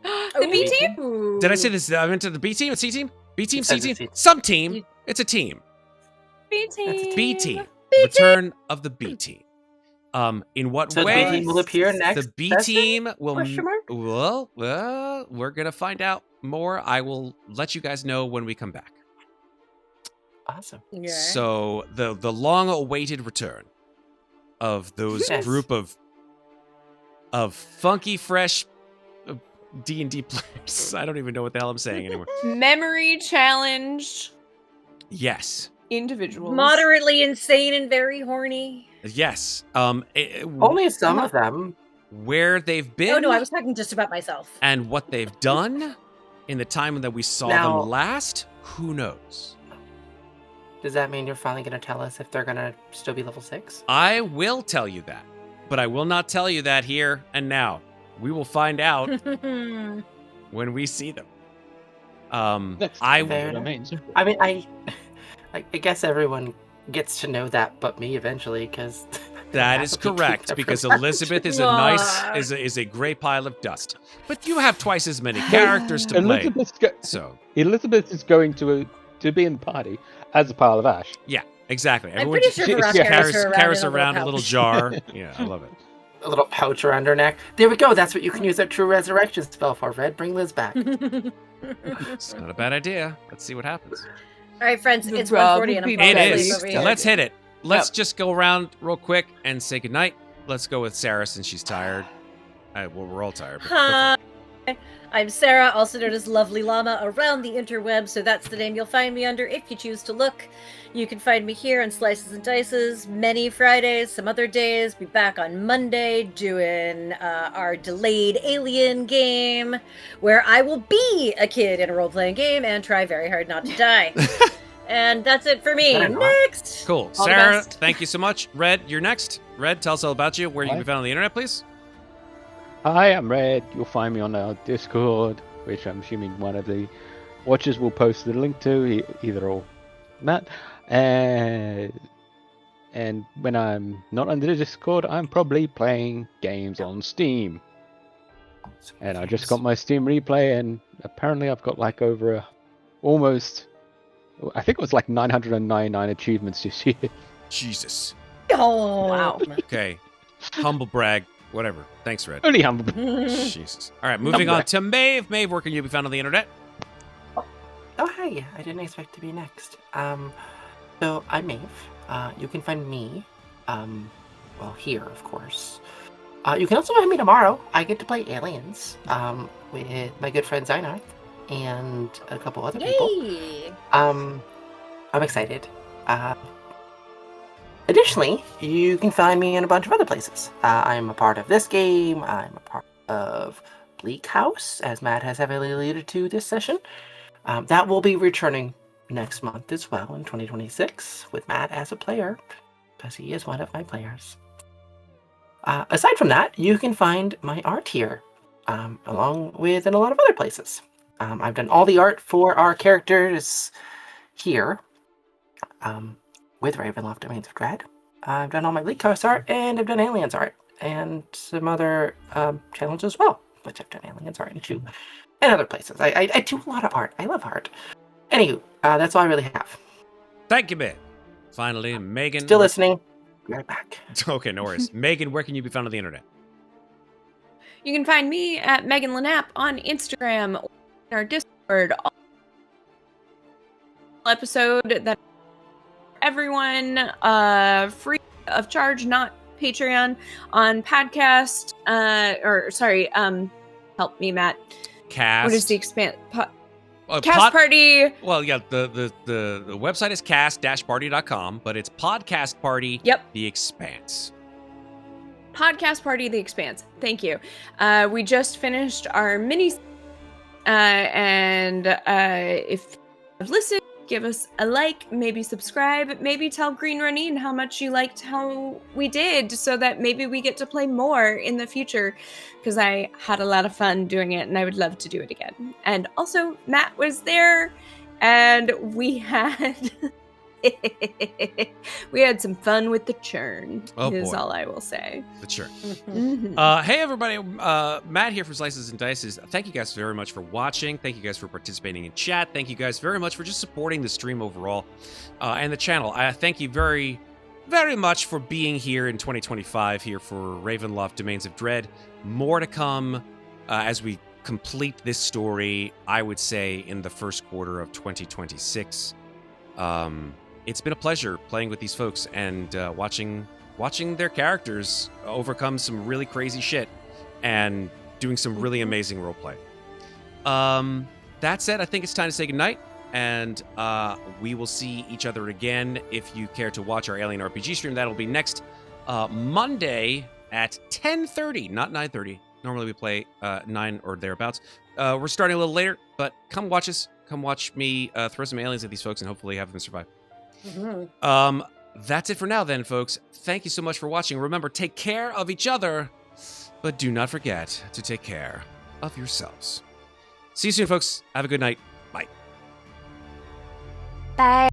The B team? Ooh. Did I say this? I meant to the B team, a C team? B team, It C says team? C team. Some team. It's a team. B team. B team. Return of the B team. In what So the way? B team will appear next. The B session? team will. Question mark? Well, we're gonna find out more. I will let you guys know when we come back. Awesome. Yeah. So the long-awaited return of those Yes. group of funky, fresh D&D players. I don't even know what the hell I'm saying anymore. Memory challenged Yes, individuals. Moderately insane and very horny. yes. Only some of them. Where they've been. Oh no, I was talking just about myself. And what they've done in the time that we saw Now- them last, who knows? Does that mean you're finally going to tell us if they're going to still be level 6? I will tell you that, but I will not tell you that here and now. We will find out when we see them. That's I fair. what I mean. I mean, I guess everyone gets to know that but me eventually, because... That is correct, because Elizabeth is a gray pile of dust. But you have twice as many characters to play. So Elizabeth is going to be in the party as a pile of ash. yeah, exactly. I'm pretty sure Varrock carries her around a little pouch. jar. Yeah, I love it. A little pouch around her neck. There we go. That's what you can use that True Resurrection spell for, Red. Bring Liz back. It's not a bad idea. Let's see what happens. All right, friends, The it's Rob 1:40 and I'm would be falling It asleep is. over here. Let's hit it. Let's Yep. just go around real quick and say goodnight. Let's go with Sarah since she's tired. Well, we're all tired. But go for it. Hi, I'm Sarah, also known as Lovely Llama around the interweb, so that's the name you'll find me under if you choose to look. You can find me here on Slices and Dices many Fridays, some other days. Be back on Monday doing our delayed Alien game, where I will be a kid in a role-playing game and try very hard not to die. And that's it for me. Fair enough. Next! Cool. All the Sarah, best. thank you so much. Red, you're next. Red, tell us all about you. Where you can be found on the internet, please. Hi, I'm Red. You'll find me on our Discord, which I'm assuming one of the watchers will post the link to, either or Matt. And when I'm not on the Discord, I'm probably playing games on Steam. And I just got my Steam replay, and apparently I've got like over almost, I think it was like 999 achievements this year. Jesus. Oh, Wow. Okay. Humble brag. Whatever. Thanks, Red. Only humble. Jesus. All right, moving on to Maeve. Maeve, where can you be found on the internet? Oh, hi. I didn't expect to be next. So I'm Maeve. You can find me, well, here, of course. You can also find me tomorrow. I get to play Aliens, with my good friend Zynar and a couple other people. yay! I'm excited. Additionally, you can find me in a bunch of other places. I'm a part of this game. I'm a part of Bleak House, as Matt has heavily alluded to this session. That will be returning next month as well in 2026 with Matt as a player, because he is one of my players. Aside from that, you can find my art here, along with in a lot of other places. I've done all the art for our characters here, with Ravenloft Domains of Dread. I've done all my Bleak House art, and I've done Aliens art, and some other channels as well, which I've done Aliens art into, and other places. I do a lot of art. I love art. Anywho, that's all I really have. Thank you, Maeve. Finally, Megan. Still listening. Be right back. Okay, no worries. Megan, where can you be found on the internet? You can find me at Megan Lanapp on Instagram or in our Discord. Episode that everyone free of charge, not Patreon, on podcast. Help me, Matt. Cast. What is the Cast Party? Well, yeah, the website is cast-party.com, but it's Podcast Party. Yep. The Expanse. Podcast Party The Expanse. Thank you. We just finished our mini, and if you've listened, give us a like, maybe subscribe, maybe tell Green Running how much you liked how we did, so that maybe we get to play more in the future, because I had a lot of fun doing it and I would love to do it again. And also, Matt was there, and we had we had some fun with the churn. Oh, is boy. all I will say. But sure. Mhm. Hey, everybody. Matt here for Slices and Dices. Thank you guys very much for watching. Thank you guys for participating in chat. Thank you guys very much for just supporting the stream overall and the channel. I thank you very, very much for being here in 2025 here for Ravenloft Domains of Dread. More to come as we complete this story, I would say, in the first quarter of 2026. It's been a pleasure playing with these folks and watching their characters overcome some really crazy shit and doing some really amazing roleplay. That said, I think it's time to say goodnight, and we will see each other again if you care to watch our Alien RPG stream. That'll be next Monday at 10:30, not 9:30. Normally we play 9 or thereabouts. We're starting a little later, but come watch us. Come watch me throw some aliens at these folks and hopefully have them survive. That's it for now then, folks. Thank you so much for watching. Remember, take care of each other, but do not forget to take care of yourselves. See you soon, folks. Have a good night. Bye. Bye.